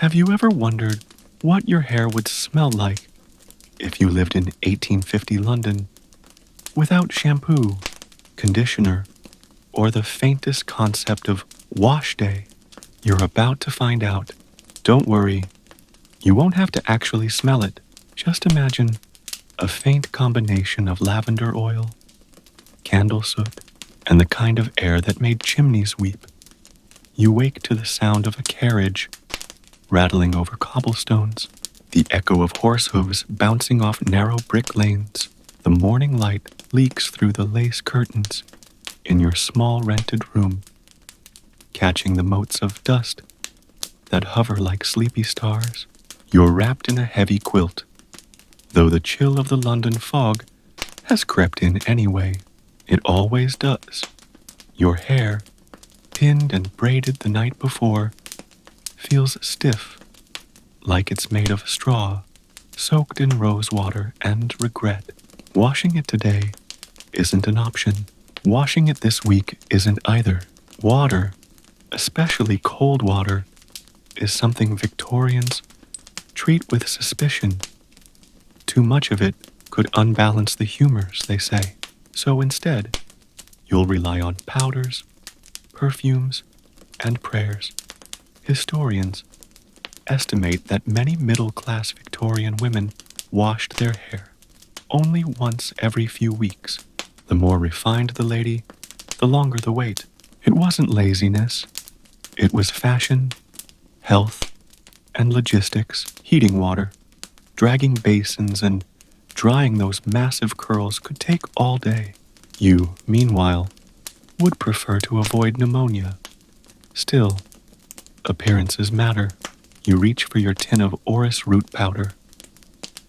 Have you ever wondered what your hair would smell like if you lived in 1850 London without shampoo, conditioner, or the faintest concept of wash day? You're about to find out. Don't worry, you won't have to actually smell it. Just imagine a faint combination of lavender oil, candle soot, and the kind of air that made chimneys weep. You wake to the sound of a carriage rattling over cobblestones, the echo of horse hooves bouncing off narrow brick lanes. The morning light leaks through the lace curtains in your small rented room, catching the motes of dust that hover like sleepy stars. You're wrapped in a heavy quilt, though the chill of the London fog has crept in anyway. It always does. Your hair, pinned and braided the night before, feels stiff, like it's made of straw, soaked in rose water and regret. Washing it today isn't an option. Washing it this week isn't either. Water, especially cold water, is something Victorians treat with suspicion. Too much of it could unbalance the humors, they say. So instead, you'll rely on powders, perfumes, and prayers. Historians estimate that many middle-class Victorian women washed their hair only once every few weeks. The more refined the lady, the longer the wait. It wasn't laziness. It was fashion, health, and logistics. Heating water, dragging basins, and drying those massive curls could take all day. You, meanwhile, would prefer to avoid pneumonia. Still, appearances matter. You reach for your tin of orris root powder,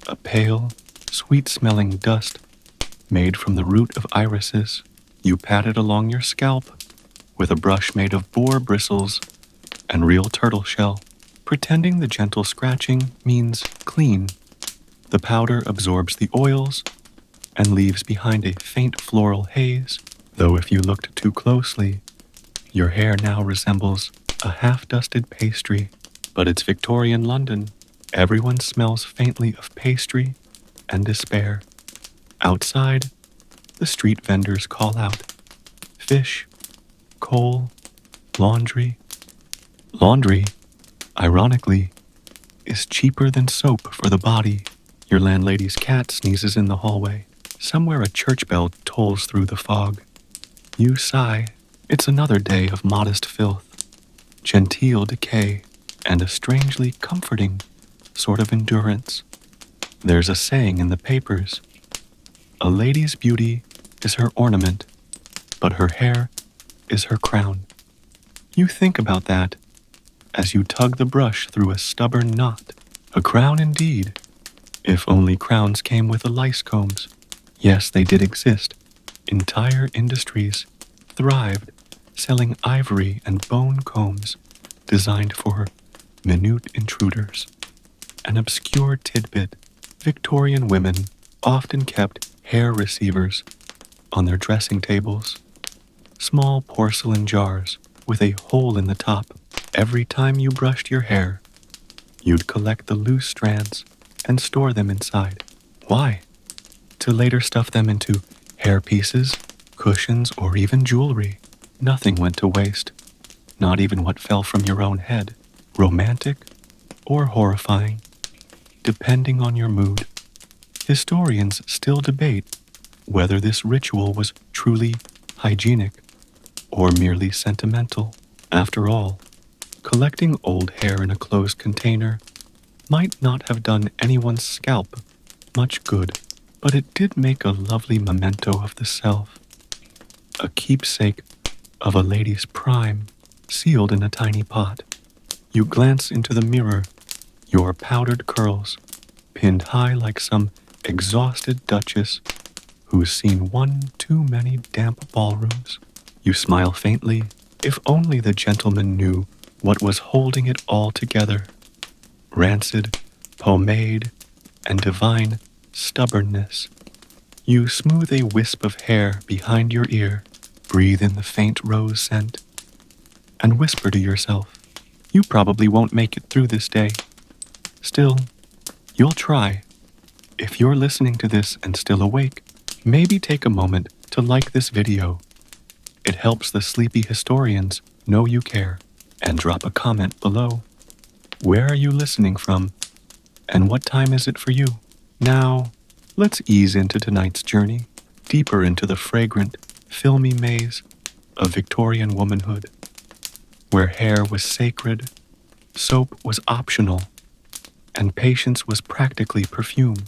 a pale, sweet-smelling dust made from the root of irises. You pat it along your scalp with a brush made of boar bristles and real turtle shell, pretending the gentle scratching means clean. The powder absorbs the oils and leaves behind a faint floral haze, though if you looked too closely, your hair now resembles a half-dusted pastry. But it's Victorian London. Everyone smells faintly of pastry and despair. Outside, the street vendors call out, fish, coal, laundry. Laundry, ironically, is cheaper than soap for the body. Your landlady's cat sneezes in the hallway. Somewhere a church bell tolls through the fog. You sigh. It's another day of modest filth, genteel decay, and a strangely comforting sort of endurance. There's a saying in the papers, a lady's beauty is her ornament, but her hair is her crown. You think about that as you tug the brush through a stubborn knot. A crown indeed, if only crowns came with the lice combs. Yes, they did exist. Entire industries thrived selling ivory and bone combs designed for minute intruders. An obscure tidbit, Victorian women often kept hair receivers on their dressing tables, small porcelain jars with a hole in the top. Every time you brushed your hair, you'd collect the loose strands and store them inside. Why? To later stuff them into hair pieces, cushions, or even jewelry. Nothing went to waste, not even what fell from your own head. Romantic or horrifying, depending on your mood. Historians still debate whether this ritual was truly hygienic or merely sentimental. After all, collecting old hair in a closed container might not have done anyone's scalp much good, but it did make a lovely memento of the self, a keepsake of a lady's prime, sealed in a tiny pot. You glance into the mirror, your powdered curls pinned high like some exhausted duchess who's seen one too many damp ballrooms. You smile faintly. If only the gentleman knew what was holding it all together. Rancid, pomade, and divine stubbornness. You smooth a wisp of hair behind your ear, breathe in the faint rose scent, and whisper to yourself, You probably won't make it through this day. Still, you'll try. If you're listening to this and still awake, maybe take a moment to like this video. It helps the sleepy historians know you care. And drop a comment below. Where are you listening from? And what time is it for you? Now, let's ease into tonight's journey, deeper into the fragrant, filmy maze of Victorian womanhood, where hair was sacred, soap was optional, and patience was practically perfume.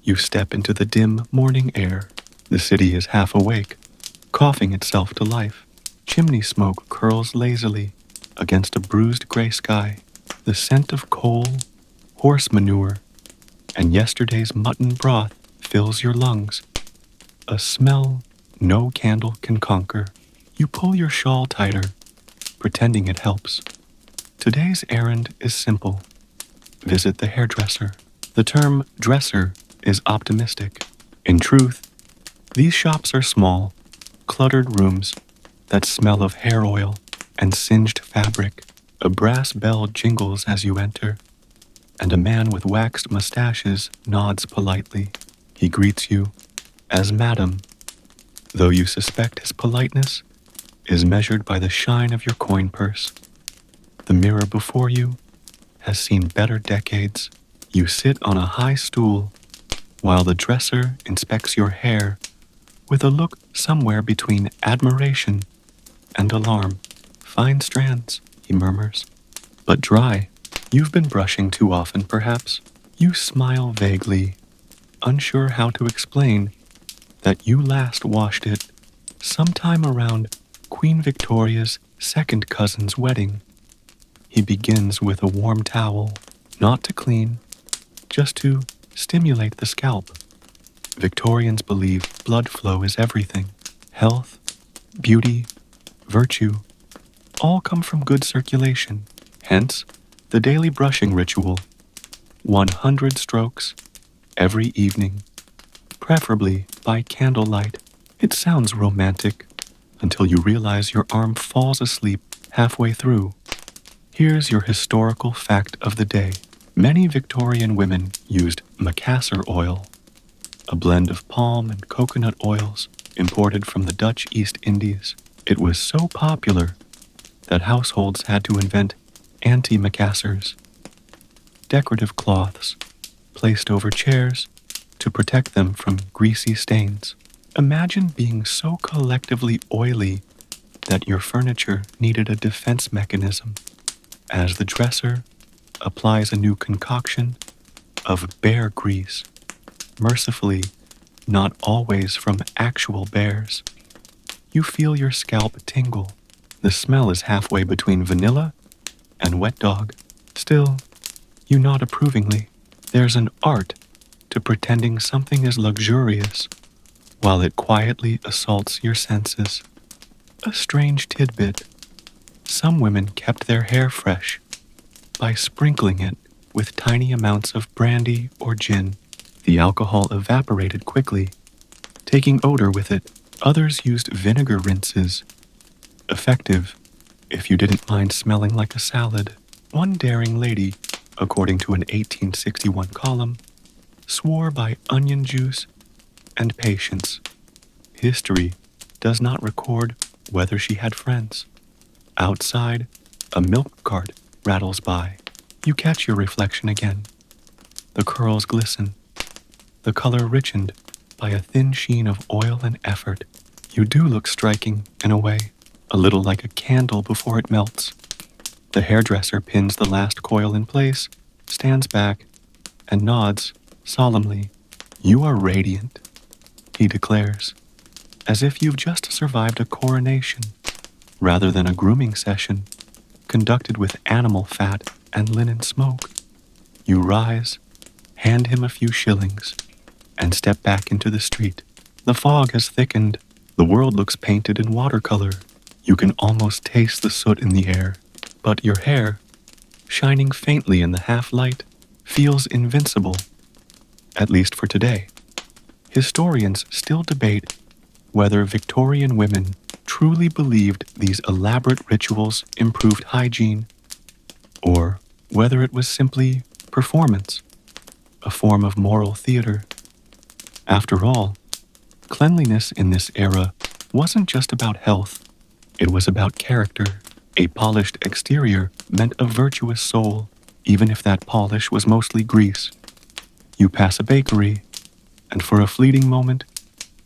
You step into the dim morning air. The city is half awake, coughing itself to life. Chimney smoke curls lazily against a bruised gray sky. The scent of coal, horse manure, and yesterday's mutton broth fills your lungs. A smell no candle can conquer. You pull your shawl tighter, pretending it helps. Today's errand is simple. Visit the hairdresser. The term dresser is optimistic. In truth, these shops are small, cluttered rooms that smell of hair oil and singed fabric. A brass bell jingles as you enter, and a man with waxed mustaches nods politely. He greets you as Madam, though you suspect his politeness is measured by the shine of your coin purse. The mirror before you has seen better decades. You sit on a high stool while the dresser inspects your hair with a look somewhere between admiration and alarm. Fine strands, he murmurs, but dry. You've been brushing too often, perhaps. You smile vaguely, unsure how to explain that you last washed it sometime around Queen Victoria's second cousin's wedding. He begins with a warm towel, not to clean, just to stimulate the scalp. Victorians believe blood flow is everything. Health, beauty, virtue, all come from good circulation. Hence, the daily brushing ritual. 100 strokes every evening, preferably by candlelight. It sounds romantic until you realize your arm falls asleep halfway through. Here's your historical fact of the day. Many Victorian women used macassar oil, a blend of palm and coconut oils imported from the Dutch East Indies. It was so popular that households had to invent anti-macassars, decorative cloths placed over chairs to protect them from greasy stains. Imagine being so collectively oily that your furniture needed a defense mechanism, as the dresser applies a new concoction of bear grease, mercifully not always from actual bears. You feel your scalp tingle. The smell is halfway between vanilla and wet dog. Still, you nod approvingly. There's an art to pretending something is luxurious while it quietly assaults your senses. A strange tidbit. Some women kept their hair fresh by sprinkling it with tiny amounts of brandy or gin. The alcohol evaporated quickly, taking odor with it. Others used vinegar rinses, effective if you didn't mind smelling like a salad. One daring lady, according to an 1861 column, swore by onion juice and patience. History does not record whether she had friends. Outside, a milk cart rattles by. You catch your reflection again. The curls glisten, the color richened by a thin sheen of oil and effort. You do look striking, in a way, a little like a candle before it melts. The hairdresser pins the last coil in place, stands back, and nods solemnly. You are radiant, he declares, as if you've just survived a coronation, rather than a grooming session conducted with animal fat and linen smoke. You rise, hand him a few shillings, and step back into the street. The fog has thickened. The world looks painted in watercolor. You can almost taste the soot in the air, but your hair, shining faintly in the half-light, feels invincible, at least for today. Historians still debate whether Victorian women truly believed these elaborate rituals improved hygiene or whether it was simply performance, a form of moral theater. After all, cleanliness in this era wasn't just about health, it was about character. A polished exterior meant a virtuous soul, even if that polish was mostly grease. You pass a bakery, and for a fleeting moment,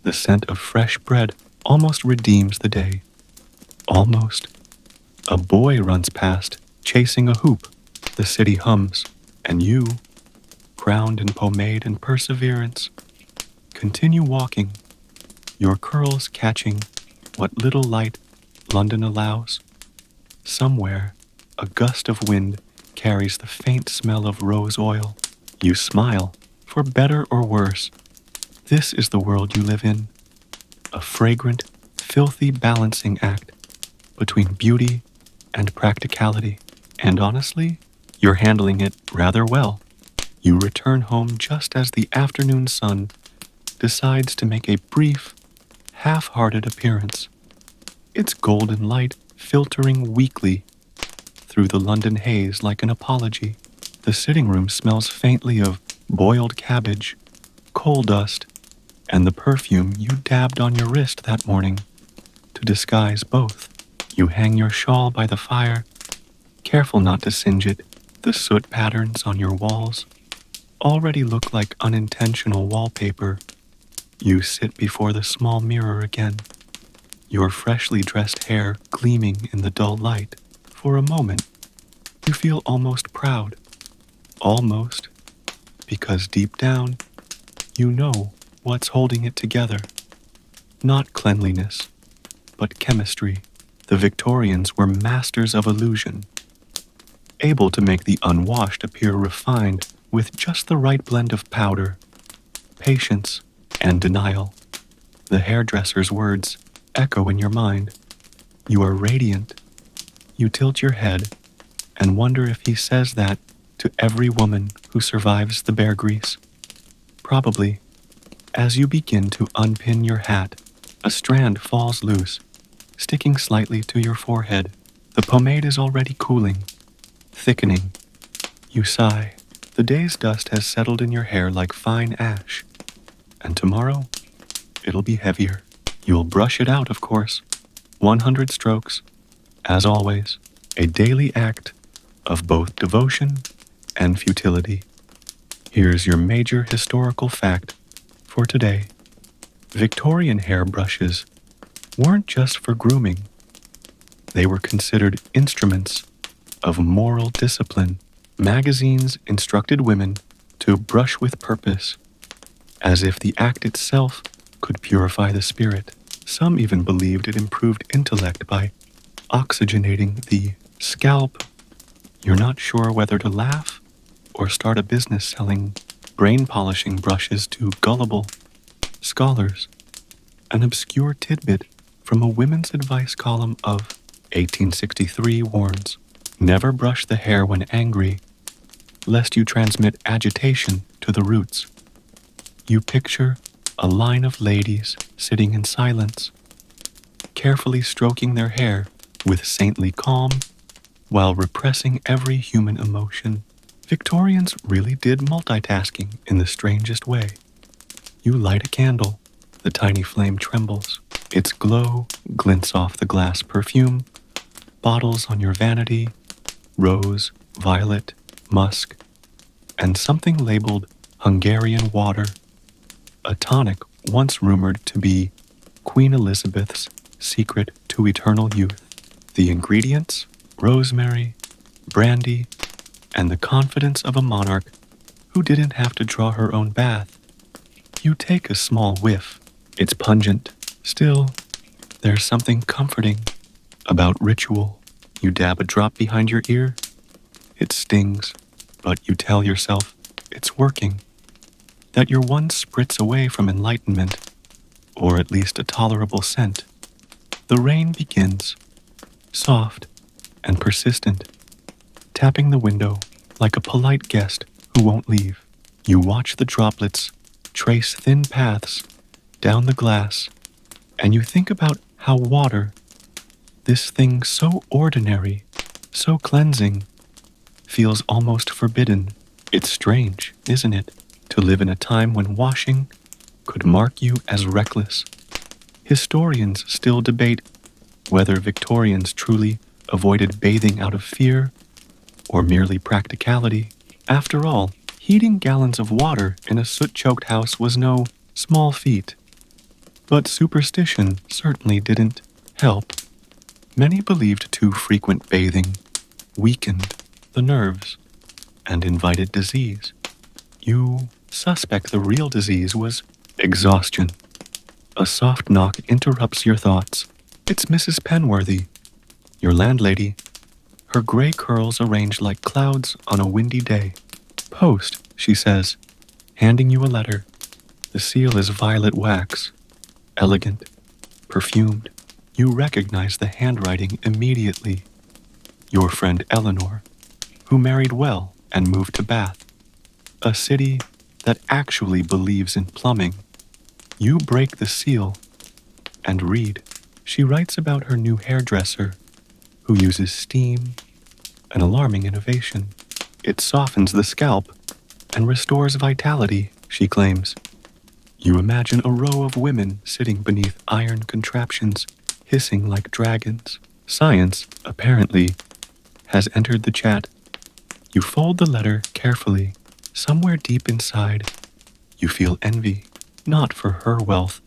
the scent of fresh bread almost redeems the day. Almost. A boy runs past, chasing a hoop. The city hums, and you, crowned in pomade and perseverance, continue walking, your curls catching what little light London allows. Somewhere, a gust of wind carries the faint smell of rose oil. You smile, for better or worse. This is the world you live in, a fragrant, filthy balancing act between beauty and practicality. And honestly, you're handling it rather well. You return home just as the afternoon sun decides to make a brief, half-hearted appearance, its golden light filtering weakly through the London haze like an apology. The sitting room smells faintly of boiled cabbage, coal dust, and the perfume you dabbed on your wrist that morning to disguise both. You hang your shawl by the fire, careful not to singe it. The soot patterns on your walls already look like unintentional wallpaper. You sit before the small mirror again, your freshly dressed hair gleaming in the dull light. For a moment, you feel almost proud. Almost, because deep down, you know what's holding it together. Not cleanliness, but chemistry. The Victorians were masters of illusion, able to make the unwashed appear refined with just the right blend of powder, patience, and denial. The hairdresser's words echo in your mind. You are radiant. You tilt your head and wonder if he says that to every woman who survives the bear grease. Probably. As you begin to unpin your hat, a strand falls loose, sticking slightly to your forehead. The pomade is already cooling, thickening. You sigh. The day's dust has settled in your hair like fine ash. And tomorrow, it'll be heavier. You'll brush it out, of course. 100 strokes, as always, a daily act of both devotion and futility. Here's your major historical fact for today. Victorian hairbrushes weren't just for grooming. They were considered instruments of moral discipline. Magazines instructed women to brush with purpose, as if the act itself could purify the spirit. Some even believed it improved intellect by oxygenating the scalp. You're not sure whether to laugh or start a business selling brain-polishing brushes to gullible scholars. An obscure tidbit from a women's advice column of 1863 warns, never brush the hair when angry, lest you transmit agitation to the roots. You picture a line of ladies sitting in silence, carefully stroking their hair with saintly calm while repressing every human emotion. Victorians really did multitasking in the strangest way. You light a candle, the tiny flame trembles. Its glow glints off the glass perfume, bottles on your vanity, rose, violet, musk, and something labeled Hungarian water, a tonic once rumored to be Queen Elizabeth's secret to eternal youth. The ingredients: rosemary, brandy, and the confidence of a monarch who didn't have to draw her own bath. You take a small whiff. It's pungent. Still, there's something comforting about ritual. You dab a drop behind your ear. It stings, but you tell yourself it's working, that you're one spritz away from enlightenment, or at least a tolerable scent. The rain begins, soft and persistent, tapping the window like a polite guest who won't leave. You watch the droplets trace thin paths down the glass, and you think about how water, this thing so ordinary, so cleansing, feels almost forbidden. It's strange, isn't it, to live in a time when washing could mark you as reckless. Historians still debate whether Victorians truly avoided bathing out of fear or merely practicality. After all, heating gallons of water in a soot-choked house was no small feat. But superstition certainly didn't help. Many believed too frequent bathing weakened the nerves and invited disease. You suspect the real disease was exhaustion. A soft knock interrupts your thoughts. It's Mrs. Penworthy, your landlady, her gray curls arranged like clouds on a windy day. Post, she says, handing you a letter. The seal is violet wax, elegant, perfumed. You recognize the handwriting immediately. Your friend Eleanor, who married well and moved to Bath, a city that actually believes in plumbing. You break the seal and read. She writes about her new hairdresser, who uses steam, an alarming innovation. It softens the scalp and restores vitality, she claims. You imagine a row of women sitting beneath iron contraptions, hissing like dragons. Science, apparently, has entered the chat. You fold the letter carefully. Somewhere deep inside, you feel envy, not for her wealth,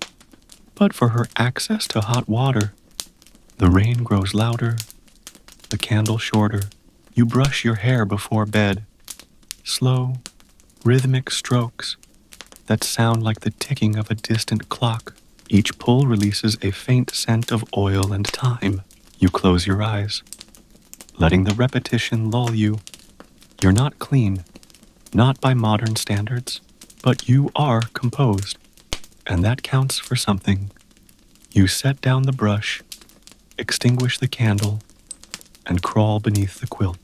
but for her access to hot water. The rain grows louder, the candle shorter. You brush your hair before bed. Slow, rhythmic strokes that sound like the ticking of a distant clock. Each pull releases a faint scent of oil and thyme. You close your eyes, letting the repetition lull you. You're not clean, not by modern standards, but you are composed, and that counts for something. You set down the brush, extinguish the candle, and crawl beneath the quilt.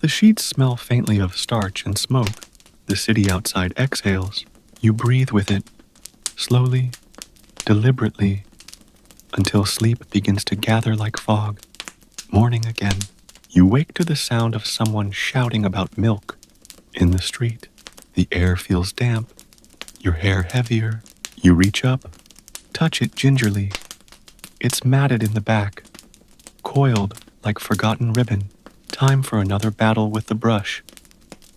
The sheets smell faintly of starch and smoke. The city outside exhales. You breathe with it, slowly, deliberately, until sleep begins to gather like fog. Morning again. You wake to the sound of someone shouting about milk in the street. The air feels damp, your hair heavier. You reach up, touch it gingerly. It's matted in the back, coiled like forgotten ribbon. Time for another battle with the brush.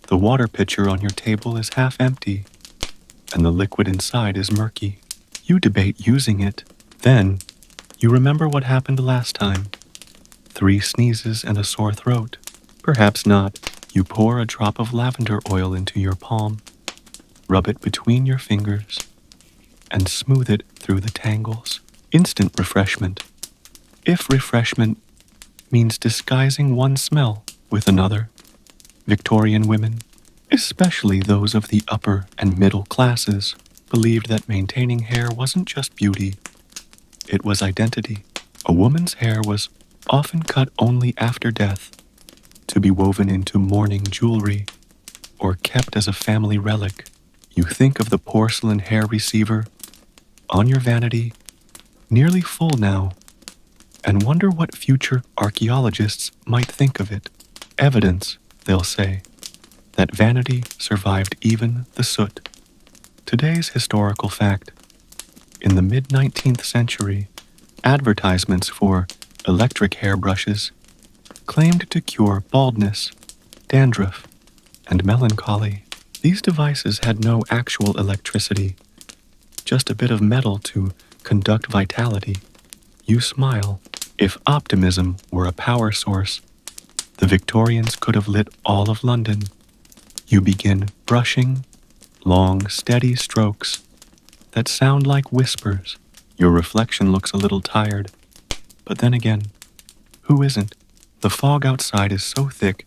The water pitcher on your table is half empty, and the liquid inside is murky. You debate using it. Then, you remember what happened last time. 3 sneezes and a sore throat. Perhaps not. You pour a drop of lavender oil into your palm, rub it between your fingers, and smooth it through the tangles. Instant refreshment. If refreshment means disguising one smell with another. Victorian women, especially those of the upper and middle classes, believed that maintaining hair wasn't just beauty, it was identity. A woman's hair was often cut only after death, to be woven into mourning jewelry, or kept as a family relic. You think of the porcelain hair receiver on your vanity, nearly full now, and wonder what future archaeologists might think of it. Evidence, they'll say, that vanity survived even the soot. Today's historical fact. In the mid-19th century, advertisements for electric hairbrushes claimed to cure baldness, dandruff, and melancholy. These devices had no actual electricity, just a bit of metal to conduct vitality. You smile. If optimism were a power source, the Victorians could have lit all of London. You begin brushing, long, steady strokes that sound like whispers. Your reflection looks a little tired, but then again, who isn't? The fog outside is so thick,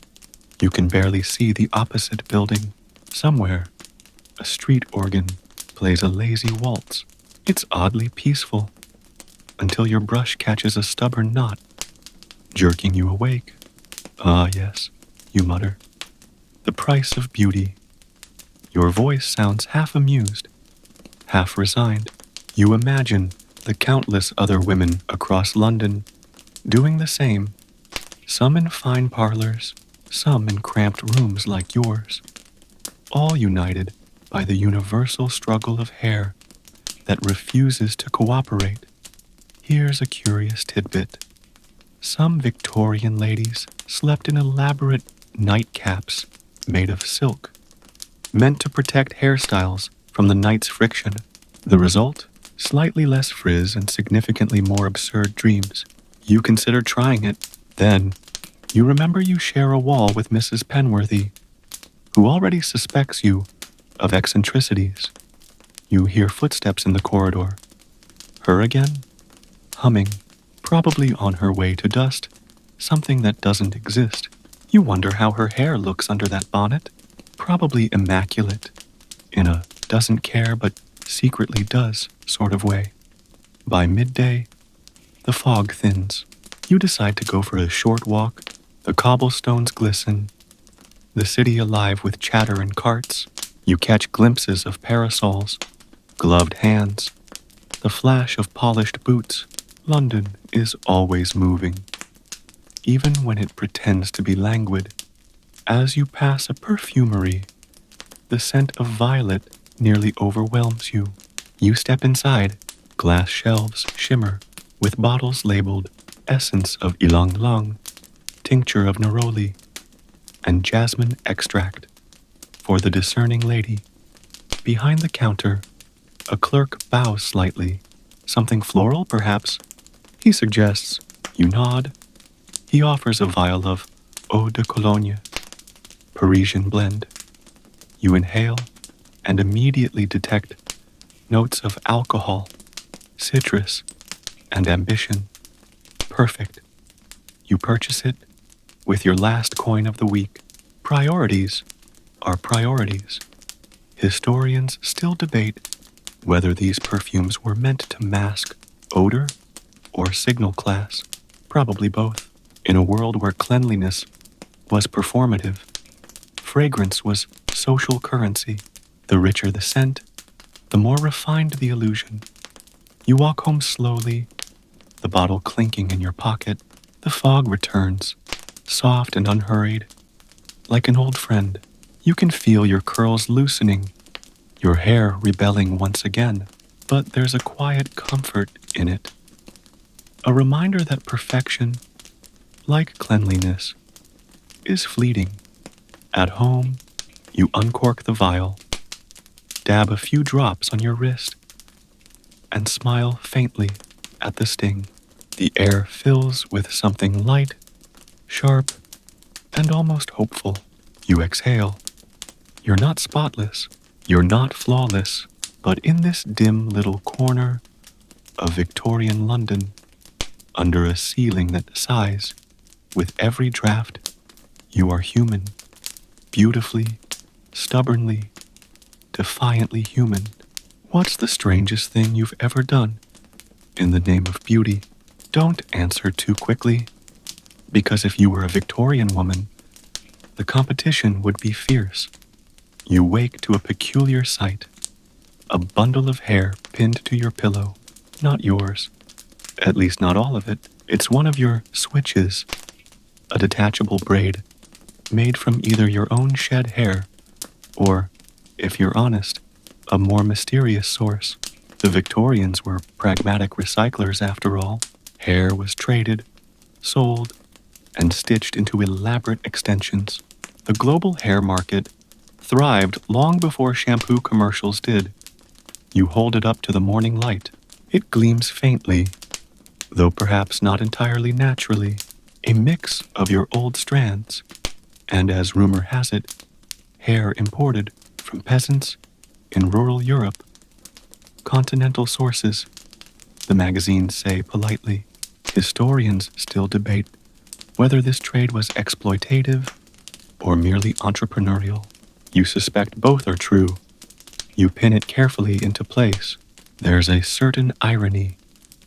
you can barely see the opposite building. Somewhere, a street organ plays a lazy waltz. It's oddly peaceful, until your brush catches a stubborn knot, jerking you awake. Ah, yes, you mutter. The price of beauty. Your voice sounds half amused, half resigned. You imagine the countless other women across London doing the same, some in fine parlors, some in cramped rooms like yours, all united by the universal struggle of hair that refuses to cooperate. Here's a curious tidbit. Some Victorian ladies slept in elaborate nightcaps made of silk, meant to protect hairstyles from the night's friction. The result? Slightly less frizz and significantly more absurd dreams. You consider trying it. Then, you remember you share a wall with Mrs. Penworthy, who already suspects you of eccentricities. You hear footsteps in the corridor. Her again? Humming, probably on her way to dust, something that doesn't exist. You wonder how her hair looks under that bonnet. Probably immaculate, in a doesn't care but secretly does sort of way. By midday, the fog thins. You decide to go for a short walk. The cobblestones glisten, the city alive with chatter and carts. You catch glimpses of parasols, gloved hands, the flash of polished boots. London is always moving, even when it pretends to be languid. As you pass a perfumery, the scent of violet nearly overwhelms you. You step inside. Glass shelves shimmer with bottles labeled essence of ylang ylang, tincture of neroli, and jasmine extract for the discerning lady. Behind the counter, a clerk bows slightly. Something floral, perhaps? He suggests. You nod. He offers a vial of eau de cologne, Parisian blend. You inhale and immediately detect notes of alcohol, citrus, and ambition. Perfect. You purchase it with your last coin of the week. Priorities are priorities. Historians still debate whether these perfumes were meant to mask odor or signal class. Probably both. In a world where cleanliness was performative, fragrance was social currency. The richer the scent, the more refined the illusion. You walk home slowly, the bottle clinking in your pocket. The fog returns, soft and unhurried, like an old friend. You can feel your curls loosening, your hair rebelling once again, but there's a quiet comfort in it. A reminder that perfection, like cleanliness, is fleeting. At home, you uncork the vial, dab a few drops on your wrist, and smile faintly at the sting. The air fills with something light, sharp, and almost hopeful. You exhale. You're not spotless, you're not flawless, but in this dim little corner of Victorian London, under a ceiling that sighs with every draft, you are human, beautifully, stubbornly, defiantly human. What's the strangest thing you've ever done in the name of beauty? Don't answer too quickly, because if you were a Victorian woman, the competition would be fierce. You wake to a peculiar sight, a bundle of hair pinned to your pillow, not yours, at least not all of it. It's one of your switches, a detachable braid, made from either your own shed hair, or, if you're honest, a more mysterious source. The Victorians were pragmatic recyclers after all. Hair was traded, sold, and stitched into elaborate extensions. The global hair market thrived long before shampoo commercials did. You hold it up to the morning light. It gleams faintly, though perhaps not entirely naturally, a mix of your old strands, and as rumor has it, hair imported from peasants in rural Europe. Continental sources, the magazines say politely. Historians still debate whether this trade was exploitative or merely entrepreneurial. You suspect both are true. You pin it carefully into place. There's a certain irony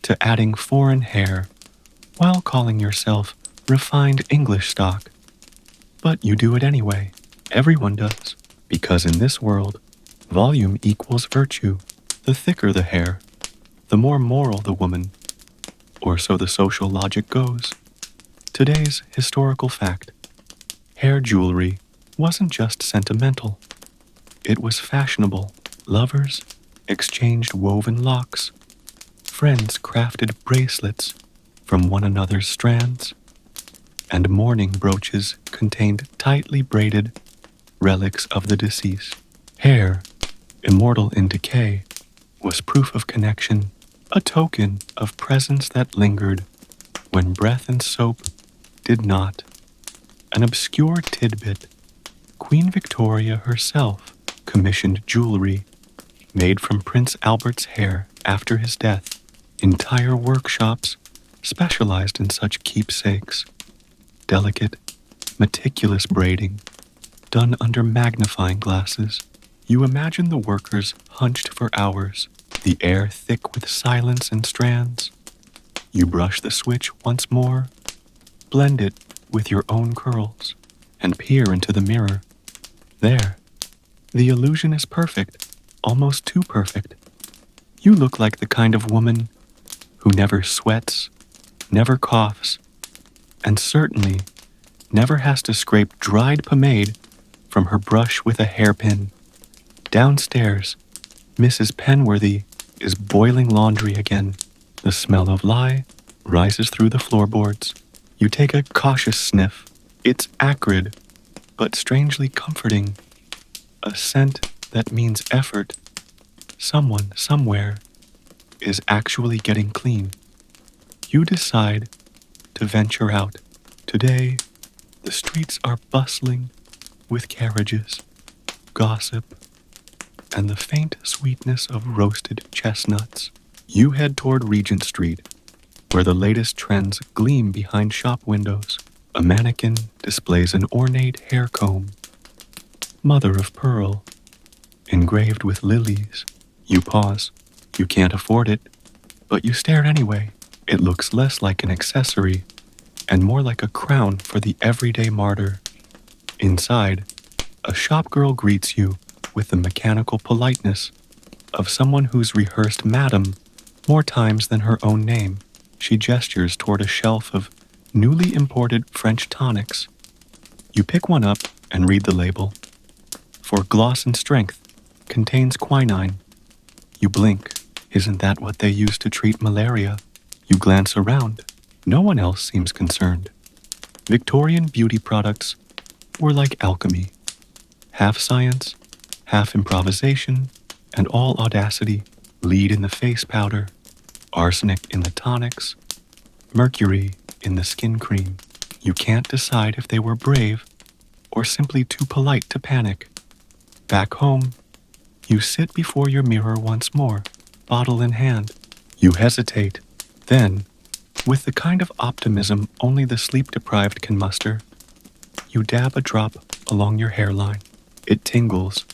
to adding foreign hair while calling yourself refined English stock. But you do it anyway. Everyone does. Because in this world, volume equals virtue. The thicker the hair, the more moral the woman, or so the social logic goes. Today's historical fact. Hair jewelry wasn't just sentimental, it was fashionable. Lovers exchanged woven locks, friends crafted bracelets from one another's strands, and mourning brooches contained tightly braided relics of the deceased. Hair, immortal in decay, was proof of connection, a token of presence that lingered when breath and soap did not. An obscure tidbit: Queen Victoria herself commissioned jewelry made from Prince Albert's hair after his death. Entire workshops specialized in such keepsakes. Delicate, meticulous braiding, done under magnifying glasses. You imagine the workers hunched for hours, the air thick with silence and strands. You brush the switch once more, blend it with your own curls, and peer into the mirror. There, the illusion is perfect, almost too perfect. You look like the kind of woman who never sweats, never coughs, and certainly never has to scrape dried pomade from her brush with a hairpin. Downstairs, Mrs. Penworthy is boiling laundry again. The smell of lye rises through the floorboards. You take a cautious sniff. It's acrid, but strangely comforting. A scent that means effort. Someone, somewhere, is actually getting clean. You decide to venture out. Today, the streets are bustling with carriages, gossip, and the faint sweetness of roasted chestnuts. You head toward Regent Street, where the latest trends gleam behind shop windows. A mannequin displays an ornate hair comb, mother of pearl, engraved with lilies. You pause. You can't afford it, but you stare anyway. It looks less like an accessory and more like a crown for the everyday martyr. Inside, a shopgirl greets you with the mechanical politeness of someone who's rehearsed Madam more times than her own name. She gestures toward a shelf of newly imported French tonics. You pick one up and read the label. For gloss and strength, contains quinine. You blink. Isn't that what they use to treat malaria? You glance around. No one else seems concerned. Victorian beauty products were like alchemy. Half science, half improvisation, and all audacity. Lead in the face powder, arsenic in the tonics, mercury in the skin cream. You can't decide if they were brave or simply too polite to panic. Back home, you sit before your mirror once more, bottle in hand. You hesitate. Then, with the kind of optimism only the sleep-deprived can muster, you dab a drop along your hairline. It tingles,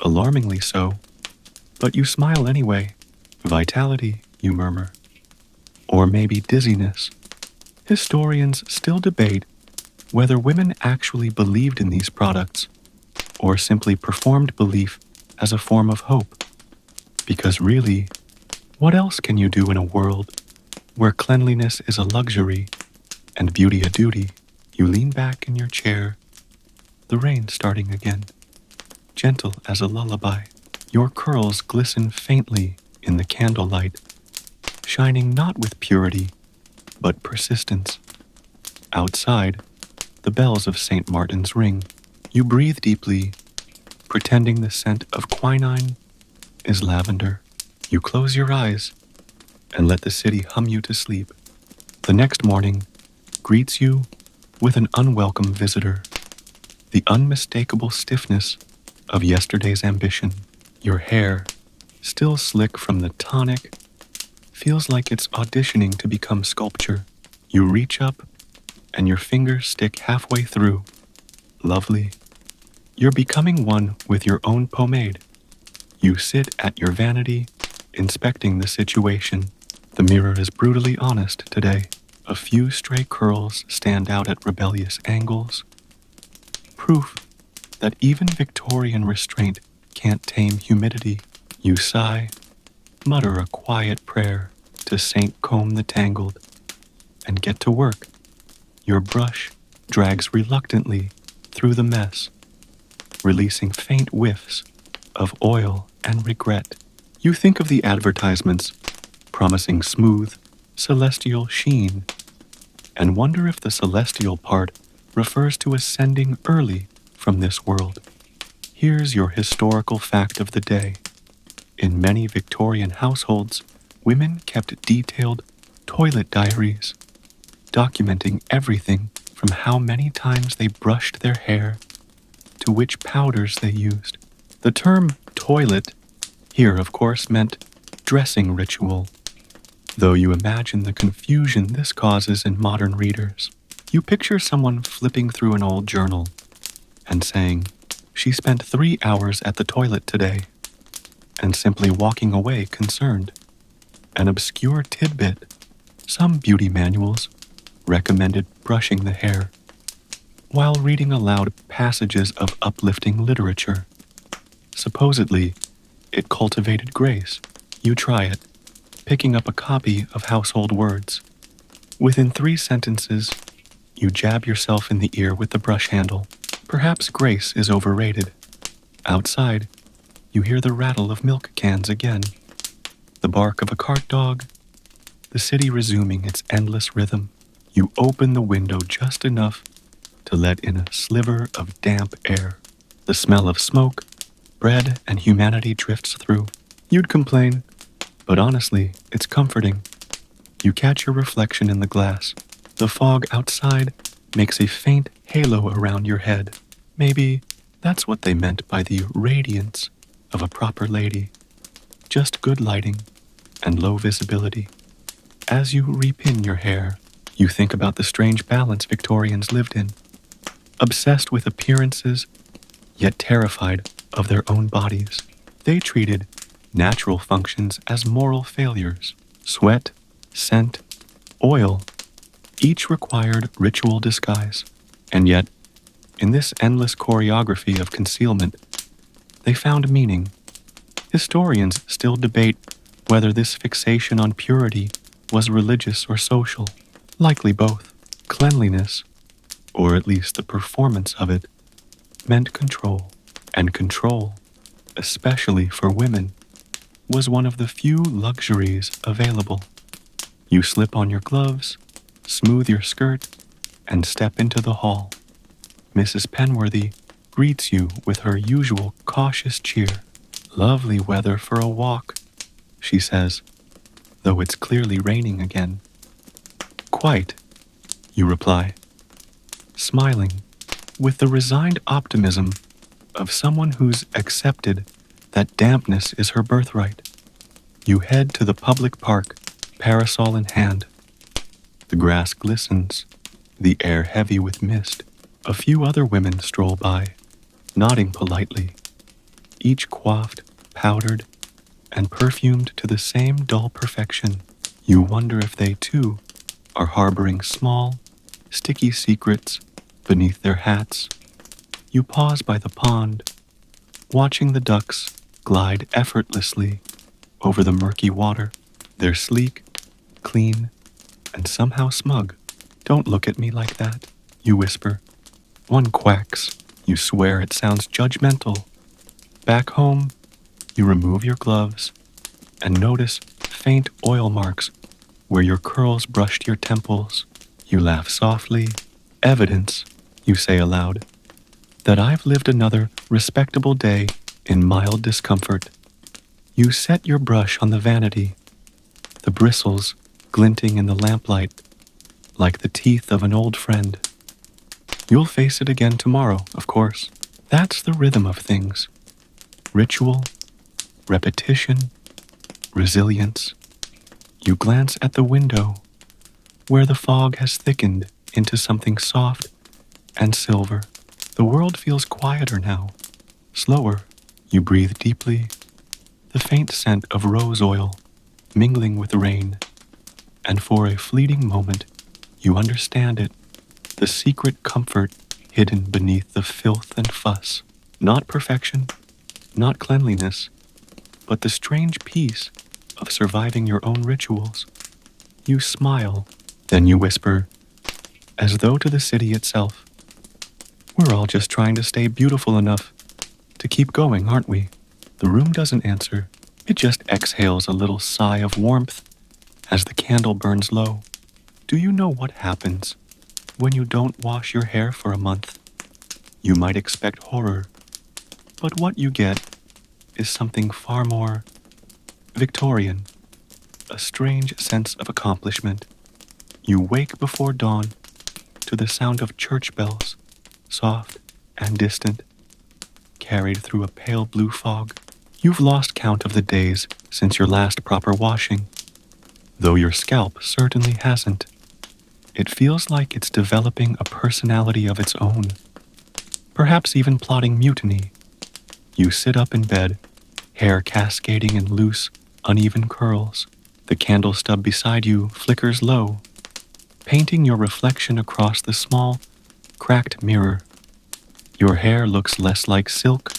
alarmingly so, but you smile anyway. Vitality, you murmur. Or maybe dizziness. Historians still debate whether women actually believed in these products or simply performed belief as a form of hope. Because really, what else can you do in a world where cleanliness is a luxury and beauty a duty? You lean back in your chair, the rain starting again, gentle as a lullaby. Your curls glisten faintly in the candlelight, shining not with purity, but persistence. Outside, the bells of St. Martin's ring. You breathe deeply, pretending the scent of quinine is lavender. You close your eyes and let the city hum you to sleep. The next morning greets you with an unwelcome visitor, the unmistakable stiffness of yesterday's ambition. Your hair, still slick from the tonic, feels like it's auditioning to become sculpture. You reach up and your fingers stick halfway through. Lovely. You're becoming one with your own pomade. You sit at your vanity, inspecting the situation. The mirror is brutally honest today. A few stray curls stand out at rebellious angles. Proof that even Victorian restraint can't tame humidity. You sigh, mutter a quiet prayer to Saint Comb the Tangled, and get to work. Your brush drags reluctantly through the mess, releasing faint whiffs of oil and regret. You think of the advertisements promising smooth, celestial sheen, and wonder if the celestial part refers to ascending early from this world. Here's your historical fact of the day. In many Victorian households, women kept detailed toilet diaries, documenting everything from how many times they brushed their hair to which powders they used. The term toilet here, of course, meant dressing ritual, though you imagine the confusion this causes in modern readers. You picture someone flipping through an old journal and saying, "She spent 3 hours at the toilet today," and simply walking away concerned. An obscure tidbit: some beauty manuals recommended brushing the hair while reading aloud passages of uplifting literature. Supposedly, it cultivated grace. You try it, picking up a copy of Household Words. Within 3 sentences, you jab yourself in the ear with the brush handle. Perhaps grace is overrated. Outside, you hear the rattle of milk cans again, the bark of a cart dog, the city resuming its endless rhythm. You open the window just enough to let in a sliver of damp air. The smell of smoke, bread, and humanity drifts through. You'd complain, but honestly, it's comforting. You catch your reflection in the glass. The fog outside makes a faint halo around your head. Maybe that's what they meant by the radiance of a proper lady. Just good lighting and low visibility. As you repin your hair, you think about the strange balance Victorians lived in. Obsessed with appearances, yet terrified of their own bodies. They treated natural functions as moral failures. Sweat, scent, oil, each required ritual disguise. And yet, in this endless choreography of concealment, they found meaning. Historians still debate whether this fixation on purity was religious or social. Likely both. Cleanliness, or at least the performance of it, meant control. And control, especially for women, was one of the few luxuries available. You slip on your gloves, smooth your skirt, and step into the hall. Mrs. Penworthy greets you with her usual cautious cheer. "Lovely weather for a walk," she says, though it's clearly raining again. "Quite," you reply, smiling with the resigned optimism of someone who's accepted that dampness is her birthright. You head to the public park, parasol in hand. The grass glistens, the air heavy with mist. A few other women stroll by, nodding politely, each coiffed, powdered, and perfumed to the same dull perfection. You wonder if they, too, are harboring small, sticky secrets beneath their hats. You pause by the pond, watching the ducks glide effortlessly over the murky water. They're sleek, clean, and somehow smug. "Don't look at me like that," you whisper. One quacks. You swear it sounds judgmental. Back home, you remove your gloves and notice faint oil marks where your curls brushed your temples. You laugh softly. "Evidence," you say aloud, "that I've lived another respectable day in mild discomfort." You set your brush on the vanity, the bristles glinting in the lamplight like the teeth of an old friend. You'll face it again tomorrow, of course. That's the rhythm of things. Ritual, repetition, resilience. You glance at the window, where the fog has thickened into something soft and silver. The world feels quieter now, slower. You breathe deeply, the faint scent of rose oil mingling with rain, and for a fleeting moment, you understand it, the secret comfort hidden beneath the filth and fuss. Not perfection, not cleanliness, but the strange peace of surviving your own rituals. You smile, then you whisper, as though to the city itself, We're all just trying to stay beautiful enough to keep going, aren't we? The room doesn't answer. It just exhales a little sigh of warmth as the candle burns low. Do you know what happens when you don't wash your hair for a month? You might expect horror, but what you get is something far more Victorian, a strange sense of accomplishment. You wake before dawn to the sound of church bells, soft and distant, carried through a pale blue fog. You've lost count of the days since your last proper washing, though your scalp certainly hasn't. It feels like it's developing a personality of its own, perhaps even plotting mutiny. You sit up in bed, hair cascading in loose, uneven curls. The candle stub beside you flickers low, painting your reflection across the small, cracked mirror. Your hair looks less like silk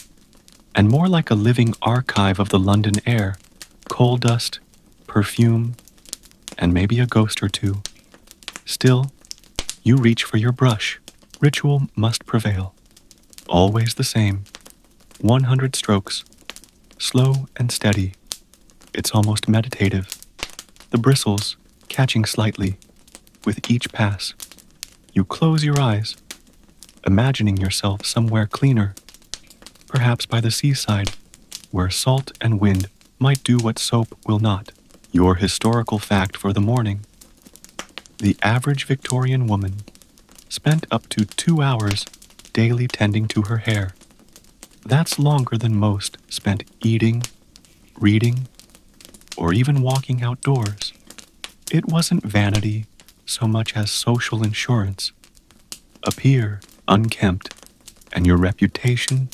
and more like a living archive of the London air, coal dust, perfume, and maybe a ghost or two. Still, you reach for your brush. Ritual must prevail. Always the same. 100 strokes. Slow and steady. It's almost meditative. The bristles catching slightly with each pass. You close your eyes, imagining yourself somewhere cleaner, perhaps by the seaside, where salt and wind might do what soap will not. Your historical fact for the morning: the average Victorian woman spent up to 2 hours daily tending to her hair. That's longer than most spent eating, reading, or even walking outdoors. It wasn't vanity so much as social insurance. Appear unkempt, and your reputation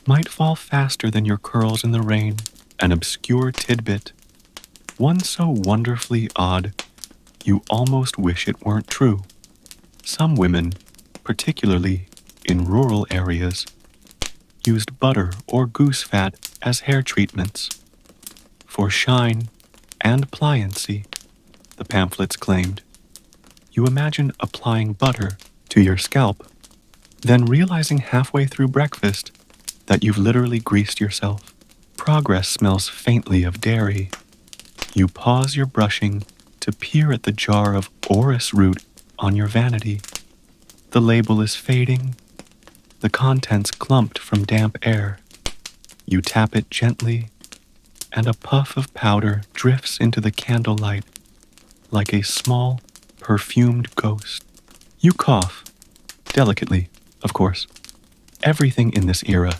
might fall faster than your curls in the rain. An obscure tidbit, one so wonderfully odd, you almost wish it weren't true. Some women, particularly in rural areas, used butter or goose fat as hair treatments. For shine and pliancy, the pamphlets claimed. You imagine applying butter to your scalp, then realizing halfway through breakfast that you've literally greased yourself. Progress smells faintly of dairy. You pause your brushing to peer at the jar of orris root on your vanity. The label is fading, the contents clumped from damp air. You tap it gently, and a puff of powder drifts into the candlelight like a small, perfumed ghost. You cough, delicately, of course. Everything in this era,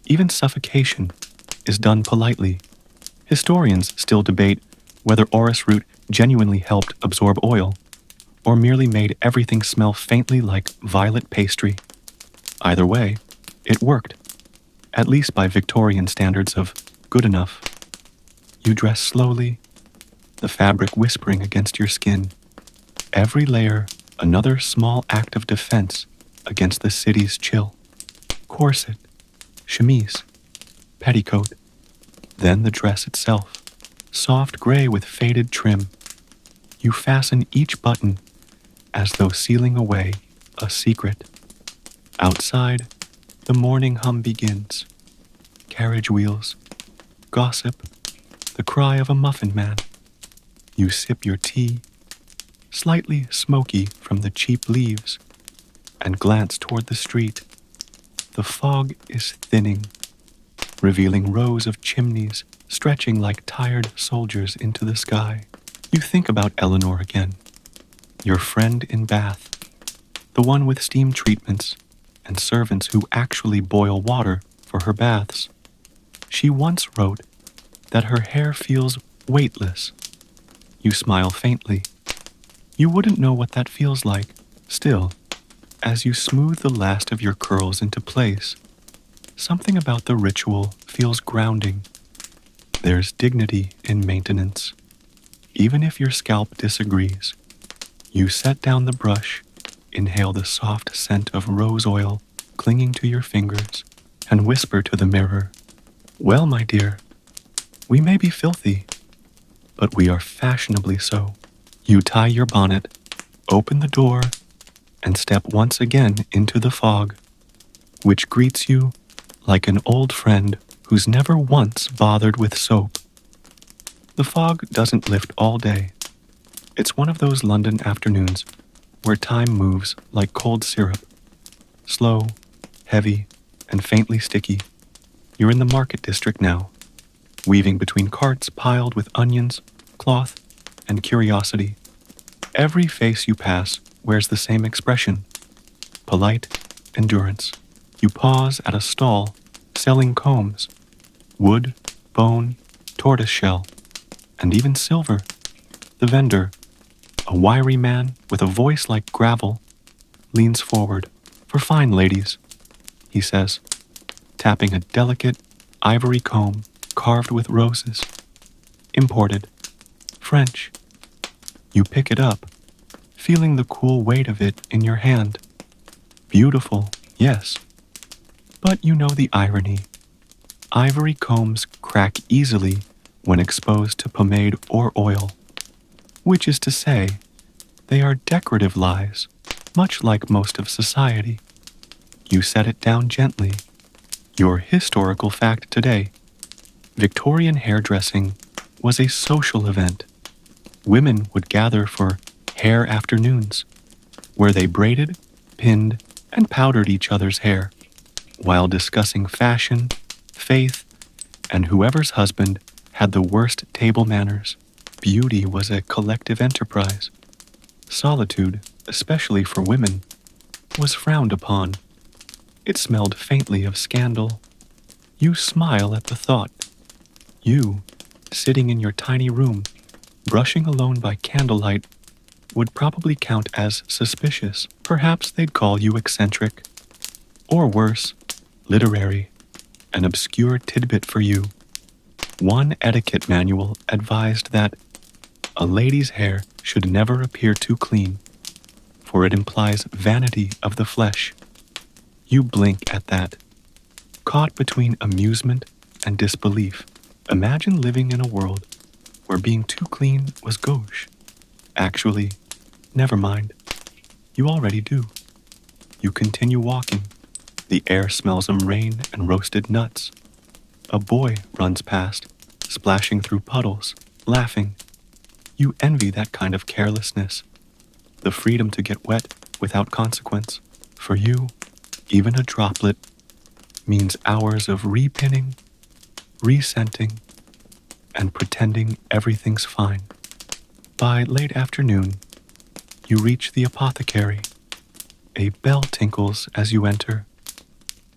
even suffocation, is done politely. Historians still debate whether orris root genuinely helped absorb oil, or merely made everything smell faintly like violet pastry. Either way, it worked, at least by Victorian standards of good enough. You dress slowly, the fabric whispering against your skin. Every layer, another small act of defense against the city's chill. Corset, chemise, petticoat, then the dress itself, soft gray with faded trim. You fasten each button as though sealing away a secret. Outside, the morning hum begins. Carriage wheels, gossip, the cry of a muffin man. You sip your tea, slightly smoky from the cheap leaves, and glance toward the street. The fog is thinning, revealing rows of chimneys stretching like tired soldiers into the sky. You think about Eleanor again, your friend in Bath, the one with steam treatments and servants who actually boil water for her baths. She once wrote that her hair feels weightless. You smile faintly. You wouldn't know what that feels like. Still, as you smooth the last of your curls into place, something about the ritual feels grounding. There's dignity in maintenance. Even if your scalp disagrees, you set down the brush, inhale the soft scent of rose oil clinging to your fingers, and whisper to the mirror, "Well, my dear, we may be filthy, but we are fashionably so." You tie your bonnet, open the door, and step once again into the fog. which greets you like an old friend who's never once bothered with soap. The fog doesn't lift all day. It's one of those London afternoons where time moves like cold syrup, slow, heavy, and faintly sticky. You're in the market district now, weaving between carts piled with onions, cloth, and curiosity. Every face you pass wears the same expression: polite endurance. You pause at a stall selling combs, wood, bone, tortoiseshell, and even silver. The vendor, a wiry man with a voice like gravel, leans forward. "For fine ladies," he says, tapping a delicate ivory comb carved with roses. "Imported. French." You pick it up, feeling the cool weight of it in your hand. Beautiful, yes. But you know the irony. Ivory combs crack easily when exposed to pomade or oil, which is to say, they are decorative lies, much like most of society. You set it down gently. Your historical fact today: Victorian hairdressing was a social event. Women would gather for hair afternoons, where they braided, pinned, and powdered each other's hair, while discussing fashion, faith, and whoever's husband had the worst table manners. Beauty was a collective enterprise. Solitude, especially for women, was frowned upon. It smelled faintly of scandal. You smile at the thought. You, sitting in your tiny room, brushing alone by candlelight, would probably count as suspicious. Perhaps they'd call you eccentric. Or worse, literary, an obscure tidbit for you. One etiquette manual advised that a lady's hair should never appear too clean, for it implies vanity of the flesh. You blink at that, caught between amusement and disbelief. Imagine living in a world where being too clean was gauche. Actually, never mind. You already do. You continue walking. The air smells of rain and roasted nuts. A boy runs past, splashing through puddles, laughing. You envy that kind of carelessness, the freedom to get wet without consequence. For you, even a droplet means hours of repinning, rescenting, and pretending everything's fine. By late afternoon, you reach the apothecary. A bell tinkles as you enter,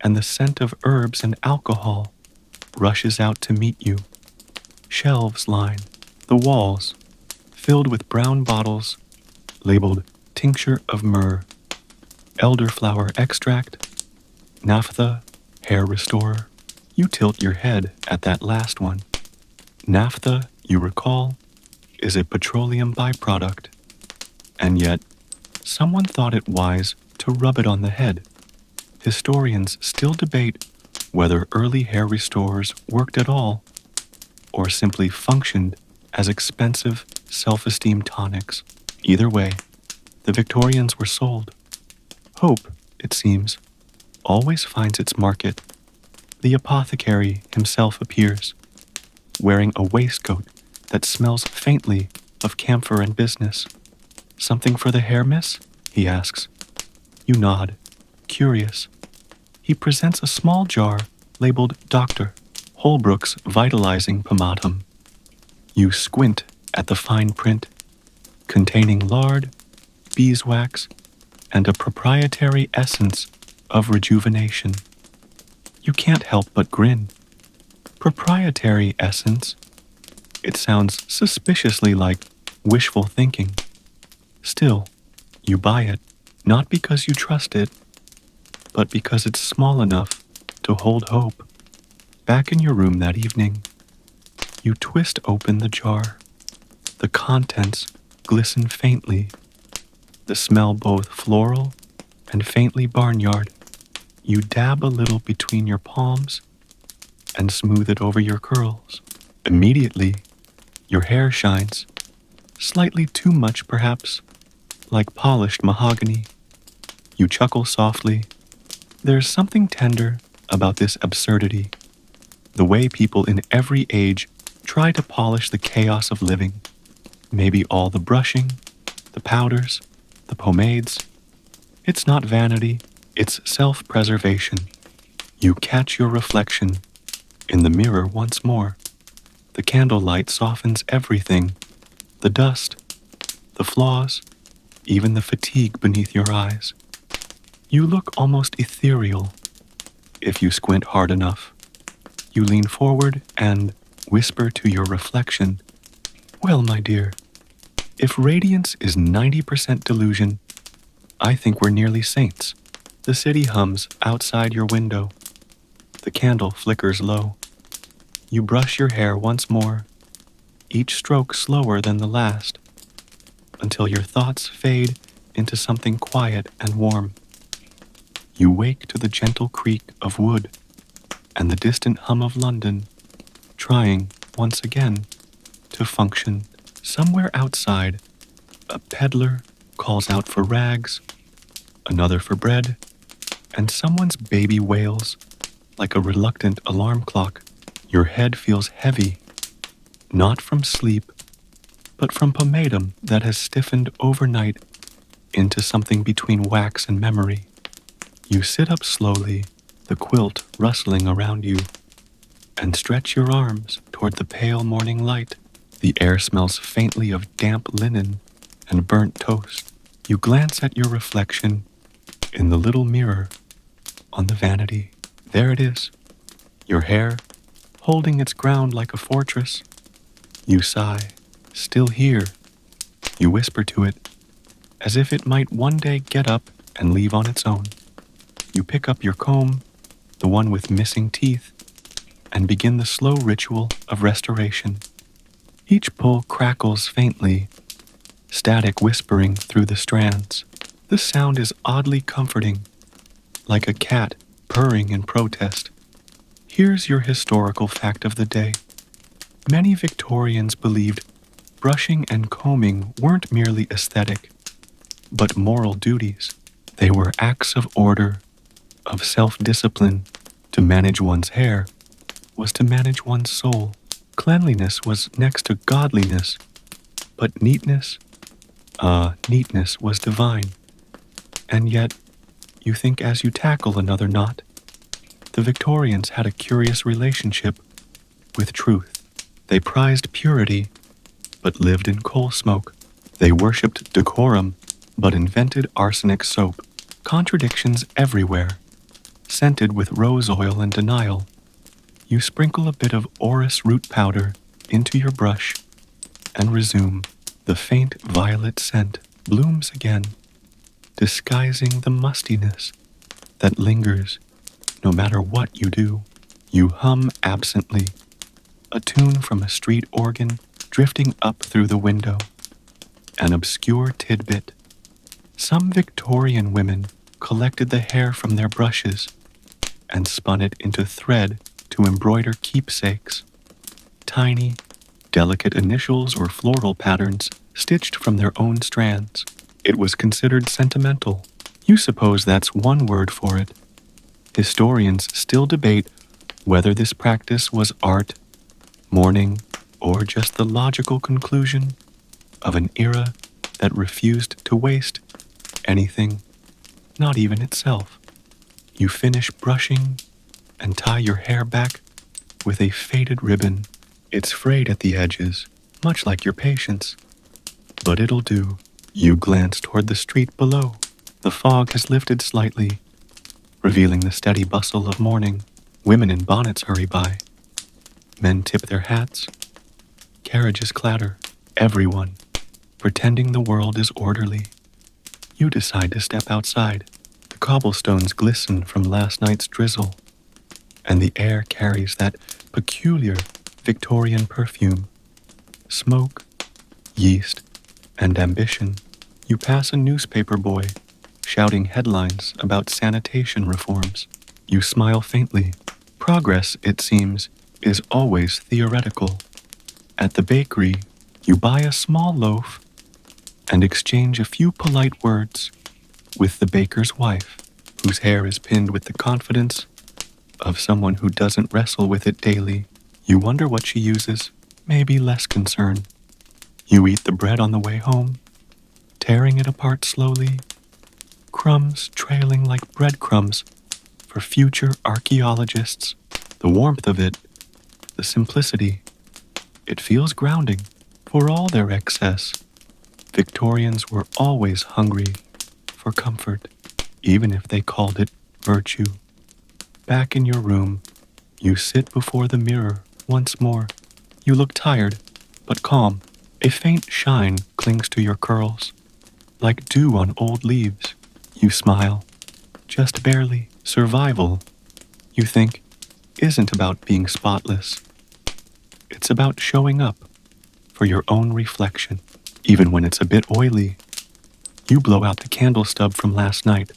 and the scent of herbs and alcohol rushes out to meet you. Shelves line the walls, filled with brown bottles labeled tincture of myrrh, elderflower extract, naphtha, hair restorer. You tilt your head at that last one. Naphtha, you recall, is a petroleum byproduct, and yet someone thought it wise to rub it on the head. Historians still debate whether early hair restorers worked at all or simply functioned as expensive self-esteem tonics. Either way, the Victorians were sold. Hope, it seems, always finds its market. The apothecary himself appears, wearing a waistcoat that smells faintly of camphor and business. "Something for the hair, miss?" he asks. You nod, curious. He presents a small jar labeled Dr. Holbrook's Vitalizing Pomatum. You squint at the fine print, containing lard, beeswax, and a proprietary essence of rejuvenation. You can't help but grin. Proprietary essence? It sounds suspiciously like wishful thinking. Still, you buy it, not because you trust it, but because it's small enough to hold hope. Back in your room that evening, you twist open the jar. The contents glisten faintly. The smell both floral and faintly barnyard. You dab a little between your palms and smooth it over your curls. Immediately, your hair shines, slightly too much perhaps, like polished mahogany. You chuckle softly, There's something tender about this absurdity, the way people in every age try to polish the chaos of living. Maybe all the brushing, the powders, the pomades. It's not vanity, it's self-preservation. You catch your reflection in the mirror once more. The candlelight softens everything, the dust, the flaws, even the fatigue beneath your eyes. You look almost ethereal if you squint hard enough. You lean forward and whisper to your reflection, "Well, my dear, if radiance is 90% delusion, I think we're nearly saints." The city hums outside your window. The candle flickers low. You brush your hair once more, each stroke slower than the last, until your thoughts fade into something quiet and warm. You wake to the gentle creak of wood and the distant hum of London, trying, once again, to function. Somewhere outside, a peddler calls out for rags, another for bread, and someone's baby wails like a reluctant alarm clock. Your head feels heavy, not from sleep, but from pomatum that has stiffened overnight into something between wax and memory. You sit up slowly, the quilt rustling around you, and stretch your arms toward the pale morning light. The air smells faintly of damp linen and burnt toast. You glance at your reflection in the little mirror on the vanity. There it is, your hair holding its ground like a fortress. You sigh, "Still here." You whisper to it, as if it might one day get up and leave on its own. You pick up your comb, the one with missing teeth, and begin the slow ritual of restoration. Each pull crackles faintly, static whispering through the strands. The sound is oddly comforting, like a cat purring in protest. Here's your historical fact of the day. Many Victorians believed brushing and combing weren't merely aesthetic, but moral duties. They were acts of order, of self-discipline. To manage one's hair was to manage one's soul. Cleanliness was next to godliness, but neatness was divine. And yet, you think as you tackle another knot, the Victorians had a curious relationship with truth. They prized purity, but lived in coal smoke. They worshipped decorum, but invented arsenic soap. Contradictions everywhere, scented with rose oil and denial. You sprinkle a bit of orris root powder into your brush and resume. The faint violet scent blooms again, disguising the mustiness that lingers no matter what you do. You hum absently, a tune from a street organ drifting up through the window. An obscure tidbit. Some Victorian women collected the hair from their brushes and spun it into thread to embroider keepsakes. Tiny, delicate initials or floral patterns stitched from their own strands. It was considered sentimental. You suppose that's one word for it. Historians still debate whether this practice was art, mourning, or just the logical conclusion of an era that refused to waste anything, not even itself. You finish brushing and tie your hair back with a faded ribbon. It's frayed at the edges, much like your patience, but it'll do. You glance toward the street below. The fog has lifted slightly, revealing the steady bustle of morning. Women in bonnets hurry by. Men tip their hats. Carriages clatter. Everyone, pretending the world is orderly. You decide to step outside. The cobblestones glisten from last night's drizzle, and the air carries that peculiar Victorian perfume. Smoke, yeast, and ambition. You pass a newspaper boy, shouting headlines about sanitation reforms. You smile faintly. Progress, it seems, is always theoretical. At the bakery, you buy a small loaf and exchange a few polite words with the baker's wife. whose hair is pinned with the confidence of someone who doesn't wrestle with it daily. You wonder what she uses, maybe less concern. You eat the bread on the way home, tearing it apart slowly, crumbs trailing like breadcrumbs for future archaeologists. The warmth of it, the simplicity, it feels grounding. For all their excess, Victorians were always hungry for comfort, even if they called it virtue. Back in your room, you sit before the mirror once more. You look tired, but calm. A faint shine clings to your curls, like dew on old leaves. You smile, just barely. Survival, you think, isn't about being spotless. It's about showing up for your own reflection, even when it's a bit oily. You blow out the candle stub from last night,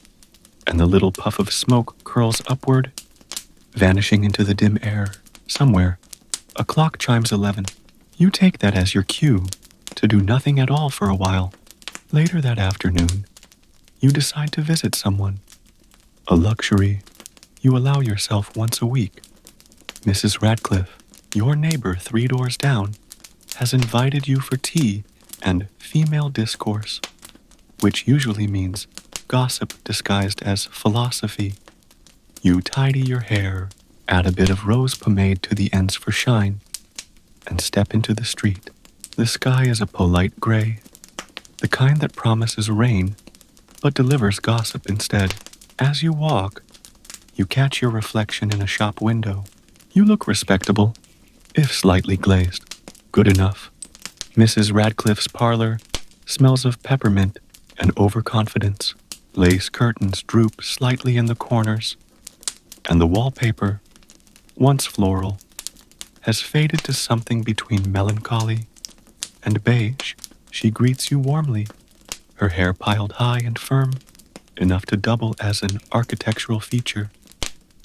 and the little puff of smoke curls upward, vanishing into the dim air. Somewhere, a clock chimes 11. You take that as your cue to do nothing at all for a while. Later that afternoon, you decide to visit someone. A luxury you allow yourself once a week. Mrs. Radcliffe, your neighbor 3 doors down, has invited you for tea and female discourse, which usually means gossip disguised as philosophy. You tidy your hair, add a bit of rose pomade to the ends for shine, and step into the street. The sky is a polite gray, the kind that promises rain, but delivers gossip instead. As you walk, you catch your reflection in a shop window. You look respectable, if slightly glazed. Good enough. Mrs. Radcliffe's parlor smells of peppermint and overconfidence. Lace curtains droop slightly in the corners, and the wallpaper, once floral, has faded to something between melancholy and beige. She greets you warmly, her hair piled high and firm, enough to double as an architectural feature.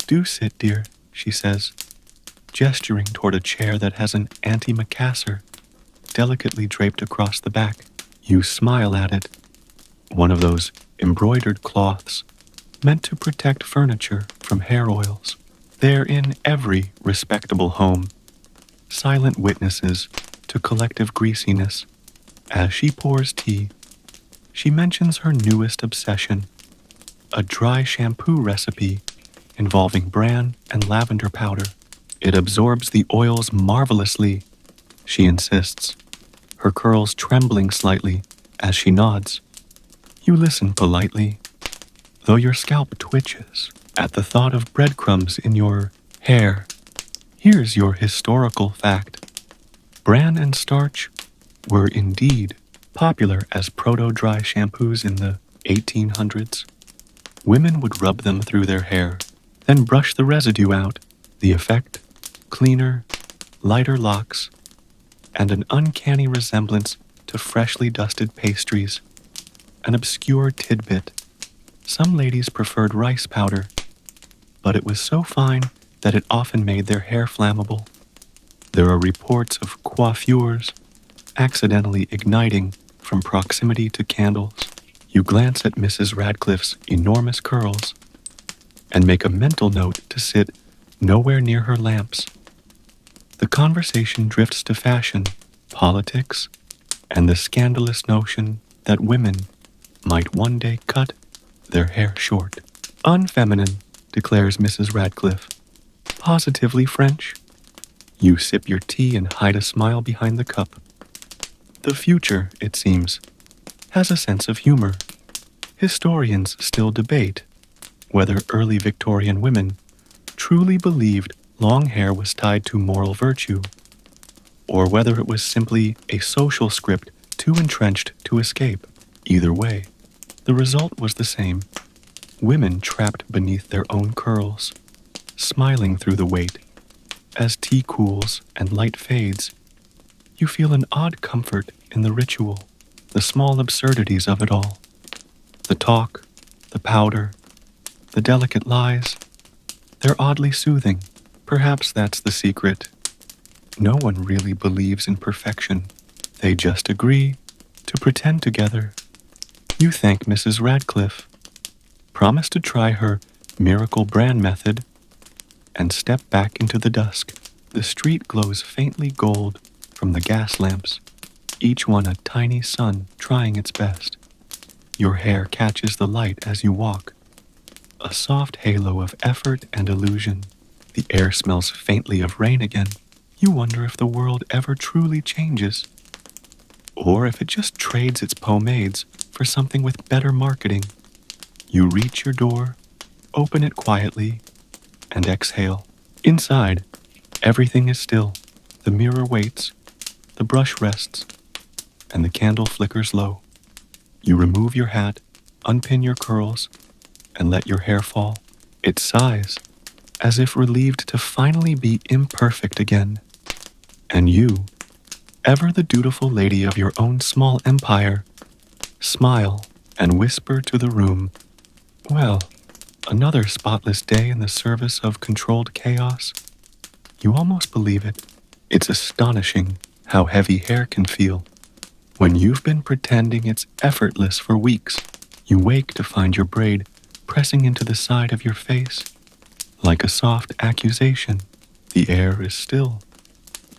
Do sit, dear, she says, gesturing toward a chair that has an antimacassar delicately draped across the back. You smile at it, one of those embroidered cloths meant to protect furniture from hair oils. They're in every respectable home, silent witnesses to collective greasiness. As she pours tea, she mentions her newest obsession, a dry shampoo recipe involving bran and lavender powder. It absorbs the oils marvelously, she insists, her curls trembling slightly as she nods. You listen politely, though your scalp twitches at the thought of breadcrumbs in your hair. Here's your historical fact. Bran and starch were indeed popular as proto-dry shampoos in the 1800s. Women would rub them through their hair, then brush the residue out. The effect? Cleaner, lighter locks, and an uncanny resemblance to freshly dusted pastries. An obscure tidbit. Some ladies preferred rice powder, but it was so fine that it often made their hair flammable. There are reports of coiffures accidentally igniting from proximity to candles. You glance at Mrs. Radcliffe's enormous curls and make a mental note to sit nowhere near her lamps. The conversation drifts to fashion, politics, and the scandalous notion that women might one day cut their hair short. Unfeminine, declares Mrs. Radcliffe. Positively French. You sip your tea and hide a smile behind the cup. The future, it seems, has a sense of humor. Historians still debate whether early Victorian women truly believed long hair was tied to moral virtue, or whether it was simply a social script too entrenched to escape. Either way, the result was the same. Women trapped beneath their own curls, smiling through the weight. As tea cools and light fades, you feel an odd comfort in the ritual, the small absurdities of it all. The talk, the powder, the delicate lies, they're oddly soothing. Perhaps that's the secret. No one really believes in perfection. They just agree to pretend together. You thank Mrs. Radcliffe, Promise to try her miracle brand method and step back into the dusk. The street glows faintly gold from the gas lamps, each one a tiny sun trying its best. Your hair catches the light as you walk, a soft halo of effort and illusion. The air smells faintly of rain again. You wonder if the world ever truly changes, or if it just trades its pomades for something with better marketing. You reach your door, open it quietly, and exhale. Inside, everything is still. The mirror waits, the brush rests, and the candle flickers low. You remove your hat, unpin your curls, and let your hair fall. It sighs, as if relieved to finally be imperfect again. And you, ever the dutiful lady of your own small empire, smile and whisper to the room, "Well, another spotless day in the service of controlled chaos." You almost believe it. It's astonishing how heavy hair can feel. When you've been pretending it's effortless for weeks, you wake to find your braid pressing into the side of your face. Like a soft accusation, the air is still.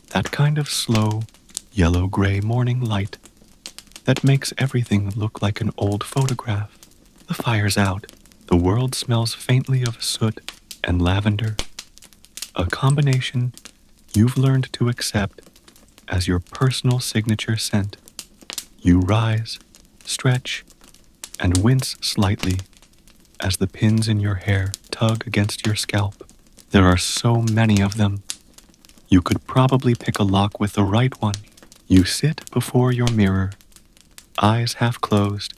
That kind of slow, yellow-gray morning light that makes everything look like an old photograph. The fire's out. The world smells faintly of soot and lavender, a combination you've learned to accept as your personal signature scent. You rise, stretch, and wince slightly as the pins in your hair tug against your scalp. There are so many of them. You could probably pick a lock with the right one. You sit before your mirror, eyes half closed,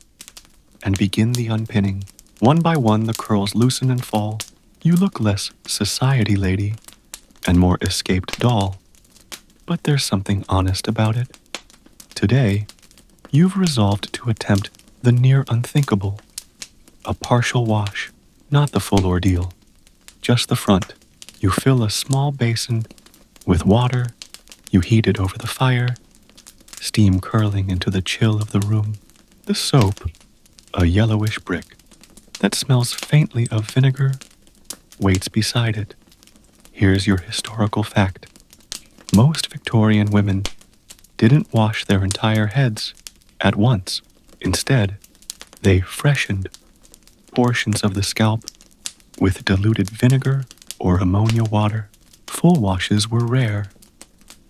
and begin the unpinning. One by one, the curls loosen and fall. You look less society lady and more escaped doll, but there's something honest about it. Today, you've resolved to attempt the near unthinkable. A partial wash, not the full ordeal, just the front. You fill a small basin with water, you heat it over the fire, steam curling into the chill of the room. The soap, a yellowish brick that smells faintly of vinegar, waits beside it. Here's your historical fact. Most Victorian women didn't wash their entire heads at once. Instead, they freshened portions of the scalp with diluted vinegar or ammonia water. Full washes were rare,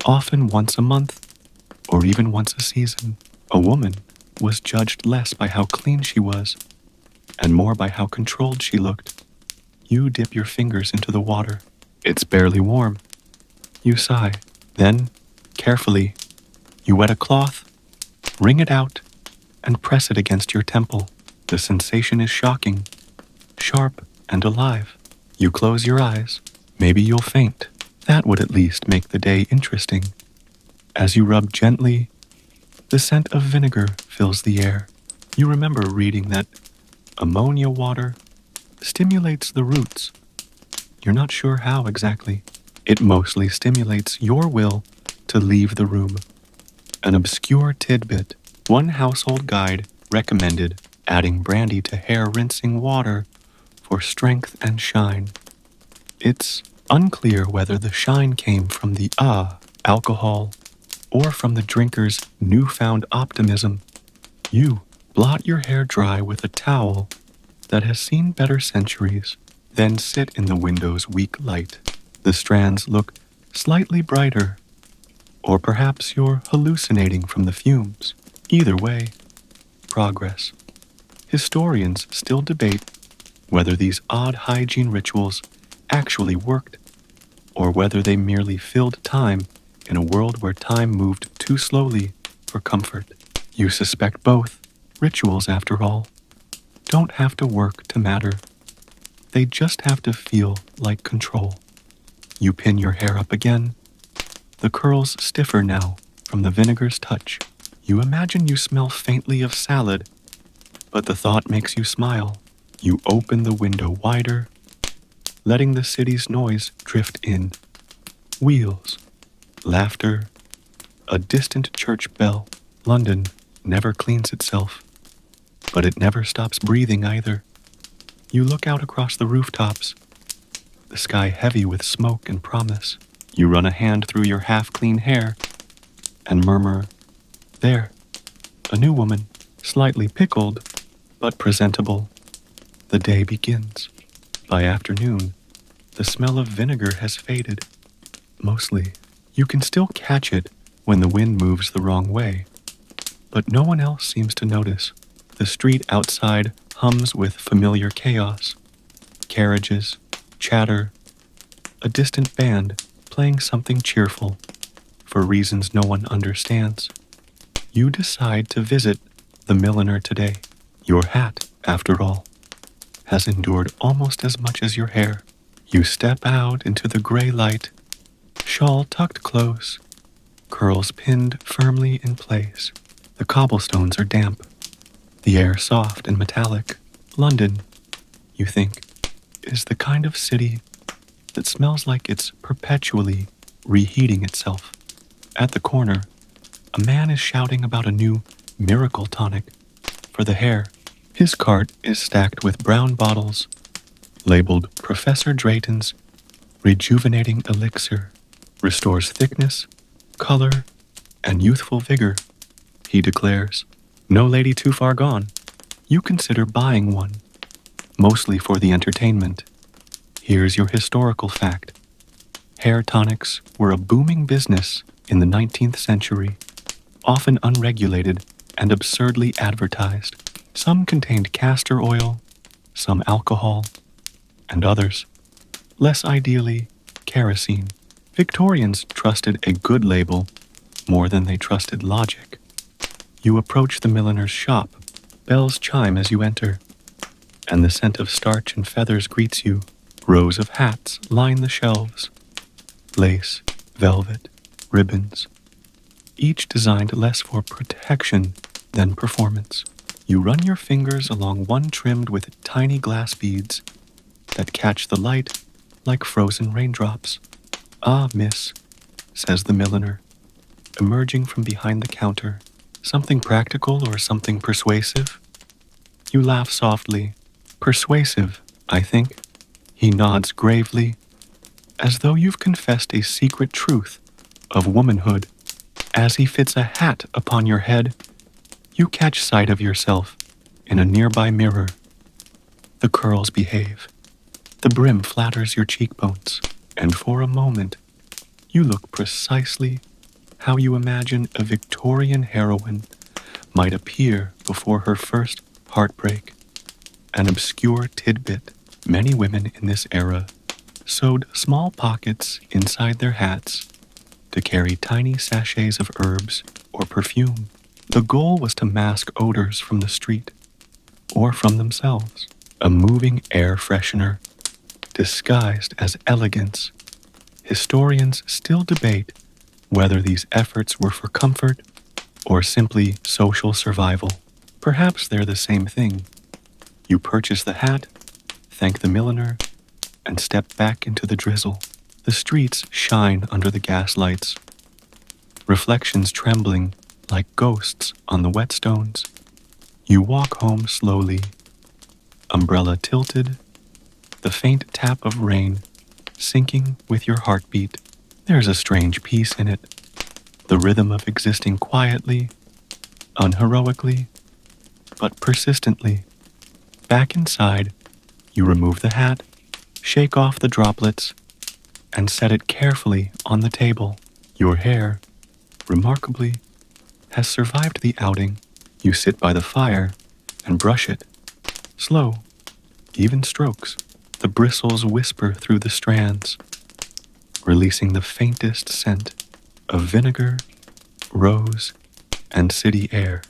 often once a month or even once a season. A woman was judged less by how clean she was and more by how controlled she looked. You dip your fingers into the water. It's barely warm. You sigh. Then, carefully, you wet a cloth, wring it out, and press it against your temple. The sensation is shocking, sharp, and alive. You close your eyes. Maybe you'll faint. That would at least make the day interesting. As you rub gently, the scent of vinegar fills the air. You remember reading that ammonia water stimulates the roots. You're not sure how exactly. It mostly stimulates your will to leave the room. An obscure tidbit. One household guide recommended adding brandy to hair rinsing water for strength and shine. It's unclear whether the shine came from the alcohol or from the drinker's newfound optimism. You blot your hair dry with a towel that has seen better centuries, then sit in the window's weak light. The strands look slightly brighter, or perhaps you're hallucinating from the fumes. Either way, progress. Historians still debate whether these odd hygiene rituals actually worked, or whether they merely filled time in a world where time moved too slowly for comfort. You suspect both. Rituals, after all, don't have to work to matter. They just have to feel like control. You pin your hair up again, the curls stiffer now from the vinegar's touch. You imagine you smell faintly of salad, but the thought makes you smile. You open the window wider, letting the city's noise drift in. Wheels, laughter, a distant church bell. London never cleans itself, but it never stops breathing either. You look out across the rooftops, the sky heavy with smoke and promise. You run a hand through your half-clean hair and murmur, "There, a new woman, slightly pickled, but presentable." The day begins. By afternoon, the smell of vinegar has faded. Mostly, you can still catch it when the wind moves the wrong way, but no one else seems to notice. The street outside hums with familiar chaos. Carriages, chatter, a distant band playing something cheerful for reasons no one understands. You decide to visit the milliner today. Your hat, after all, has endured almost as much as your hair. You step out into the gray light, shawl tucked close, curls pinned firmly in place. The cobblestones are damp, the air soft and metallic. London, you think, is the kind of city that smells like it's perpetually reheating itself. At the corner, a man is shouting about a new miracle tonic for the hair. His cart is stacked with brown bottles labeled Professor Drayton's Rejuvenating Elixir. Restores thickness, color, and youthful vigor, he declares. No lady too far gone. You consider buying one, mostly for the entertainment. Here's your historical fact. Hair tonics were a booming business in the 19th century, often unregulated and absurdly advertised. Some contained castor oil, some alcohol, and others, less ideally, kerosene. Victorians trusted a good label more than they trusted logic. You approach the milliner's shop. Bells chime as you enter, and the scent of starch and feathers greets you. Rows of hats line the shelves. Lace, velvet, ribbons, each designed less for protection than performance. You run your fingers along one trimmed with tiny glass beads that catch the light like frozen raindrops. "Ah, miss," says the milliner, emerging from behind the counter. "Something practical or something persuasive?" You laugh softly. "Persuasive, I think." He nods gravely, as though you've confessed a secret truth of womanhood. As he fits a hat upon your head, you catch sight of yourself in a nearby mirror. The curls behave. The brim flatters your cheekbones, and for a moment, you look precisely how you imagine a Victorian heroine might appear before her first heartbreak. An obscure tidbit. Many women in this era sewed small pockets inside their hats to carry tiny sachets of herbs or perfume. The goal was to mask odors from the street or from themselves. A moving air freshener disguised as elegance. Historians still debate whether these efforts were for comfort or simply social survival. Perhaps they're the same thing. You purchase the hat, thank the milliner, and step back into the drizzle. The streets shine under the gaslights, reflections trembling like ghosts on the whetstones. You walk home slowly, umbrella tilted, the faint tap of rain syncing with your heartbeat. There's a strange peace in it, the rhythm of existing quietly, unheroically, but persistently. Back inside, you remove the hat, shake off the droplets, and set it carefully on the table. Your hair, remarkably, has survived the outing. You sit by the fire and brush it. Slow, even strokes. The bristles whisper through the strands, releasing the faintest scent of vinegar, rose, and city air.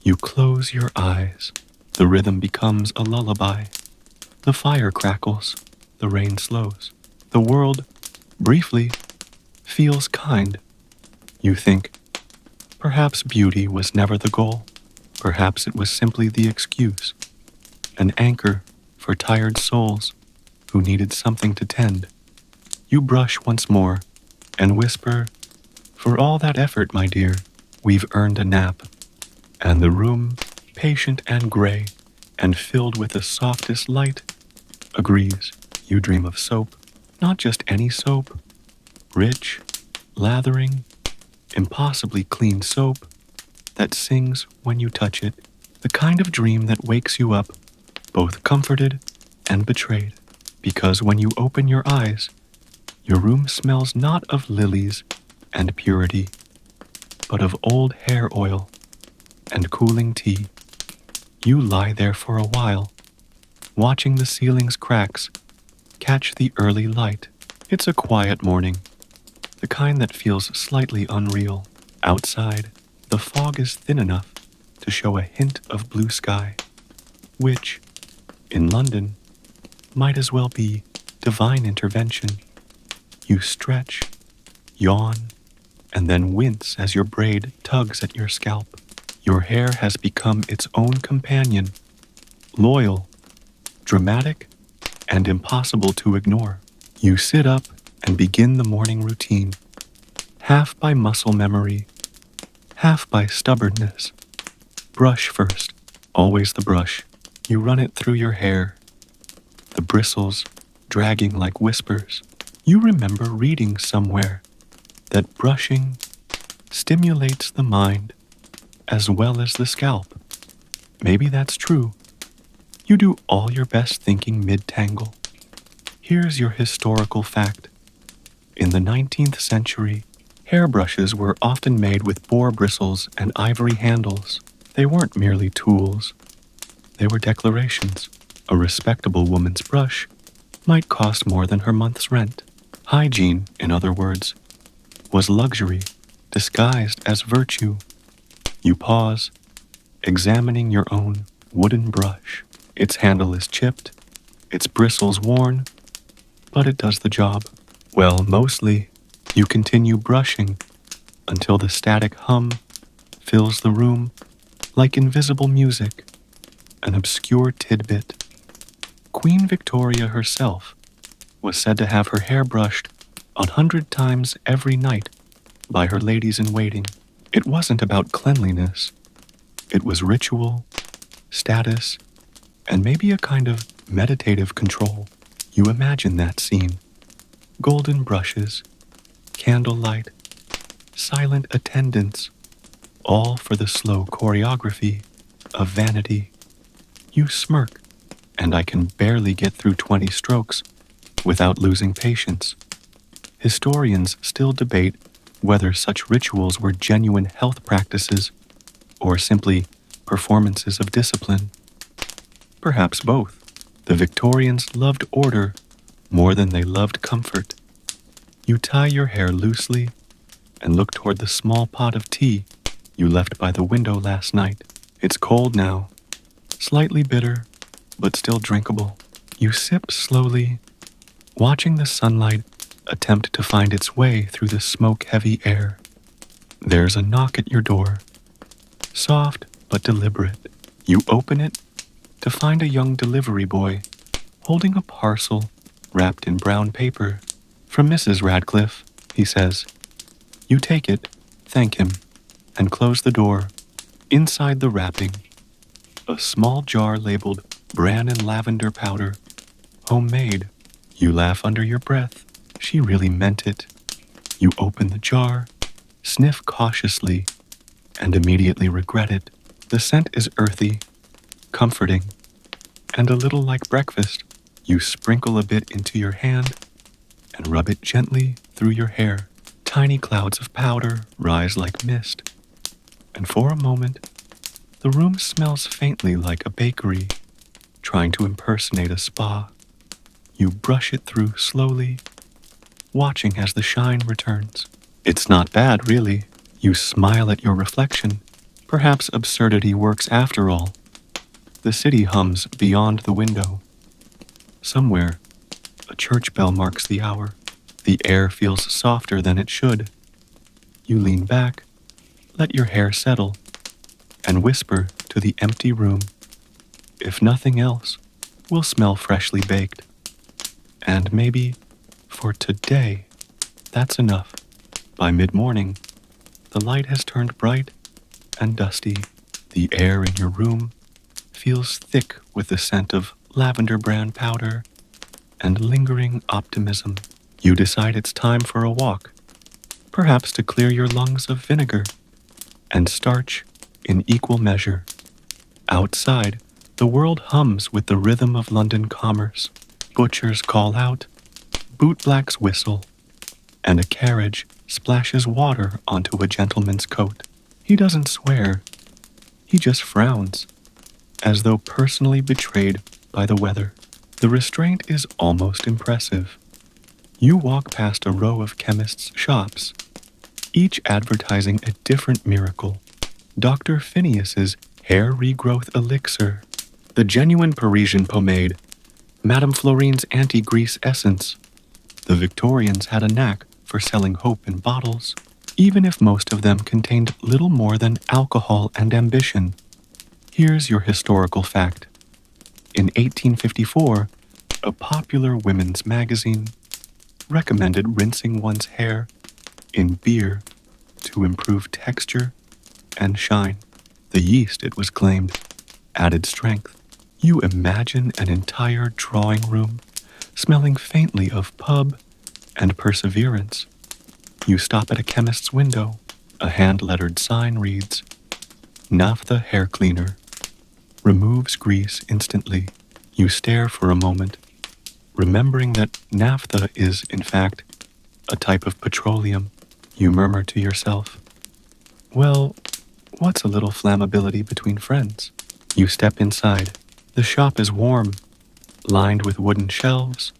You close your eyes. The rhythm becomes a lullaby. The fire crackles. The rain slows. The world, briefly, feels kind. You think, perhaps beauty was never the goal. Perhaps it was simply the excuse, an anchor for tired souls who needed something to tend. You brush once more and whisper, "For all that effort, my dear, we've earned a nap." And the room, patient and gray, and filled with the softest light, agrees. You dream of soap, not just any soap, rich, lathering, impossibly clean soap that sings when you touch it, the kind of dream that wakes you up both comforted and betrayed, because when you open your eyes, your room smells not of lilies and purity, but of old hair oil and cooling tea. You lie there for a while, watching the ceiling's cracks catch the early light. It's a quiet morning, the kind that feels slightly unreal. Outside, the fog is thin enough to show a hint of blue sky, which, in London, might as well be divine intervention. You stretch, yawn, and then wince as your braid tugs at your scalp. Your hair has become its own companion, loyal, dramatic, and impossible to ignore. You sit up and begin the morning routine, half by muscle memory, half by stubbornness. Brush first, always the brush. You run it through your hair, the bristles dragging like whispers. You remember reading somewhere that brushing stimulates the mind as well as the scalp. Maybe that's true. You do all your best thinking mid-tangle. Here's your historical fact. In the 19th century, hairbrushes were often made with boar bristles and ivory handles. They weren't merely tools. They were declarations. A respectable woman's brush might cost more than her month's rent. Hygiene, in other words, was luxury disguised as virtue. You pause, examining your own wooden brush. Its handle is chipped, its bristles worn, but it does the job. Well, mostly, you continue brushing until the static hum fills the room like invisible music, an obscure tidbit. Queen Victoria herself was said to have her hair brushed 100 times every night by her ladies-in-waiting. It wasn't about cleanliness. It was ritual, status, and maybe a kind of meditative control. You imagine that scene. Golden brushes, candlelight, silent attendants, all for the slow choreography of vanity. You smirk, and I can barely get through 20 strokes without losing patience. Historians still debate whether such rituals were genuine health practices or simply performances of discipline. Perhaps both. The Victorians loved order more than they loved comfort. You tie your hair loosely and look toward the small pot of tea you left by the window last night. It's cold now, slightly bitter, but still drinkable. You sip slowly, watching the sunlight attempt to find its way through the smoke-heavy air. There's a knock at your door, soft but deliberate. You open it to find a young delivery boy holding a parcel wrapped in brown paper. "From Mrs. Radcliffe," he says. You take it, thank him, and close the door. Inside the wrapping, a small jar labeled bran and lavender powder, homemade. You laugh under your breath. She really meant it. You open the jar, sniff cautiously, and immediately regret it. The scent is earthy, comforting, and a little like breakfast. You sprinkle a bit into your hand and rub it gently through your hair. Tiny clouds of powder rise like mist, and for a moment, the room smells faintly like a bakery, trying to impersonate a spa. You brush it through slowly, watching as the shine returns. It's not bad, really. You smile at your reflection. Perhaps absurdity works after all. The city hums beyond the window. Somewhere, a church bell marks the hour. The air feels softer than it should. You lean back, let your hair settle, and whisper to the empty room, "If nothing else, we'll smell freshly baked. And maybe, for today, that's enough." By mid-morning, the light has turned bright and dusty. The air in your room feels thick with the scent of lavender brown powder and lingering optimism. You decide it's time for a walk, perhaps to clear your lungs of vinegar and starch in equal measure. Outside, the world hums with the rhythm of London commerce. Butchers call out, bootblacks whistle, and a carriage splashes water onto a gentleman's coat. He doesn't swear, he just frowns, as though personally betrayed by the weather. The restraint is almost impressive. You walk past a row of chemists' shops, each advertising a different miracle. Dr. Phineas's hair regrowth elixir, the genuine Parisian pomade, Madame Florine's anti-grease essence. The Victorians had a knack for selling hope in bottles, even if most of them contained little more than alcohol and ambition. Here's your historical fact. In 1854, a popular women's magazine recommended rinsing one's hair in beer to improve texture and shine. The yeast, it was claimed, added strength. You imagine an entire drawing room smelling faintly of pub and perseverance. You stop at a chemist's window. A hand-lettered sign reads, "Naphtha hair cleaner. Removes grease instantly." You stare for a moment, remembering that naphtha is, in fact, a type of petroleum. You murmur to yourself, "Well, what's a little flammability between friends?" You step inside. The shop is warm, lined with wooden shelves,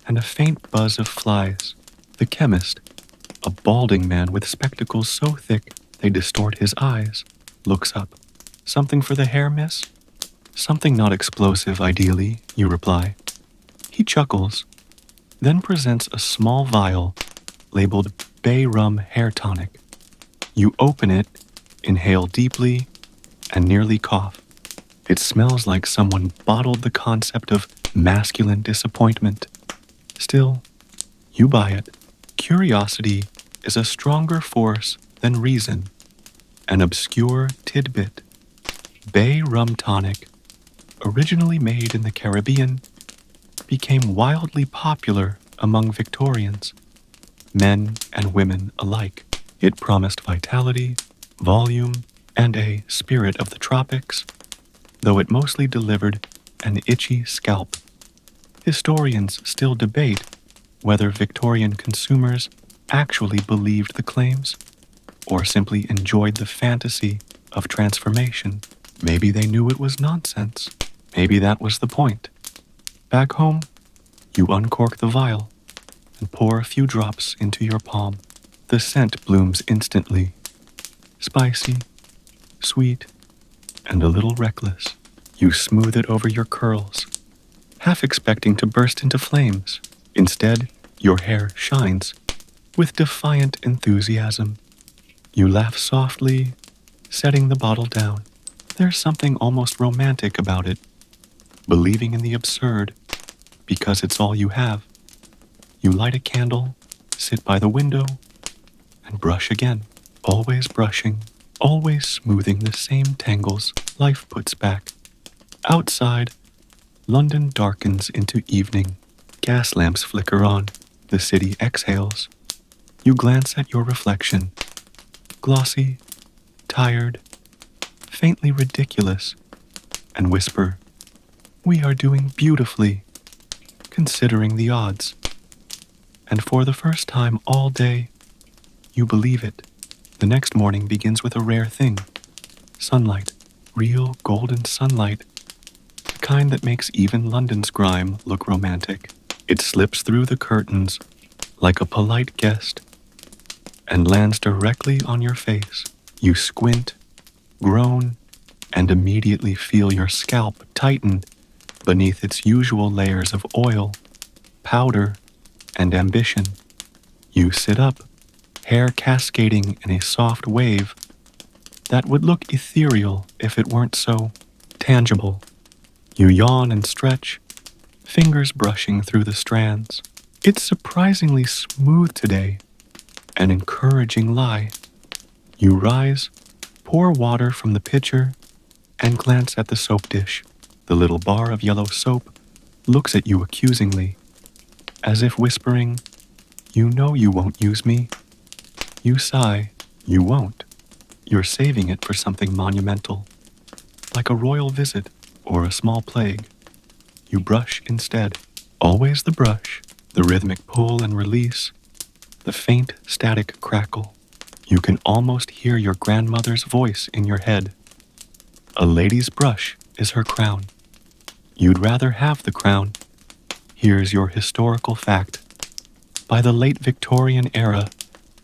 and a faint buzz of flies. The chemist, a balding man with spectacles so thick they distort his eyes, looks up. "Something for the hair, miss?" "Something not explosive, ideally," you reply. He chuckles, then presents a small vial labeled Bay Rum Hair Tonic. You open it, inhale deeply, and nearly cough. It smells like someone bottled the concept of masculine disappointment. Still, you buy it. Curiosity is a stronger force than reason. An obscure tidbit. Bay Rum Tonic, originally made in the Caribbean, became wildly popular among Victorians, men and women alike. It promised vitality, volume, and a spirit of the tropics, though it mostly delivered an itchy scalp. Historians still debate whether Victorian consumers actually believed the claims or simply enjoyed the fantasy of transformation. Maybe they knew it was nonsense. Maybe that was the point. Back home, you uncork the vial and pour a few drops into your palm. The scent blooms instantly. Spicy, sweet, and a little reckless. You smooth it over your curls, half expecting to burst into flames. Instead, your hair shines with defiant enthusiasm. You laugh softly, setting the bottle down. There's something almost romantic about it, believing in the absurd because it's all you have. You light a candle, sit by the window, and brush again. Always brushing, always smoothing the same tangles life puts back. Outside, London darkens into evening. Gas lamps flicker on. The city exhales. You glance at your reflection. Glossy, tired, faintly ridiculous, and whisper, "We are doing beautifully, considering the odds." And for the first time all day, you believe it. The next morning begins with a rare thing. Sunlight. Real golden sunlight. The kind that makes even London's grime look romantic. It slips through the curtains like a polite guest and lands directly on your face. You squint, groan, and immediately feel your scalp tighten beneath its usual layers of oil, powder, and ambition. You sit up, hair cascading in a soft wave that would look ethereal if it weren't so tangible. You yawn and stretch, fingers brushing through the strands. It's surprisingly smooth today, an encouraging lie. You rise, pour water from the pitcher, and glance at the soap dish. The little bar of yellow soap looks at you accusingly, as if whispering, "You know you won't use me." You sigh, "You won't." You're saving it for something monumental, like a royal visit or a small plague. You brush instead. Always the brush, the rhythmic pull and release, the faint static crackle. You can almost hear your grandmother's voice in your head. A lady's brush is her crown. You'd rather have the crown. Here's your historical fact. By the late Victorian era,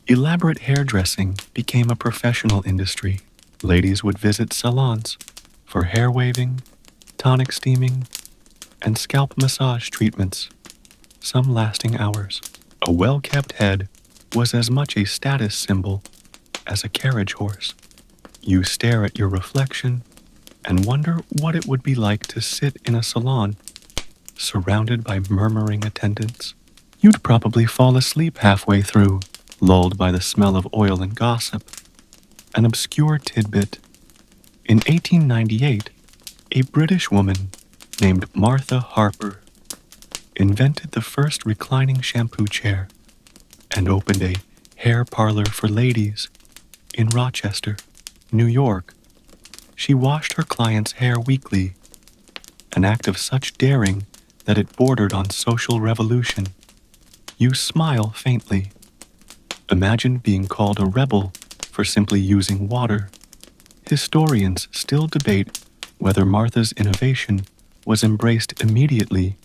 elaborate hairdressing became a professional industry. Ladies would visit salons for hair waving, tonic steaming, and scalp massage treatments, some lasting hours. A well-kept head was as much a status symbol as a carriage horse. You stare at your reflection and wonder what it would be like to sit in a salon surrounded by murmuring attendants. You'd probably fall asleep halfway through, lulled by the smell of oil and gossip. An obscure tidbit. In 1898, a British woman named Martha Harper invented the first reclining shampoo chair and opened a hair parlor for ladies in Rochester, New York. She washed her clients' hair weekly, an act of such daring that it bordered on social revolution. You smile faintly. Imagine being called a rebel for simply using water. Historians still debate whether Martha's innovation was embraced immediately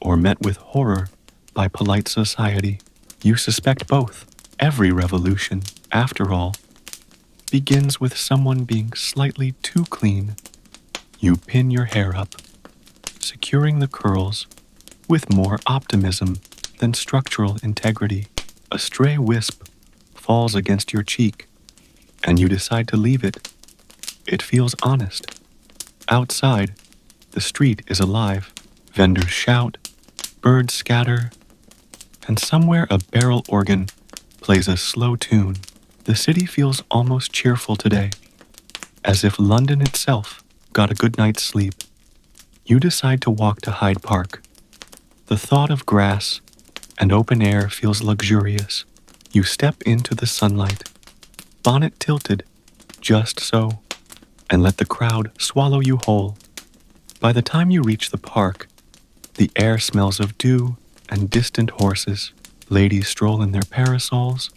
or met with horror by polite society. You suspect both. Every revolution, after all, begins with someone being slightly too clean. You pin your hair up, securing the curls with more optimism than structural integrity. A stray wisp falls against your cheek, and you decide to leave it. It feels honest. Outside, the street is alive. Vendors shout, birds scatter, and somewhere a barrel organ plays a slow tune. The city feels almost cheerful today, as if London itself got a good night's sleep. You decide to walk to Hyde Park. The thought of grass and open air feels luxurious. You step into the sunlight, bonnet tilted, just so, and let the crowd swallow you whole. By the time you reach the park, the air smells of dew and distant horses. Ladies stroll in their parasols,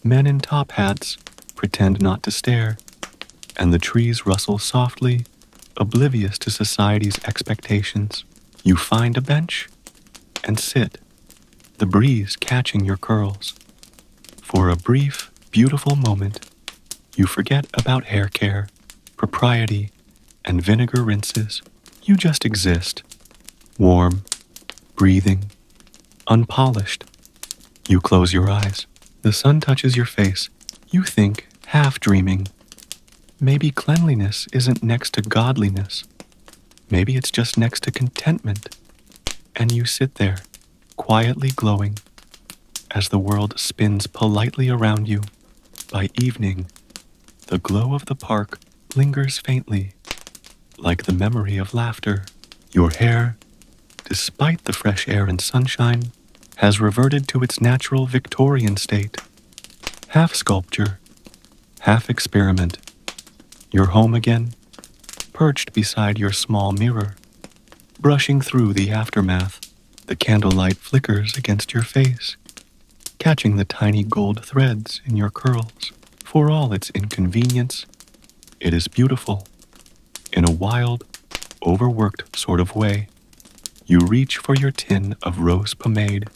men in top hats pretend not to stare, and the trees rustle softly, oblivious to society's expectations. You find a bench and sit, the breeze catching your curls. For a brief, beautiful moment, you forget about hair care, propriety, and vinegar rinses. You just exist, warm, breathing, unpolished. You close your eyes. The sun touches your face. You think, half dreaming, maybe cleanliness isn't next to godliness. Maybe it's just next to contentment. And you sit there, quietly glowing, as the world spins politely around you. By evening, the glow of the park lingers faintly, like the memory of laughter. Your hair, despite the fresh air and sunshine, has reverted to its natural Victorian state. Half sculpture, half experiment. You're home again, perched beside your small mirror, brushing through the aftermath. The candlelight flickers against your face, catching the tiny gold threads in your curls. For all its inconvenience, it is beautiful. In a wild, overworked sort of way, you reach for your tin of rose pomade,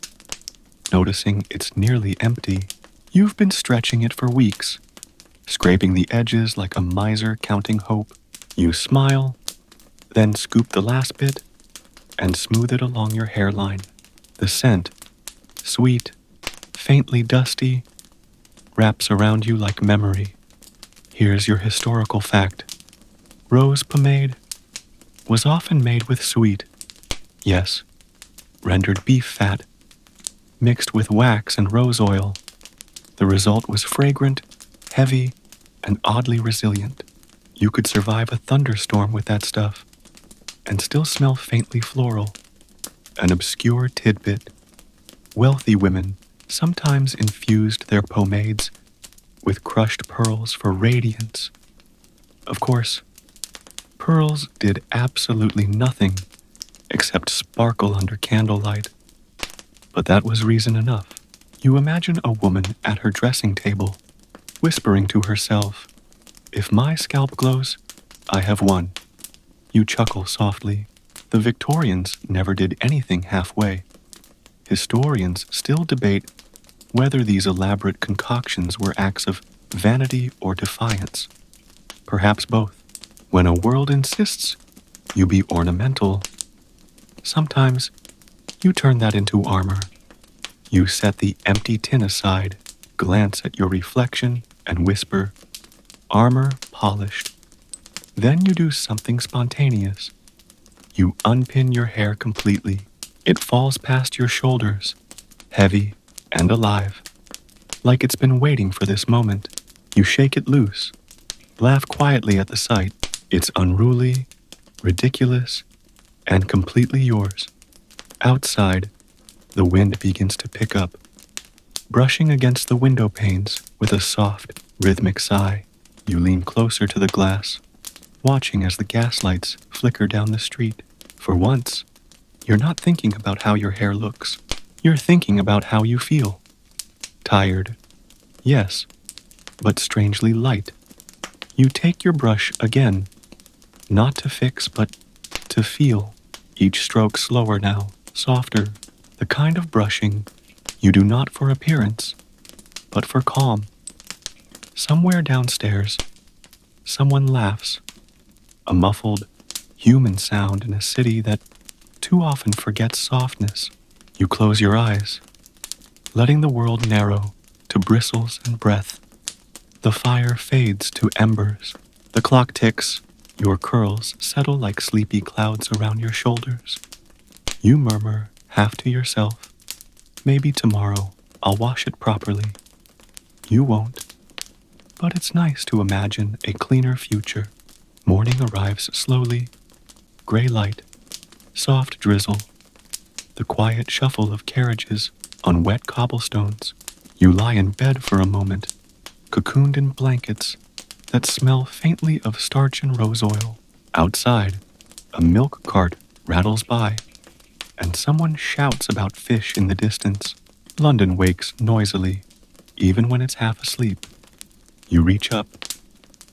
noticing it's nearly empty. You've been stretching it for weeks, scraping the edges like a miser counting hope. You smile, then scoop the last bit and smooth it along your hairline. The scent, sweet, faintly dusty, wraps around you like memory. Here's your historical fact. Rose pomade was often made with sweet, yes, rendered beef fat, mixed with wax and rose oil. The result was fragrant, heavy, and oddly resilient. You could survive a thunderstorm with that stuff. and still smell faintly floral. An obscure tidbit: wealthy women sometimes infused their pomades with crushed pearls for radiance. Of course, pearls did absolutely nothing except sparkle under candlelight, but that was reason enough. You imagine a woman at her dressing table, whispering to herself, "If my scalp glows, I have won." You chuckle softly. The Victorians never did anything halfway. Historians still debate whether these elaborate concoctions were acts of vanity or defiance. Perhaps both. When a world insists you be ornamental, sometimes you turn that into armor. You set the empty tin aside, glance at your reflection, and whisper, "Armor polished." Then you do something spontaneous. You unpin your hair completely. It falls past your shoulders, heavy and alive, like it's been waiting for this moment. You shake it loose, laugh quietly at the sight. It's unruly, ridiculous, and completely yours. Outside, the wind begins to pick up, brushing against the window panes with a soft, rhythmic sigh. You lean closer to the glass, watching as the gaslights flicker down the street. For once, you're not thinking about how your hair looks. You're thinking about how you feel. Tired, yes, but strangely light. You take your brush again, not to fix, but to feel. Each stroke slower now, softer, the kind of brushing you do not for appearance, but for calm. Somewhere downstairs, someone laughs, a muffled, human sound in a city that too often forgets softness. You close your eyes, letting the world narrow to bristles and breath. The fire fades to embers. The clock ticks. Your curls settle like sleepy clouds around your shoulders. You murmur, half to yourself, "Maybe tomorrow I'll wash it properly." You won't. But it's nice to imagine a cleaner future. Morning arrives slowly. Gray light, soft drizzle, the quiet shuffle of carriages on wet cobblestones. You lie in bed for a moment, cocooned in blankets that smell faintly of starch and rose oil. Outside, a milk cart rattles by, and someone shouts about fish in the distance. London wakes noisily, even when it's half asleep. You reach up,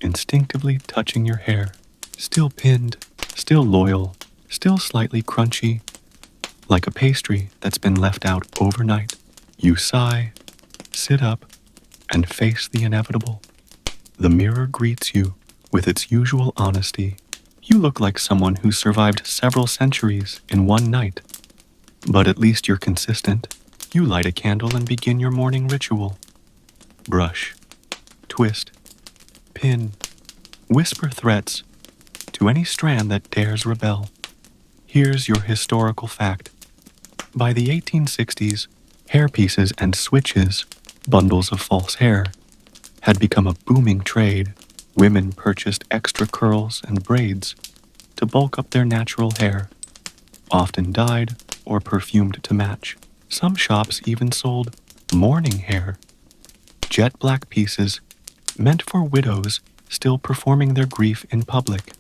instinctively touching your hair, still pinned, still loyal, still slightly crunchy, like a pastry that's been left out overnight. You sigh, sit up, and face the inevitable. The mirror greets you with its usual honesty. You look like someone who survived several centuries in one night. But at least you're consistent. You light a candle and begin your morning ritual. Brush, twist, pin, whisper threats to any strand that dares rebel. Here's your historical fact. By the 1860s, hairpieces and switches, bundles of false hair, had become a booming trade. Women purchased extra curls and braids to bulk up their natural hair, often dyed or perfumed to match. Some shops even sold mourning hair, jet black pieces meant for widows still performing their grief in public.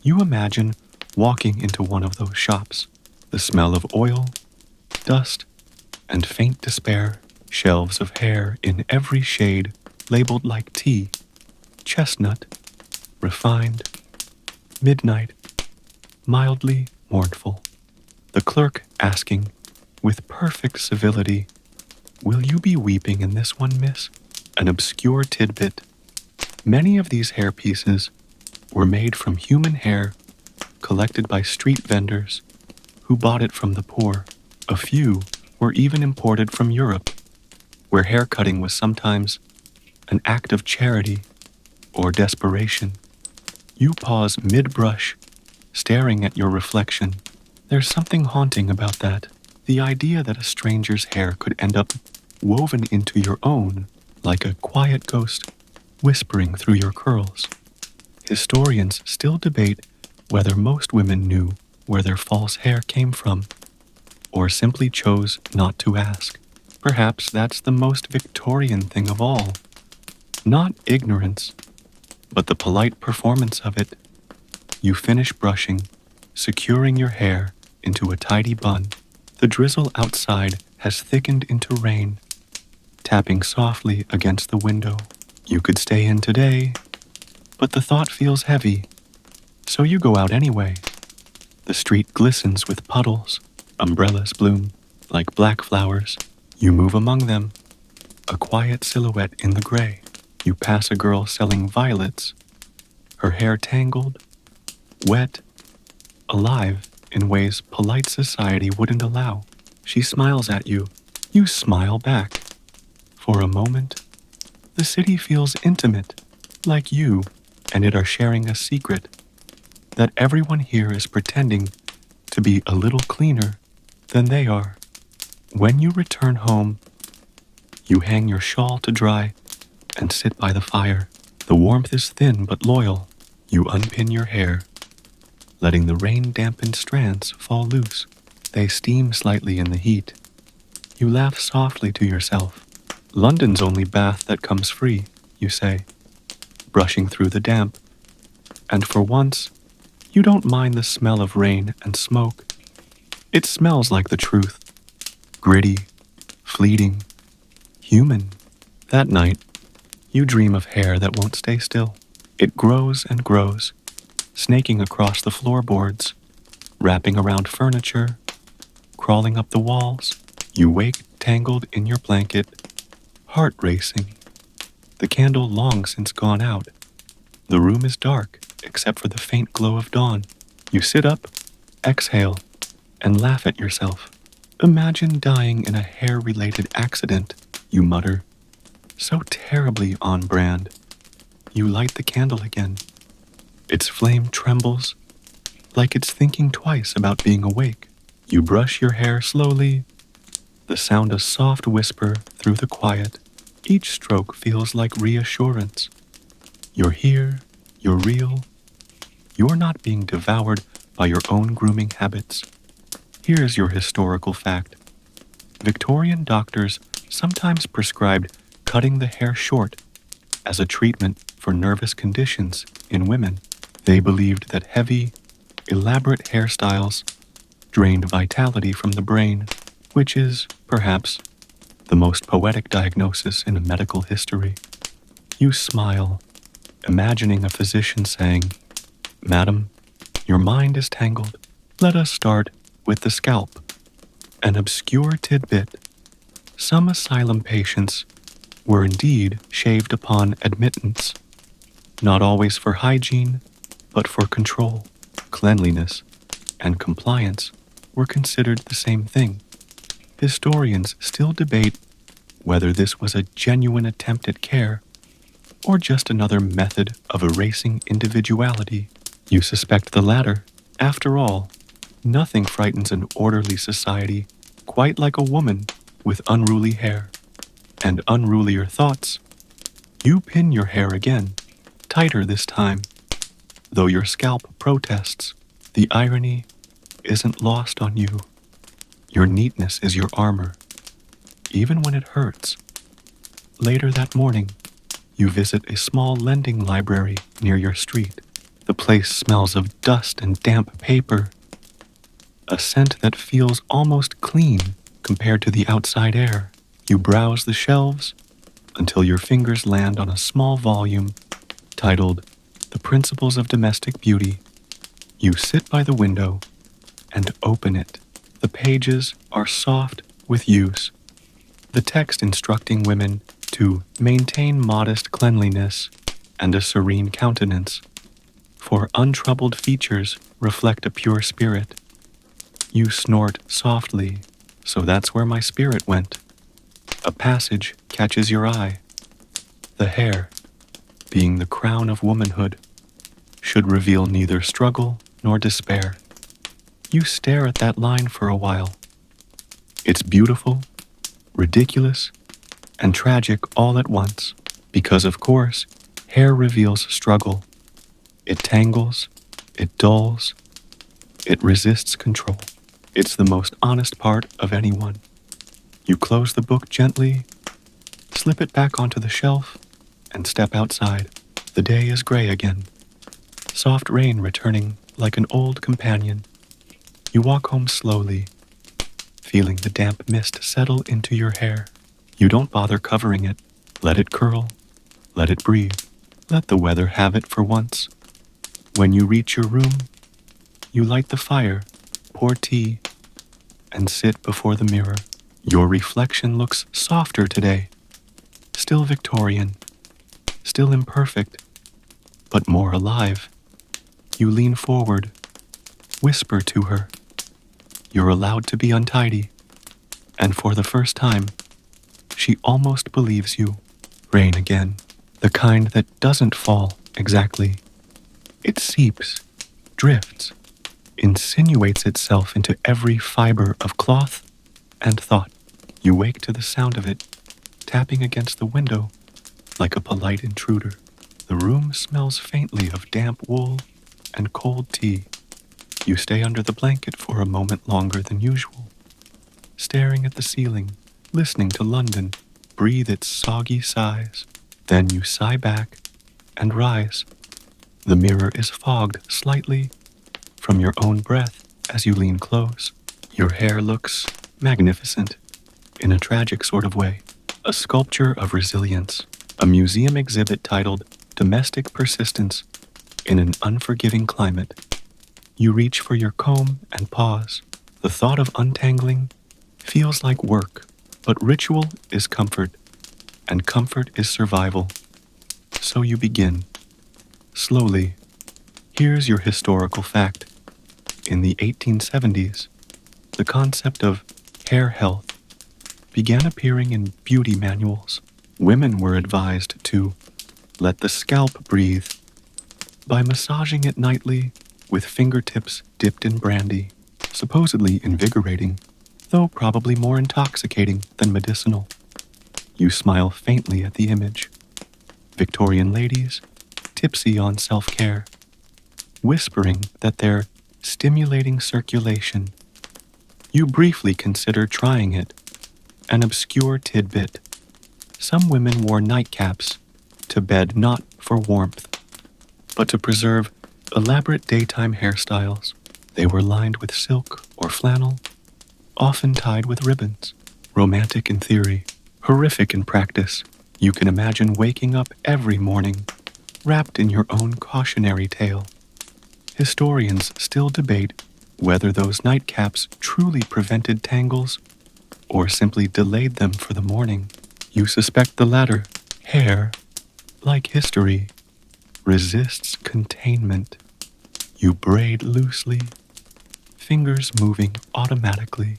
You imagine walking into one of those shops, the smell of oil, dust, and faint despair, shelves of hair in every shade labeled like tea, chestnut, refined, midnight, mildly mournful. The clerk asking, with perfect civility, "Will you be weeping in this one, miss?" An obscure tidbit. Many of these hair pieces were made from human hair collected by street vendors who bought it from the poor. A few were even imported from Europe, where hair cutting was sometimes an act of charity or desperation. You pause mid-brush, staring at your reflection. There's something haunting about that. The idea that a stranger's hair could end up woven into your own, like a quiet ghost whispering through your curls. Historians still debate Whether most women knew where their false hair came from, or simply chose not to ask. Perhaps that's the most Victorian thing of all. Not ignorance, but the polite performance of it. You finish brushing, securing your hair into a tidy bun. The drizzle outside has thickened into rain, tapping softly against the window. You could stay in today, but the thought feels heavy, so you go out anyway. The street glistens with puddles. Umbrellas bloom like black flowers. You move among them, a quiet silhouette in the gray. You pass a girl selling violets, her hair tangled, wet, alive in ways polite society wouldn't allow. She smiles at you. You smile back. For a moment, the city feels intimate, like you and it are sharing a secret, that everyone here is pretending to be a little cleaner than they are. When you return home, you hang your shawl to dry and sit by the fire. The warmth is thin but loyal. You unpin your hair, letting the rain-dampened strands fall loose. They steam slightly in the heat. You laugh softly to yourself. London's only bath that comes free, you say, brushing through the damp. And for once, you don't mind the smell of rain and smoke. It smells like the truth. Gritty, fleeting, human. That night, you dream of hair that won't stay still. It grows and grows, snaking across the floorboards, wrapping around furniture, crawling up the walls. You wake tangled in your blanket, heart racing. The candle long since gone out. The room is dark, except for the faint glow of dawn. You sit up, exhale, and laugh at yourself. Imagine dying in a hair-related accident, you mutter. So terribly on brand. You light the candle again. Its flame trembles, like it's thinking twice about being awake. You brush your hair slowly, the sound a soft whisper through the quiet. Each stroke feels like reassurance. You're here, you're real. You're not being devoured by your own grooming habits. Here's your historical fact. Victorian doctors sometimes prescribed cutting the hair short as a treatment for nervous conditions in women. They believed that heavy, elaborate hairstyles drained vitality from the brain, which is, perhaps, the most poetic diagnosis in medical history. You smile, imagining a physician saying, "Madam, your mind is tangled. Let us start with the scalp." An obscure tidbit. Some asylum patients were indeed shaved upon admittance, not always for hygiene, but for control. Cleanliness and compliance were considered the same thing. Historians still debate whether this was a genuine attempt at care or just another method of erasing individuality. You suspect the latter. After all, nothing frightens an orderly society quite like a woman with unruly hair and unrulier thoughts. You pin your hair again, tighter this time, though your scalp protests. The irony isn't lost on you. Your neatness is your armor, even when it hurts. Later that morning, you visit a small lending library near your street. The place smells of dust and damp paper, a scent that feels almost clean compared to the outside air. You browse the shelves until your fingers land on a small volume titled The Principles of Domestic Beauty. You sit by the window and open it. The pages are soft with use. The text instructing women to maintain modest cleanliness and a serene countenance, for untroubled features reflect a pure spirit. You snort softly, so that's where my spirit went. A passage catches your eye. The hair, being the crown of womanhood, should reveal neither struggle nor despair. You stare at that line for a while. It's beautiful, ridiculous, and tragic all at once, because of course, hair reveals struggle. It tangles, It dulls, it resists control. It's the most honest part of anyone. You close the book gently, slip it back onto the shelf, and step outside. The day is gray again, soft rain returning like an old companion. You walk home slowly, feeling the damp mist settle into your hair. You don't bother covering it. Let it curl, let it breathe. Let the weather have it for once. When you reach your room, you light the fire, pour tea, and sit before the mirror. Your reflection looks softer today, still Victorian, still imperfect, but more alive. You lean forward, whisper to her. You're allowed to be untidy, and for the first time, she almost believes you. Rain again, the kind that doesn't fall exactly. It seeps, drifts, insinuates itself into every fiber of cloth and thought. You wake to the sound of it, tapping against the window like a polite intruder. The room smells faintly of damp wool and cold tea. You stay under the blanket for a moment longer than usual, staring at the ceiling, listening to London breathe its soggy sighs. Then you sigh back and rise. The mirror is fogged slightly from your own breath as you lean close. Your hair looks magnificent in a tragic sort of way, a sculpture of resilience, a museum exhibit titled Domestic Persistence in an Unforgiving Climate. You reach for your comb and pause. The thought of untangling feels like work, but ritual is comfort, and comfort is survival. So you begin. Slowly. Here's your historical fact. In the 1870s, the concept of hair health began appearing in beauty manuals. Women were advised to let the scalp breathe by massaging it nightly with fingertips dipped in brandy, supposedly invigorating, though probably more intoxicating than medicinal. You smile faintly at the image. Victorian ladies, tipsy on self-care, whispering that they're stimulating circulation. You briefly consider trying it, an obscure tidbit. Some women wore nightcaps to bed not for warmth, but to preserve elaborate daytime hairstyles. They were lined with silk or flannel, often tied with ribbons. Romantic in theory, horrific in practice. You can imagine waking up every morning, wrapped in your own cautionary tale. Historians still debate whether those nightcaps truly prevented tangles or simply delayed them for the morning. You suspect the latter. Hair, like history, resists containment. You braid loosely, fingers moving automatically.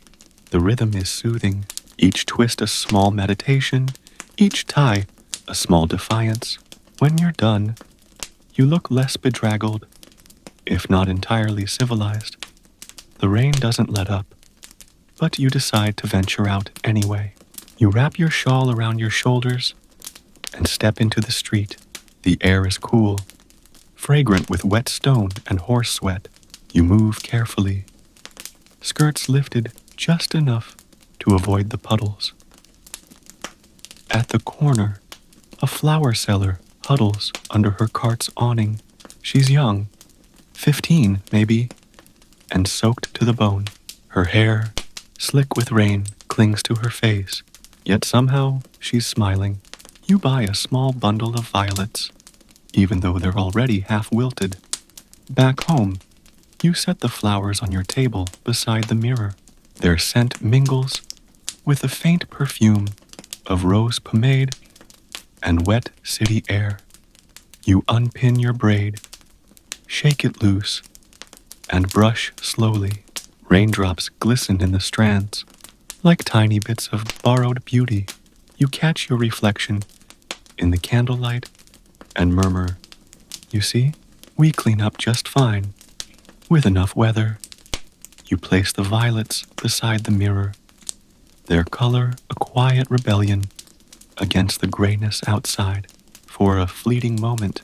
The rhythm is soothing, each twist a small meditation, each tie a small defiance. When you're done, you look less bedraggled, if not entirely civilized. The rain doesn't let up, but you decide to venture out anyway. You wrap your shawl around your shoulders and step into the street. The air is cool, fragrant with wet stone and horse sweat. You move carefully, skirts lifted just enough to avoid the puddles. At the corner, a flower seller huddles under her cart's awning. She's young, 15 maybe, and soaked to the bone. Her hair, slick with rain, clings to her face, yet somehow she's smiling. You buy a small bundle of violets, even though they're already half wilted. Back home, you set the flowers on your table beside the mirror. Their scent mingles with the faint perfume of rose pomade and wet city air. You unpin your braid, shake it loose, and brush slowly. Raindrops glisten in the strands, like tiny bits of borrowed beauty. You catch your reflection in the candlelight and murmur, "You see, we clean up just fine, with enough weather." You place the violets beside the mirror, their color a quiet rebellion against the grayness outside. For a fleeting moment,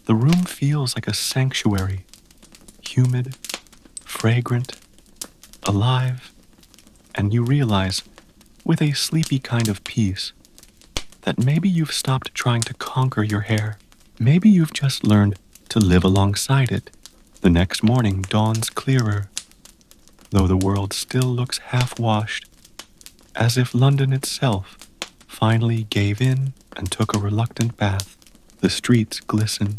the room feels like a sanctuary, humid, fragrant, alive, and you realize, with a sleepy kind of peace, that maybe you've stopped trying to conquer your hair. Maybe you've just learned to live alongside it. The next morning dawns clearer, though the world still looks half-washed, as if London itself finally gave in and took a reluctant bath. The streets glisten,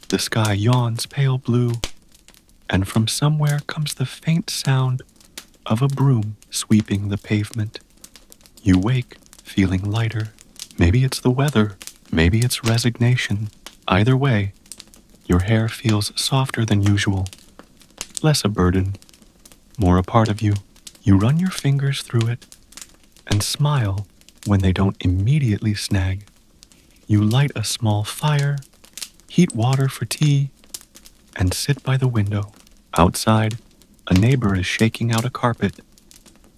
the sky yawns pale blue, and from somewhere comes the faint sound of a broom sweeping the pavement. You wake, feeling lighter. Maybe it's the weather, maybe it's resignation. Either way, your hair feels softer than usual, less a burden, more a part of you. You run your fingers through it and smile when they don't immediately snag. You light a small fire, heat water for tea, and sit by the window. Outside, a neighbor is shaking out a carpet,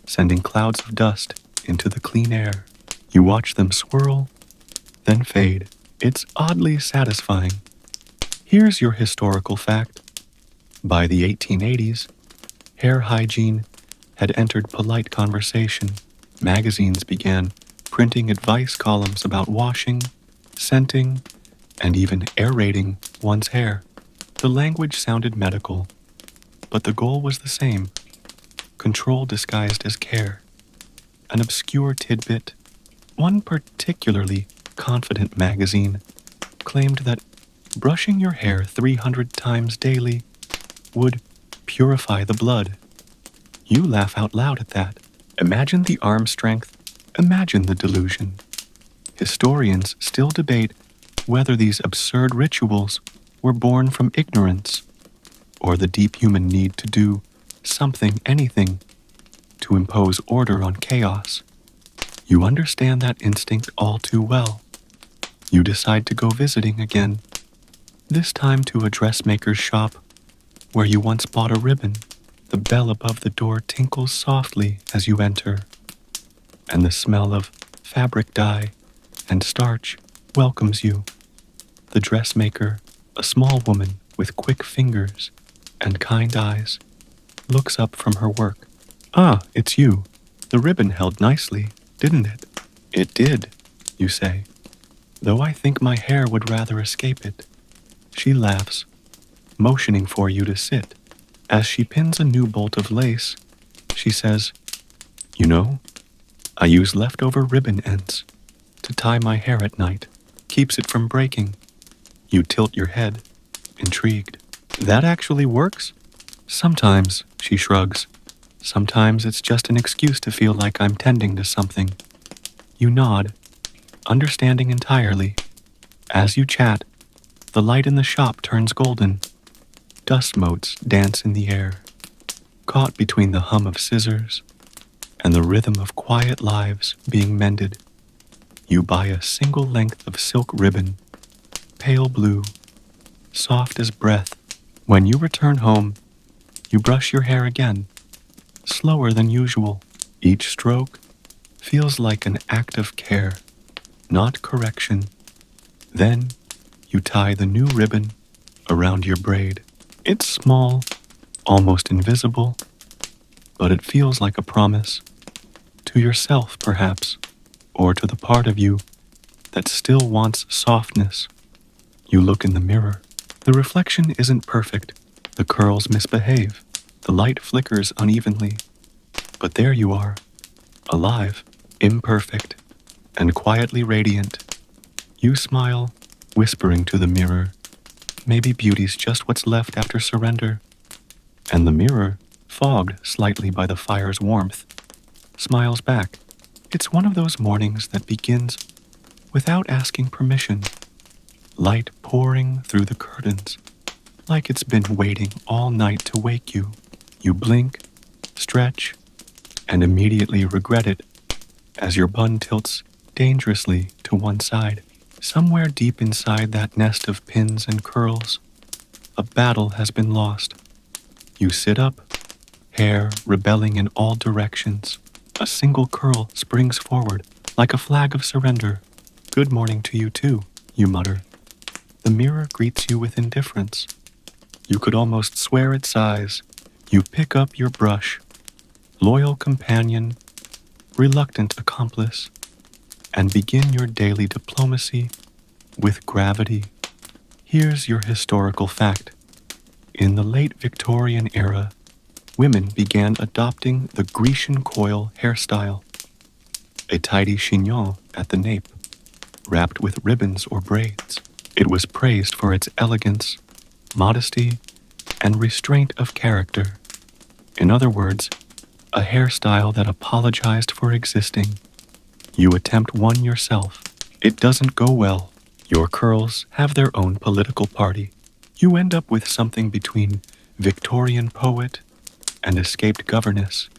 sending clouds of dust into the clean air. You watch them swirl, then fade. It's oddly satisfying. Here's your historical fact. By the 1880s, hair hygiene had entered polite conversation. Magazines began printing advice columns about washing, scenting, and even aerating one's hair. The language sounded medical, but the goal was the same: control disguised as care. An obscure tidbit, one particularly confident magazine claimed that brushing your hair 300 times daily would purify the blood. You laugh out loud at that. Imagine the arm strength, imagine the delusion. Historians still debate whether these absurd rituals were born from ignorance or the deep human need to do something, anything, to impose order on chaos. You understand that instinct all too well. You decide to go visiting again, this time to a dressmaker's shop where you once bought a ribbon. The bell above the door tinkles softly as you enter, and the smell of fabric dye and starch welcomes you. The dressmaker, a small woman with quick fingers and kind eyes, looks up from her work. "Ah, it's you. The ribbon held nicely, didn't it?" "It did," you say, "though I think my hair would rather escape it." She laughs, motioning for you to sit. As she pins a new bolt of lace, she says, "You know, I use leftover ribbon ends to tie my hair at night. Keeps it from breaking." You tilt your head, intrigued. "That actually works?" "Sometimes," she shrugs. "Sometimes it's just an excuse to feel like I'm tending to something." You nod, understanding entirely. As you chat, the light in the shop turns golden. Dust motes dance in the air, caught between the hum of scissors and the rhythm of quiet lives being mended. You buy a single length of silk ribbon, pale blue, soft as breath. When you return home, you brush your hair again, slower than usual. Each stroke feels like an act of care, not correction. Then you tie the new ribbon around your braid. It's small, almost invisible, but it feels like a promise. To yourself, perhaps, or to the part of you that still wants softness. You look in the mirror. The reflection isn't perfect. The curls misbehave. The light flickers unevenly. But there you are, alive, imperfect, and quietly radiant. You smile, whispering to the mirror, "Maybe beauty's just what's left after surrender." And the mirror, fogged slightly by the fire's warmth, smiles back. It's one of those mornings that begins without asking permission, light pouring through the curtains, like it's been waiting all night to wake you. You blink, stretch, and immediately regret it as your bun tilts dangerously to one side. Somewhere deep inside that nest of pins and curls, a battle has been lost. You sit up, hair rebelling in all directions. A single curl springs forward like a flag of surrender. "Good morning to you too," you mutter. The mirror greets you with indifference. You could almost swear its size. You pick up your brush, loyal companion, reluctant accomplice, and begin your daily diplomacy with gravity. Here's your historical fact. In the late Victorian era, women began adopting the Grecian coil hairstyle, a tidy chignon at the nape, wrapped with ribbons or braids. It was praised for its elegance, modesty, and restraint of character. In other words, a hairstyle that apologized for existing. You attempt one yourself. It doesn't go well. Your curls have their own political party. You end up with something between Victorian poet and escaped governess.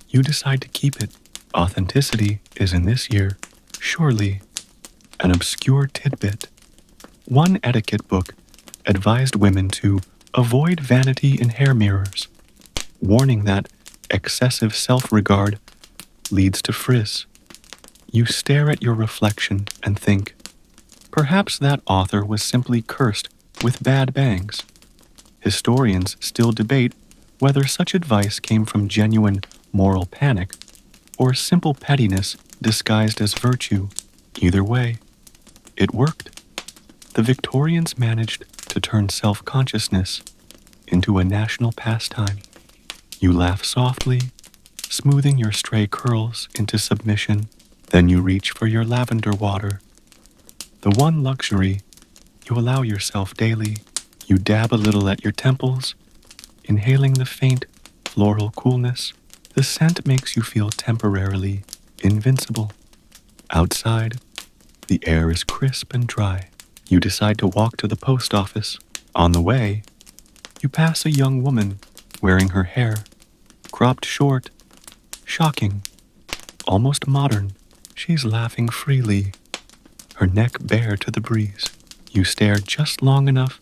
You decide to keep it. Authenticity is in this year, surely, an obscure tidbit. One etiquette book advised women to avoid vanity in hair mirrors, warning that excessive self-regard leads to frizz. You stare at your reflection and think, perhaps that author was simply cursed with bad bangs. Historians still debate whether such advice came from genuine moral panic or simple pettiness disguised as virtue. Either way, it worked. The Victorians managed to turn self-consciousness into a national pastime. You laugh softly, smoothing your stray curls into submission. Then you reach for your lavender water. The one luxury you allow yourself daily. You dab a little at your temples, inhaling the faint floral coolness. The scent makes you feel temporarily invincible. Outside, the air is crisp and dry. You decide to walk to the post office. On the way, you pass a young woman wearing her hair cropped short, shocking, almost modern. She's laughing freely, her neck bare to the breeze. You stare just long enough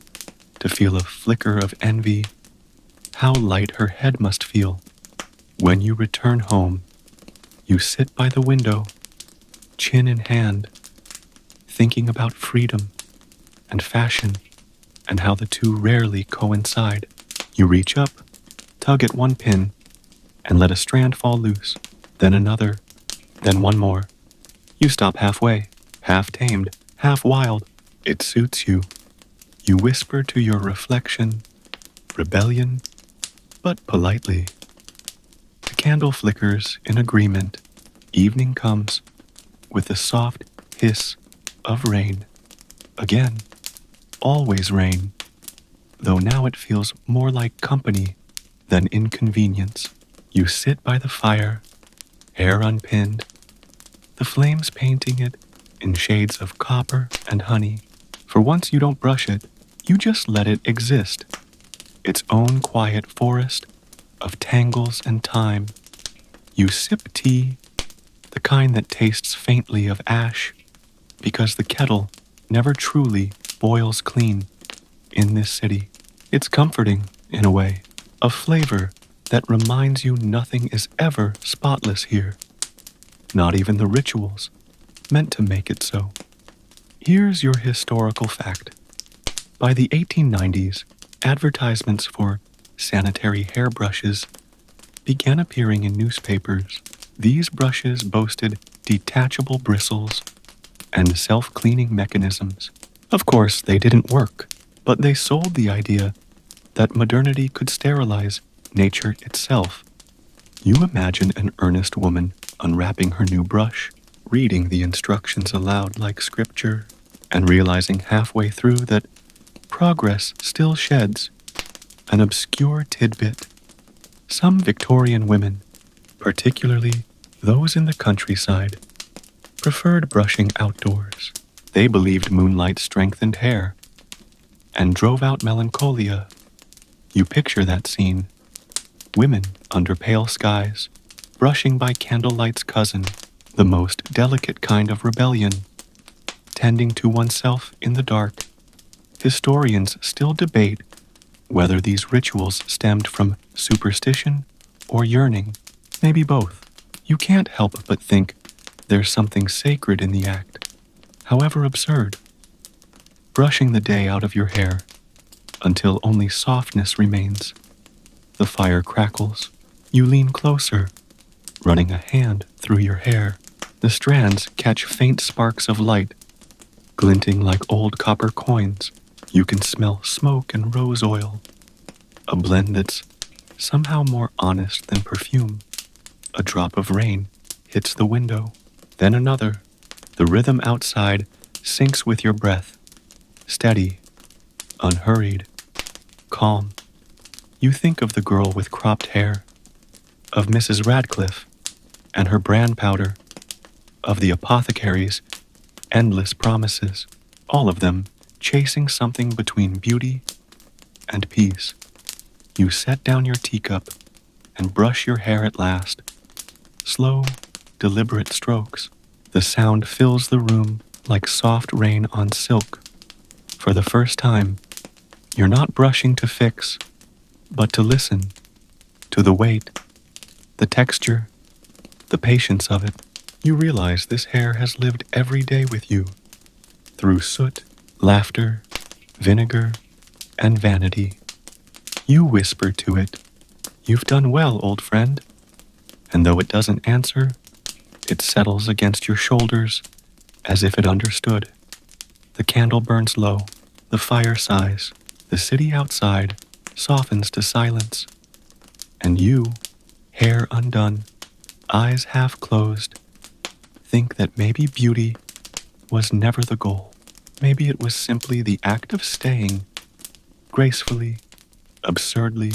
to feel a flicker of envy. How light her head must feel. When you return home, you sit by the window, chin in hand, thinking about freedom and fashion and how the two rarely coincide. You reach up, tug at one pin, and let a strand fall loose, then another, then one more. You stop halfway, half tamed, half wild. It suits you. You whisper to your reflection, rebellion, but politely. The candle flickers in agreement. Evening comes with the soft hiss of rain. Again, always rain, though now it feels more like company than inconvenience. You sit by the fire, hair unpinned, the flames painting it in shades of copper and honey. For once you don't brush it, you just let it exist, its own quiet forest of tangles and time. You sip tea, the kind that tastes faintly of ash, because the kettle never truly boils clean in this city. It's comforting, in a way, a flavor that reminds you nothing is ever spotless here, not even the rituals meant to make it so. Here's your historical fact. By the 1890s, advertisements for sanitary hairbrushes began appearing in newspapers. These brushes boasted detachable bristles and self-cleaning mechanisms. Of course, they didn't work, but they sold the idea that modernity could sterilize nature itself. You imagine an earnest woman unwrapping her new brush, reading the instructions aloud like scripture, and realizing halfway through that progress still sheds an obscure tidbit. Some Victorian women, particularly those in the countryside, preferred brushing outdoors. They believed moonlight strengthened hair and drove out melancholia. You picture that scene. Women under pale skies, brushing by candlelight's cousin, the most delicate kind of rebellion, tending to oneself in the dark. Historians still debate whether these rituals stemmed from superstition or yearning, maybe both. You can't help but think there's something sacred in the act, however absurd. Brushing the day out of your hair, until only softness remains. The fire crackles. You lean closer, running a hand through your hair. The strands catch faint sparks of light, glinting like old copper coins. You can smell smoke and rose oil, a blend that's somehow more honest than perfume. A drop of rain hits the window, then another. The rhythm outside syncs with your breath, steady, unhurried, calm. You think of the girl with cropped hair, of Mrs. Radcliffe and her bran powder, of the apothecary's endless promises, all of them chasing something between beauty and peace. You set down your teacup and brush your hair at last. Slow, deliberate strokes. The sound fills the room like soft rain on silk. For the first time, you're not brushing to fix, but to listen, to the weight, the texture, the patience of it. You realize this hair has lived every day with you, through soot, laughter, vinegar, and vanity. You whisper to it, "You've done well, old friend." And though it doesn't answer, it settles against your shoulders as if it understood. The candle burns low, the fire sighs, the city outside softens to silence. And you, hair undone, eyes half closed, think that maybe beauty was never the goal. Maybe it was simply the act of staying, gracefully, absurdly,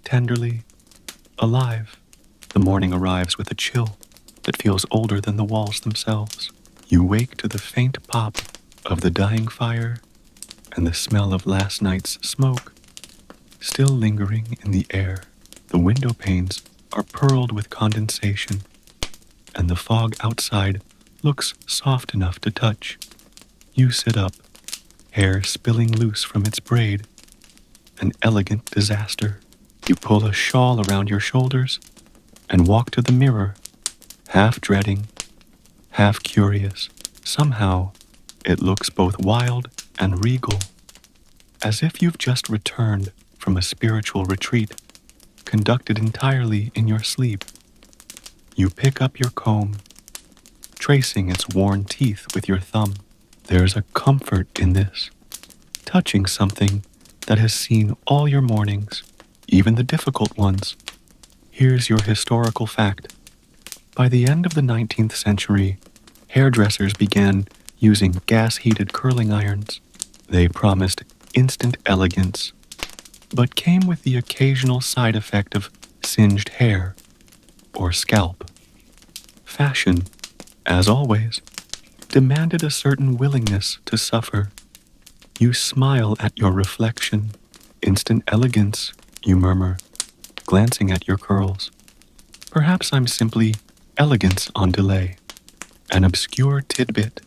tenderly, alive. The morning arrives with a chill that feels older than the walls themselves. You wake to the faint pop of the dying fire and the smell of last night's smoke still lingering in the air. The window panes are pearled with condensation, and the fog outside looks soft enough to touch. You sit up, hair spilling loose from its braid, an elegant disaster. You pull a shawl around your shoulders and walk to the mirror, half dreading, half curious. Somehow, it looks both wild and regal, as if you've just returned from a spiritual retreat, conducted entirely in your sleep. You pick up your comb, tracing its worn teeth with your thumb. There's a comfort in this, touching something that has seen all your mornings, even the difficult ones. Here's your historical fact. By the end of the 19th century, hairdressers began using gas-heated curling irons. They promised instant elegance, but came with the occasional side effect of singed hair or scalp. Fashion, as always, demanded a certain willingness to suffer. You smile at your reflection. Instant elegance, you murmur, glancing at your curls. Perhaps I'm simply elegance on delay. An obscure tidbit.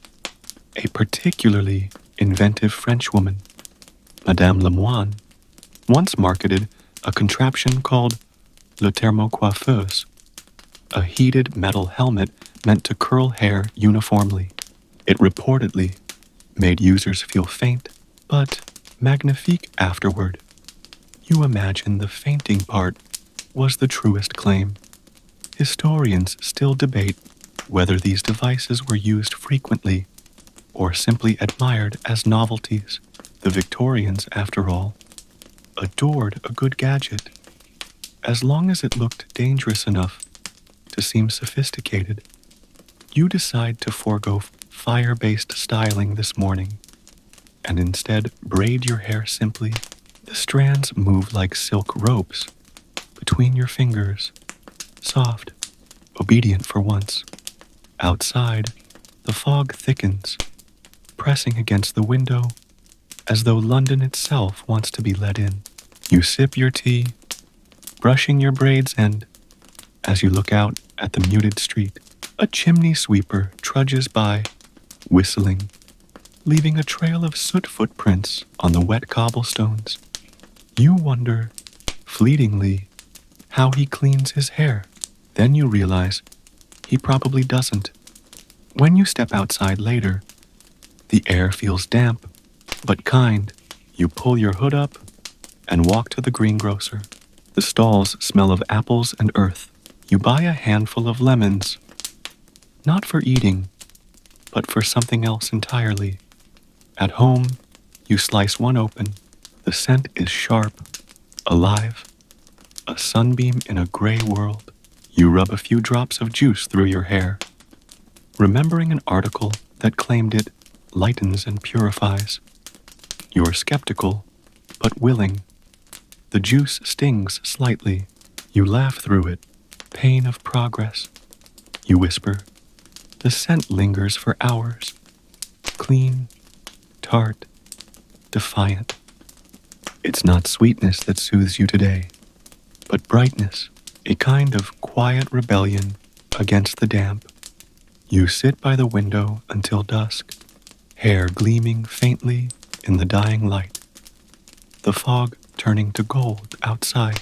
A particularly inventive Frenchwoman, Madame Lemoine, once marketed a contraption called le thermocoiffeuse, a heated metal helmet meant to curl hair uniformly. It reportedly made users feel faint, but magnifique afterward. You imagine the fainting part was the truest claim. Historians still debate whether these devices were used frequently or simply admired as novelties. The Victorians, after all, adored a good gadget, as long as it looked dangerous enough to seem sophisticated. You decide to forego fire-based styling this morning and instead braid your hair simply. The strands move like silk ropes between your fingers, soft, obedient for once. Outside, the fog thickens, pressing against the window as though London itself wants to be let in. You sip your tea, brushing your braids, and as you look out at the muted street, a chimney sweeper trudges by, whistling, leaving a trail of soot footprints on the wet cobblestones. You wonder, fleetingly, how he cleans his hair. Then you realize he probably doesn't. When you step outside later, the air feels damp, but kind. You pull your hood up and walk to the greengrocer. The stalls smell of apples and earth. You buy a handful of lemons, not for eating, but for something else entirely. At home, you slice one open. The scent is sharp, alive, a sunbeam in a gray world. You rub a few drops of juice through your hair, remembering an article that claimed it lightens and purifies. You're skeptical, but willing. The juice stings slightly. You laugh through it. Pain of progress. You whisper. The scent lingers for hours. Clean, tart, defiant. It's not sweetness that soothes you today, but brightness, a kind of quiet rebellion against the damp. You sit by the window until dusk, hair gleaming faintly in the dying light. The fog turning to gold outside.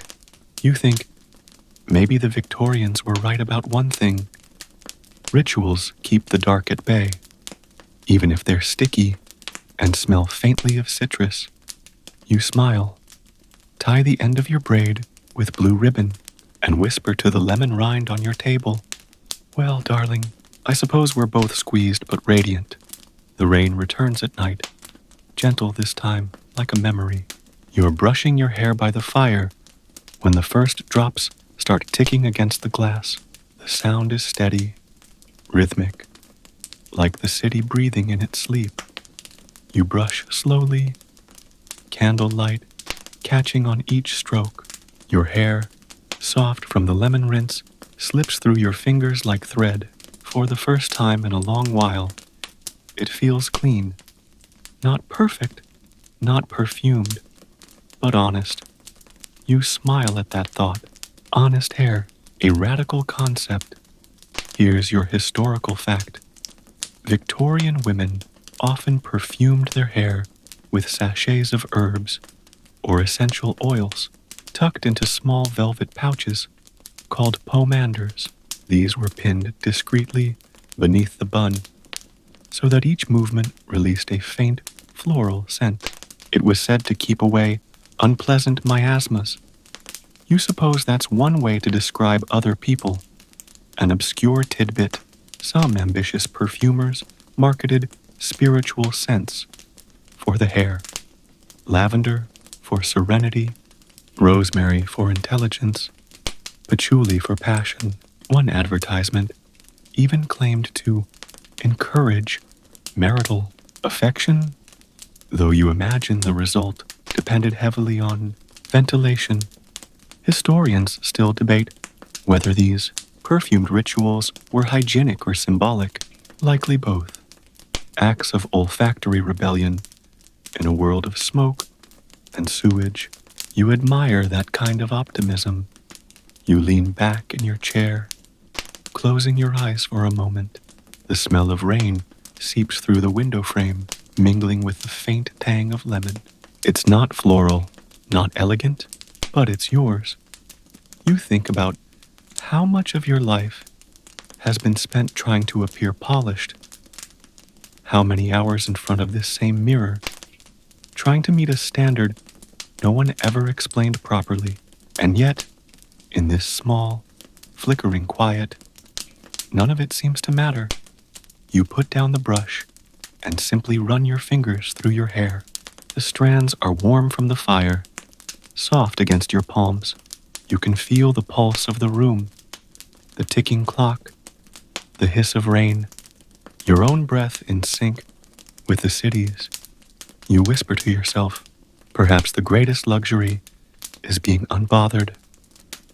You think, maybe the Victorians were right about one thing. Rituals keep the dark at bay, even if they're sticky and smell faintly of citrus. You smile, tie the end of your braid with blue ribbon, and whisper to the lemon rind on your table. Well, darling, I suppose we're both squeezed but radiant. The rain returns at night, gentle this time, like a memory. You're brushing your hair by the fire when the first drops start ticking against the glass. The sound is steady, rhythmic, like the city breathing in its sleep. You brush slowly, candlelight catching on each stroke. Your hair, soft from the lemon rinse, slips through your fingers like thread. For the first time in a long while, it feels clean. Not perfect, not perfumed, but honest. You smile at that thought. Honest hair, a radical concept. Here's your historical fact. Victorian women often perfumed their hair with sachets of herbs or essential oils tucked into small velvet pouches called pomanders. These were pinned discreetly beneath the bun so that each movement released a faint floral scent. It was said to keep away unpleasant miasmas. You suppose that's one way to describe other people. An obscure tidbit. Some ambitious perfumers marketed spiritual scents for the hair. Lavender for serenity, rosemary for intelligence, patchouli for passion. One advertisement even claimed to encourage marital affection, though you imagine the result depended heavily on ventilation. Historians still debate whether these perfumed rituals were hygienic or symbolic, likely both. Acts of olfactory rebellion in a world of smoke and sewage. You admire that kind of optimism. You lean back in your chair, closing your eyes for a moment. The smell of rain seeps through the window frame, mingling with the faint tang of lemon. It's not floral, not elegant, but it's yours. You think about how much of your life has been spent trying to appear polished. How many hours in front of this same mirror, trying to meet a standard no one ever explained properly. And yet, in this small, flickering quiet, none of it seems to matter. You put down the brush and simply run your fingers through your hair. The strands are warm from the fire, soft against your palms. You can feel the pulse of the room, the ticking clock, the hiss of rain, your own breath in sync with the city's. You whisper to yourself, perhaps the greatest luxury is being unbothered.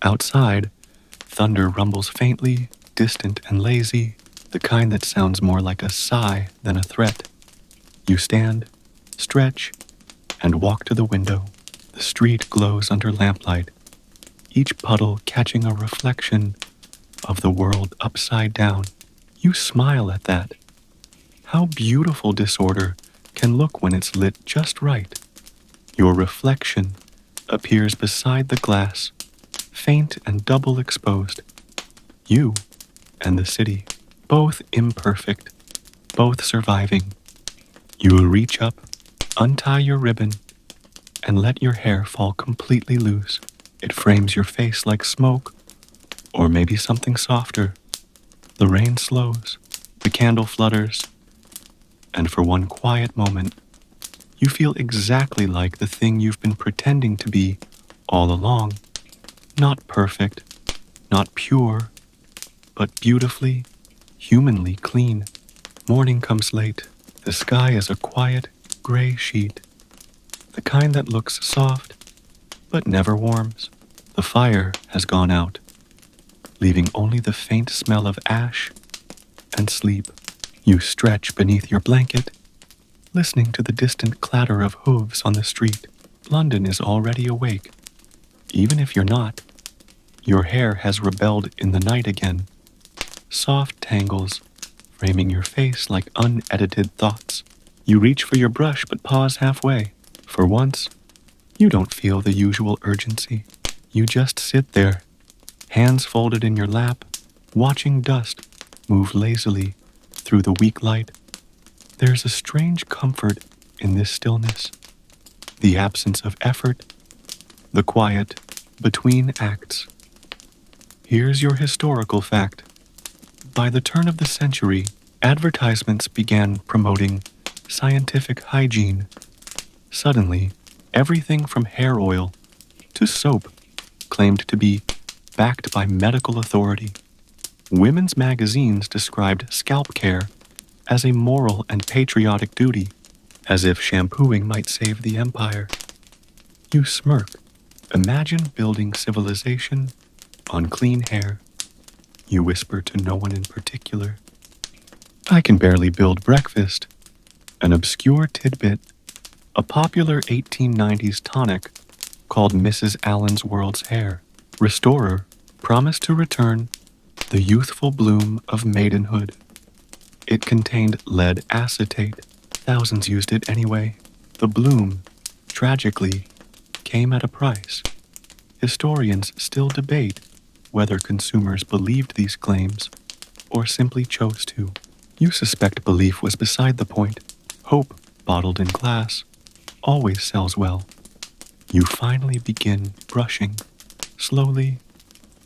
Outside, thunder rumbles faintly, distant and lazy, the kind that sounds more like a sigh than a threat. You stand, stretch, and walk to the window. The street glows under lamplight, each puddle catching a reflection of the world upside down. You smile at that. How beautiful disorder can look when it's lit just right. Your reflection appears beside the glass, faint and double exposed. You and the city, both imperfect, both surviving. You will reach up, untie your ribbon, and let your hair fall completely loose. It frames your face like smoke, or maybe something softer. The rain slows, the candle flutters, and for one quiet moment, you feel exactly like the thing you've been pretending to be all along. Not perfect, not pure, but beautifully, humanly clean. Morning comes late. The sky is a quiet, gray sheet, the kind that looks soft, but never warms. The fire has gone out, leaving only the faint smell of ash and sleep. You stretch beneath your blanket, listening to the distant clatter of hooves on the street. London is already awake. Even if you're not, your hair has rebelled in the night again. Soft tangles, framing your face like unedited thoughts. You reach for your brush but pause halfway. For once, you don't feel the usual urgency. You just sit there, hands folded in your lap, watching dust move lazily through the weak light. There's a strange comfort in this stillness, the absence of effort, the quiet between acts. Here's your historical fact. By the turn of the century, advertisements began promoting scientific hygiene. Suddenly, everything from hair oil to soap claimed to be backed by medical authority. Women's magazines described scalp care as a moral and patriotic duty, as if shampooing might save the empire. You smirk. Imagine building civilization on clean hair. You whisper to no one in particular. I can barely build breakfast. An obscure tidbit, a popular 1890s tonic called Mrs. Allen's World's Hair Restorer promised to return the youthful bloom of maidenhood. It contained lead acetate. Thousands used it anyway. The bloom, tragically, came at a price. Historians still debate whether consumers believed these claims or simply chose to. You suspect belief was beside the point. Hope, bottled in glass, always sells well. You finally begin brushing, slowly,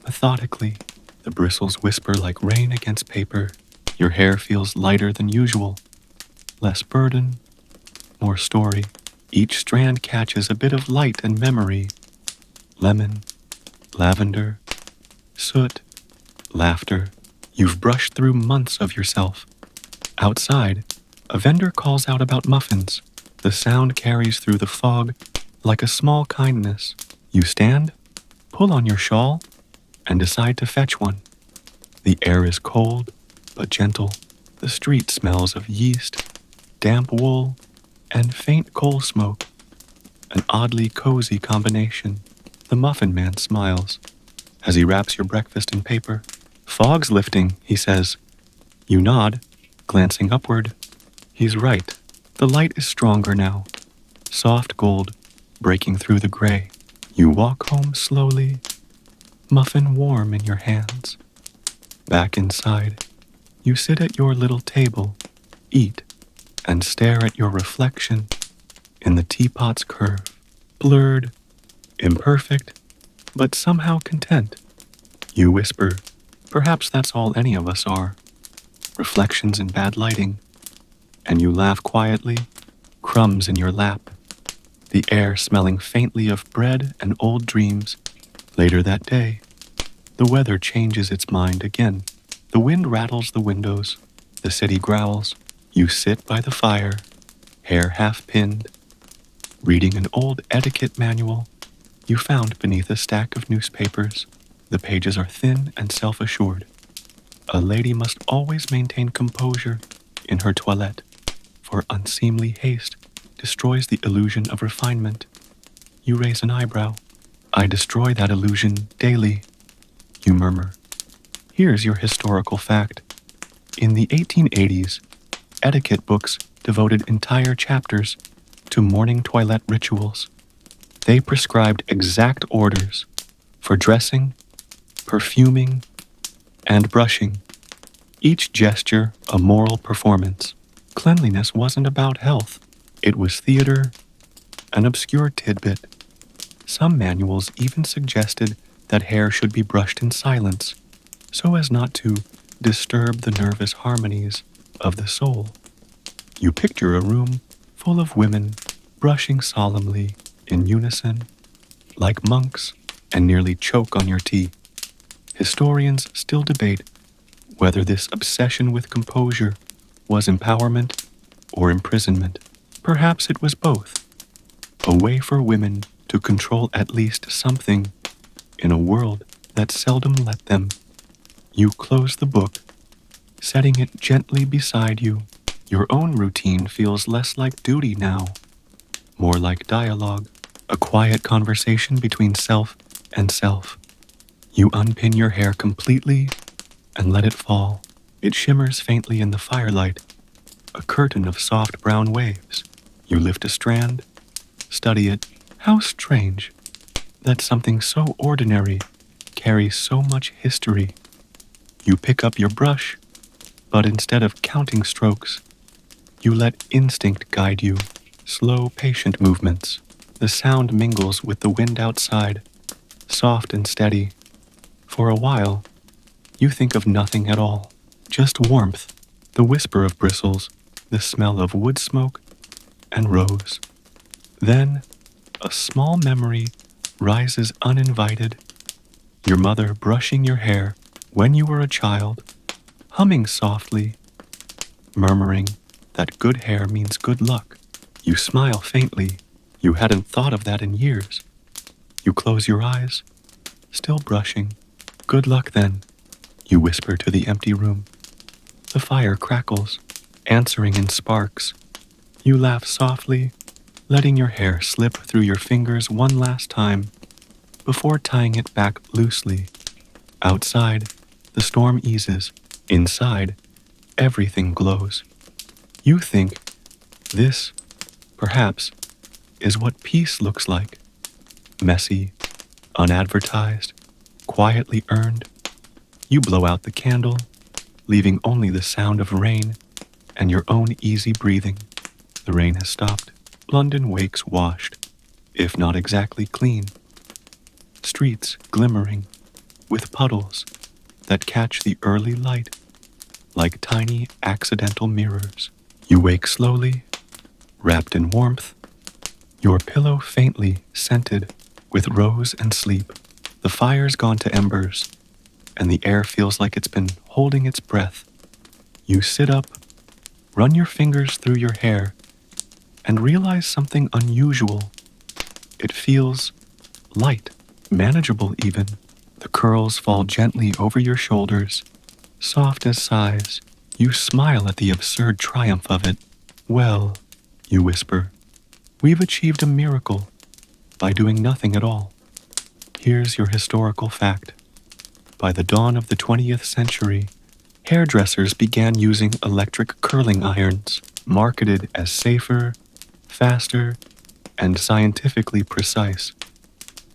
methodically. The bristles whisper like rain against paper. Your hair feels lighter than usual. Less burden, more story. Each strand catches a bit of light and memory. Lemon, lavender, soot, laughter. You've brushed through months of yourself. Outside, a vendor calls out about muffins. The sound carries through the fog like a small kindness. You stand, pull on your shawl, and decide to fetch one. The air is cold, but gentle. The street smells of yeast, damp wool, and faint coal smoke. An oddly cozy combination. The muffin man smiles as he wraps your breakfast in paper. Fog's lifting, he says. You nod, glancing upward. He's right. The light is stronger now. Soft gold, breaking through the gray. You walk home slowly, muffin warm in your hands. Back inside, you sit at your little table, eat, and stare at your reflection in the teapot's curve. Blurred, imperfect, but somehow content. You whisper, perhaps that's all any of us are. Reflections in bad lighting. And you laugh quietly, crumbs in your lap. The air smelling faintly of bread and old dreams. Later that day, the weather changes its mind again. The wind rattles the windows. The city growls. You sit by the fire, hair half pinned, reading an old etiquette manual you found beneath a stack of newspapers. The pages are thin and self-assured. A lady must always maintain composure in her toilette, for unseemly haste destroys the illusion of refinement. You raise an eyebrow. I destroy that illusion daily, you murmur. Here's your historical fact. In the 1880s, etiquette books devoted entire chapters to morning toilet rituals. They prescribed exact orders for dressing, perfuming, and brushing. Each gesture a moral performance. Cleanliness wasn't about health. It was theater, An obscure tidbit. Some manuals even suggested that hair should be brushed in silence so as not to disturb the nervous harmonies of the soul. You picture a room full of women brushing solemnly in unison, like monks, and nearly choke on your tea. Historians still debate whether this obsession with composure was empowerment or imprisonment. Perhaps it was both, a way for women to control at least something in a world that seldom let them. You close the book, setting it gently beside you. Your own routine feels less like duty now, more like dialogue, a quiet conversation between self and self. You unpin your hair completely and let it fall. It shimmers faintly in the firelight, a curtain of soft brown waves. You lift a strand, study it. How strange that something so ordinary carries so much history. You pick up your brush, but instead of counting strokes, you let instinct guide you. Slow, patient movements. The sound mingles with the wind outside, soft and steady. For a while, you think of nothing at all, just warmth, the whisper of bristles, the smell of wood smoke and rose. Then, a small memory rises uninvited. Your mother brushing your hair when you were a child, humming softly, murmuring that good hair means good luck. You smile faintly. You hadn't thought of that in years. You close your eyes, still brushing. Good luck then, you whisper to the empty room. The fire crackles, answering in sparks. You laugh softly, letting your hair slip through your fingers one last time before tying it back loosely. Outside, the storm eases. Inside, everything glows. You think this, perhaps, is what peace looks like. Messy, unadvertised, quietly earned. You blow out the candle, leaving only the sound of rain and your own easy breathing. The rain has stopped. London wakes washed, if not exactly clean. Streets glimmering with puddles that catch the early light like tiny accidental mirrors. You wake slowly, wrapped in warmth, your pillow faintly scented with rose and sleep. The fire's gone to embers, and the air feels like it's been holding its breath. You sit up, run your fingers through your hair, and realize something unusual. It feels light, manageable even. The curls fall gently over your shoulders, soft as sighs. You smile at the absurd triumph of it. Well, you whisper, we've achieved a miracle by doing nothing at all. Here's your historical fact. By the dawn of the 20th century, hairdressers began using electric curling irons, marketed as safer, faster, and scientifically precise.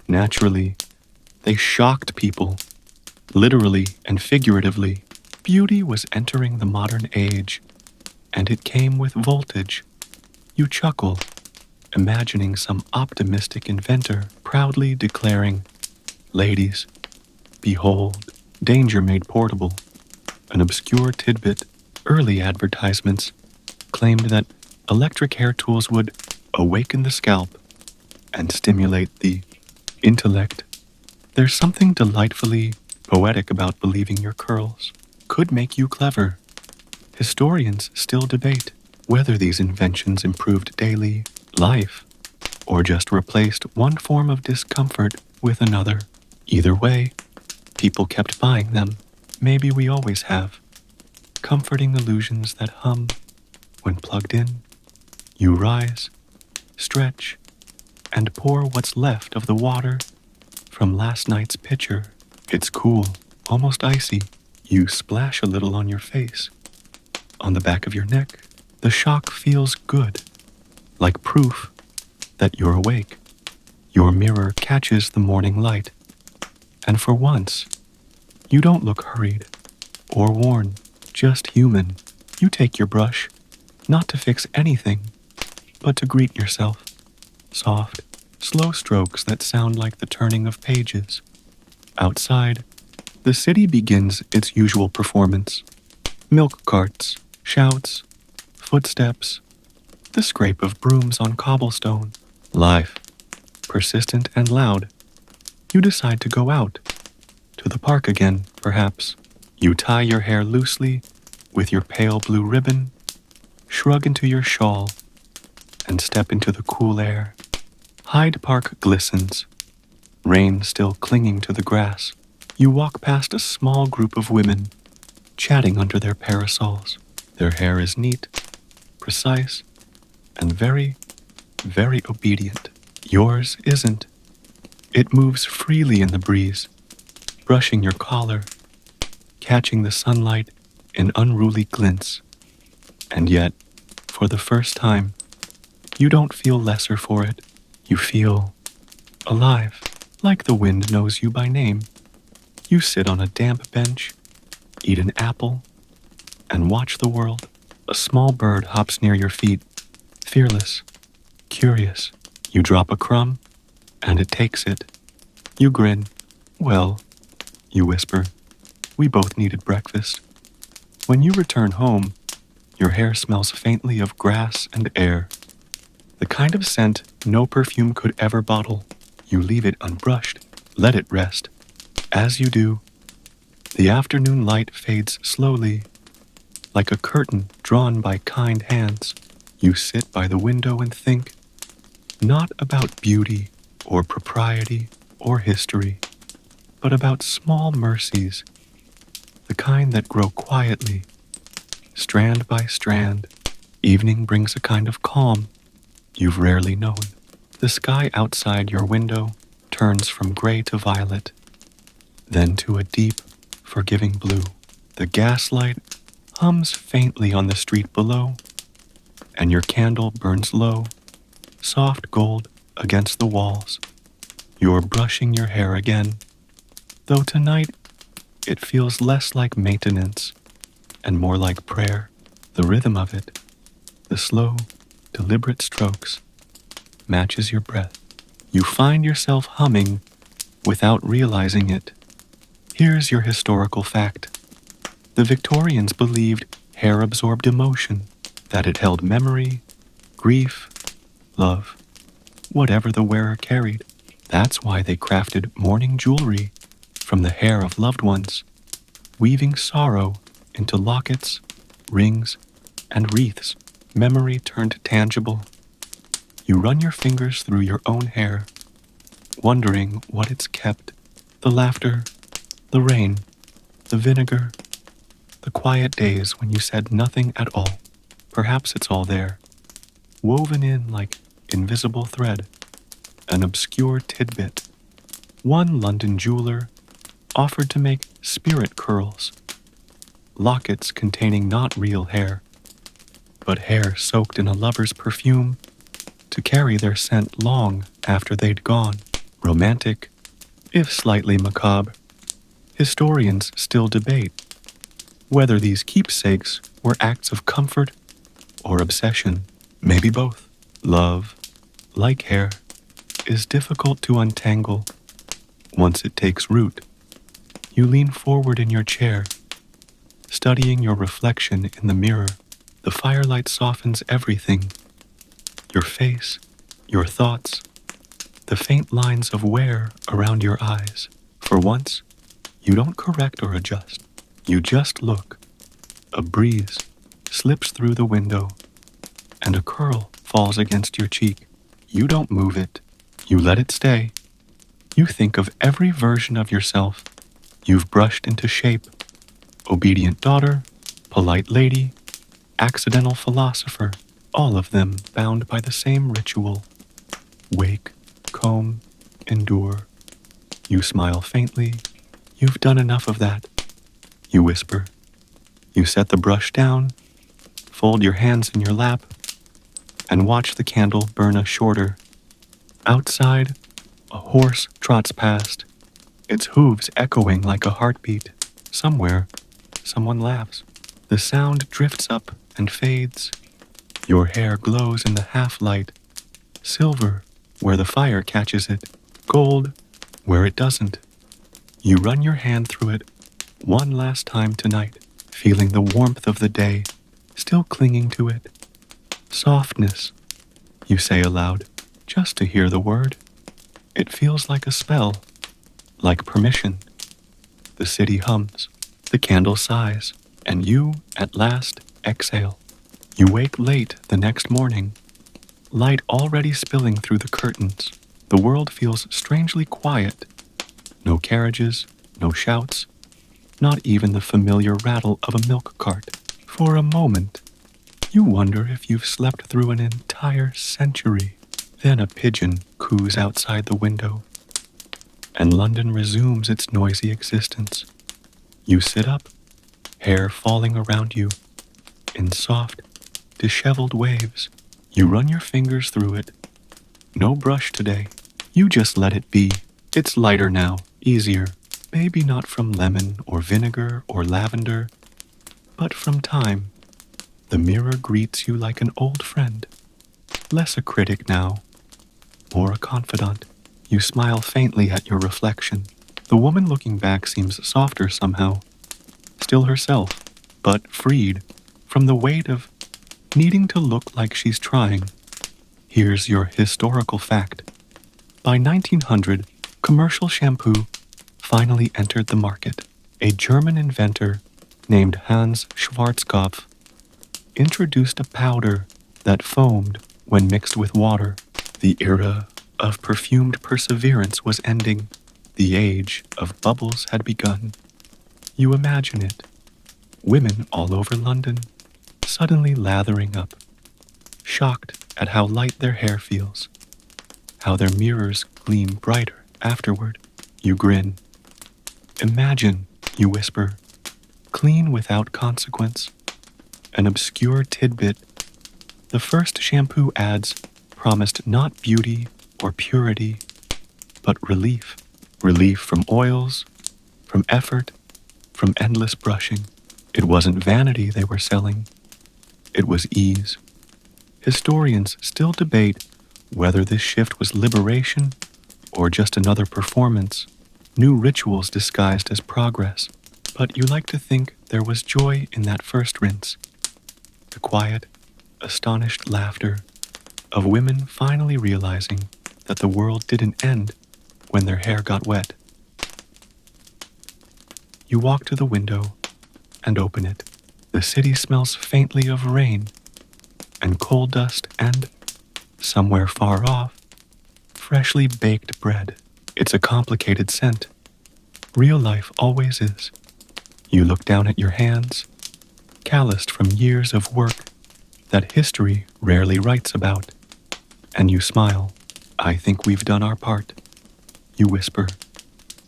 Naturally, they shocked people, literally and figuratively. Beauty was entering the modern age, and it came with voltage. You chuckle, imagining some optimistic inventor proudly declaring, "Ladies, behold, danger made portable." An obscure tidbit, early advertisements claimed that electric hair tools would awaken the scalp and stimulate the intellect. There's something delightfully poetic about believing your curls could make you clever. Historians still debate whether these inventions improved daily life or just replaced one form of discomfort with another. Either way, people kept buying them. Maybe we always have. Comforting illusions that hum when plugged in. You rise, stretch, and pour what's left of the water from last night's pitcher. It's cool, almost icy. You splash a little on your face. On the back of your neck, the shock feels good, like proof that you're awake. Your mirror catches the morning light, and for once, you don't look hurried or worn, just human. You take your brush, not to fix anything, but to greet yourself. Soft, slow strokes that sound like the turning of pages. Outside, the city begins its usual performance. Milk carts, shouts, footsteps, the scrape of brooms on cobblestone. Life, persistent and loud. You decide to go out. To the park again, perhaps. You tie your hair loosely with your pale blue ribbon, shrug into your shawl, and step into the cool air. Hyde Park glistens, rain still clinging to the grass. You walk past a small group of women, chatting under their parasols. Their hair is neat, precise, and very, very obedient. Yours isn't. It moves freely in the breeze, brushing your collar, catching the sunlight in unruly glints. And yet, for the first time, you don't feel lesser for it. You feel alive, like the wind knows you by name. You sit on a damp bench, eat an apple, and watch the world. A small bird hops near your feet, fearless, curious. You drop a crumb, and it takes it. You grin. Well, you whisper, we both needed breakfast. When you return home, your hair smells faintly of grass and air. The kind of scent no perfume could ever bottle. You leave it unbrushed, let it rest. As you do, the afternoon light fades slowly, like a curtain drawn by kind hands. You sit by the window and think, not about beauty or propriety or history, but about small mercies, the kind that grow quietly, strand by strand. Evening brings a kind of calm you've rarely known. The sky outside your window turns from gray to violet, then to a deep, forgiving blue. The gaslight hums faintly on the street below, and your candle burns low, soft gold against the walls. You're brushing your hair again, though tonight it feels less like maintenance and more like prayer. The rhythm of it, the slow, deliberate strokes, matches your breath. You find yourself humming without realizing it. Here's your historical fact. The Victorians believed hair absorbed emotion, that it held memory, grief, love, whatever the wearer carried. That's why they crafted mourning jewelry from the hair of loved ones, weaving sorrow into lockets, rings, and wreaths. Memory turned tangible. You run your fingers through your own hair, wondering what it's kept. The laughter, the rain, the vinegar, the quiet days when you said nothing at all. Perhaps it's all there, woven in like invisible thread, an obscure tidbit. One London jeweler offered to make spirit curls, lockets containing not real hair, but hair soaked in a lover's perfume to carry their scent long after they'd gone. Romantic, if slightly macabre, historians still debate whether these keepsakes were acts of comfort or obsession. Maybe both. Love, like hair, is difficult to untangle once it takes root. You lean forward in your chair, studying your reflection in the mirror. The firelight softens everything. Your face, your thoughts, the faint lines of wear around your eyes. For once, you don't correct or adjust. You just look. A breeze slips through the window, and a curl falls against your cheek. You don't move it. You let it stay. You think of every version of yourself you've brushed into shape. Obedient daughter, polite lady, accidental philosopher, all of them bound by the same ritual. Wake, comb, endure. You smile faintly. You've done enough of that. You whisper. You set the brush down, fold your hands in your lap, and watch the candle burn a shorter. Outside, a horse trots past, its hooves echoing like a heartbeat. Somewhere, someone laughs. The sound drifts up and fades. Your hair glows in the half-light, silver where the fire catches it, gold where it doesn't. You run your hand through it one last time tonight, feeling the warmth of the day still clinging to it. Softness, you say aloud, just to hear the word. It feels like a spell, like permission. The city hums, the candle sighs, and you, at last, exhale. You wake late the next morning, light already spilling through the curtains. The world feels strangely quiet. No carriages, no shouts, not even the familiar rattle of a milk cart. For a moment, you wonder if you've slept through an entire century. Then a pigeon coos outside the window, and London resumes its noisy existence. You sit up, hair falling around you in soft, disheveled waves. You run your fingers through it. No brush today. You just let it be. It's lighter now, easier. Maybe not from lemon or vinegar or lavender, but from time. The mirror greets you like an old friend. Less a critic now, more a confidant. You smile faintly at your reflection. The woman looking back seems softer somehow. Still herself, but freed from the weight of needing to look like she's trying. Here's your historical fact. By 1900, commercial shampoo finally entered the market. A German inventor named Hans Schwarzkopf introduced a powder that foamed when mixed with water. The era of perfumed perseverance was ending. The age of bubbles had begun. You imagine it. Women all over London, suddenly lathering up, shocked at how light their hair feels, how their mirrors gleam brighter afterward. You grin. Imagine, you whisper, clean without consequence. An obscure tidbit. The first shampoo ads promised not beauty or purity, but relief. Relief from oils, from effort, from endless brushing. It wasn't vanity they were selling. It was ease. Historians still debate whether this shift was liberation or just another performance, new rituals disguised as progress. But you like to think there was joy in that first rinse. The quiet, astonished laughter of women finally realizing that the world didn't end when their hair got wet. You walk to the window and open it. The city smells faintly of rain and coal dust and, somewhere far off, freshly baked bread. It's a complicated scent. Real life always is. You look down at your hands, calloused from years of work that history rarely writes about, and you smile. I think we've done our part. You whisper.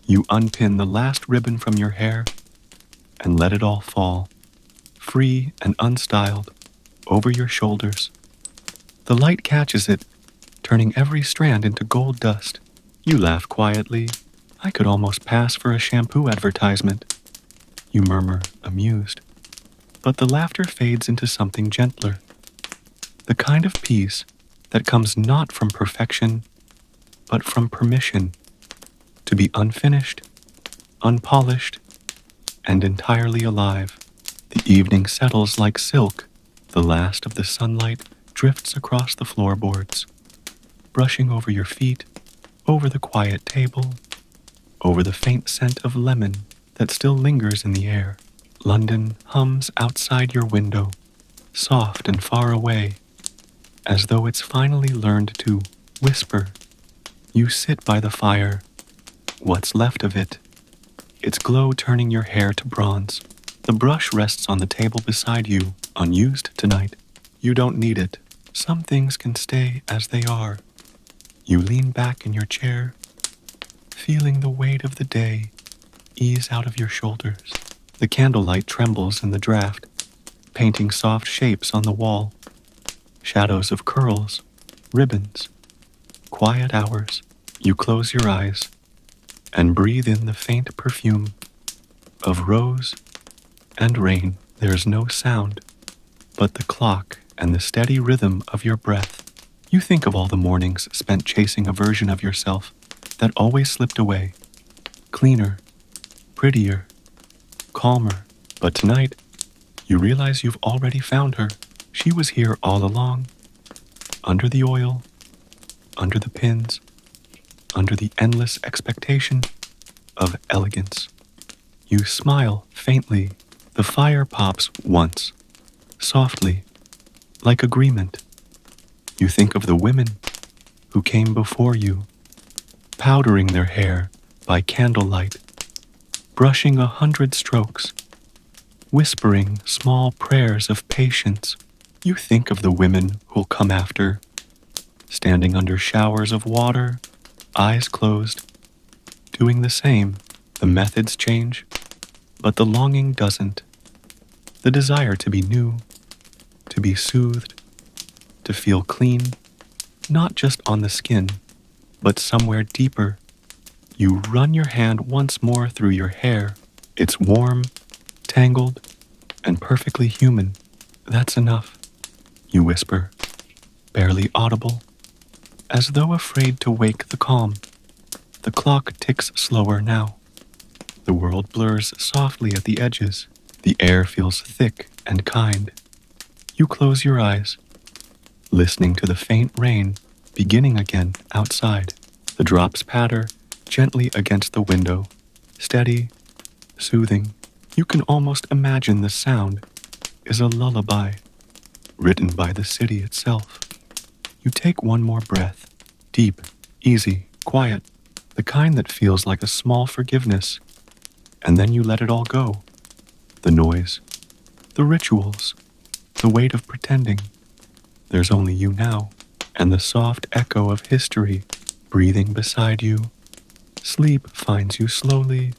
You unpin the last ribbon from your hair and let it all fall, free and unstyled, over your shoulders. The light catches it, turning every strand into gold dust. You laugh quietly. I could almost pass for a shampoo advertisement. You murmur, amused. But the laughter fades into something gentler. The kind of peace that comes not from perfection, but from permission to be unfinished, unpolished, and entirely alive. The evening settles like silk. The last of the sunlight drifts across the floorboards, brushing over your feet, over the quiet table, over the faint scent of lemon that still lingers in the air. London hums outside your window, soft and far away, as though it's finally learned to whisper. You sit by the fire, what's left of it, its glow turning your hair to bronze. The brush rests on the table beside you, unused tonight. You don't need it. Some things can stay as they are. You lean back in your chair, feeling the weight of the day ease out of your shoulders. The candlelight trembles in the draft, painting soft shapes on the wall. Shadows of curls, ribbons, quiet hours. You close your eyes and breathe in the faint perfume of rose and rain. There's no sound, but the clock and the steady rhythm of your breath. You think of all the mornings spent chasing a version of yourself that always slipped away, cleaner, prettier, calmer. But tonight, you realize you've already found her. She was here all along, under the oil, under the pins, under the endless expectation of elegance. You smile faintly. The fire pops once, softly, like agreement. You think of the women who came before you, powdering their hair by candlelight, brushing 100 strokes, whispering small prayers of patience. You think of the women who'll come after, standing under showers of water, eyes closed, doing the same. The methods change, but the longing doesn't. The desire to be new, to be soothed, to feel clean, not just on the skin, but somewhere deeper. You run your hand once more through your hair. It's warm, tangled, and perfectly human. That's enough, you whisper, barely audible, as though afraid to wake the calm. The clock ticks slower now. The world blurs softly at the edges. The air feels thick and kind. You close your eyes, listening to the faint rain beginning again outside. The drops patter gently against the window, steady, soothing. You can almost imagine the sound is a lullaby, written by the city itself. You take one more breath, deep, easy, quiet, the kind that feels like a small forgiveness, and then you let it all go. The noise, the rituals, the weight of pretending. There's only you now, and the soft echo of history breathing beside you. Sleep finds you slowly,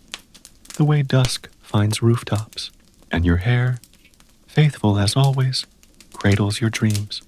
the way dusk finds rooftops, and your hair, faithful as always, cradles your dreams.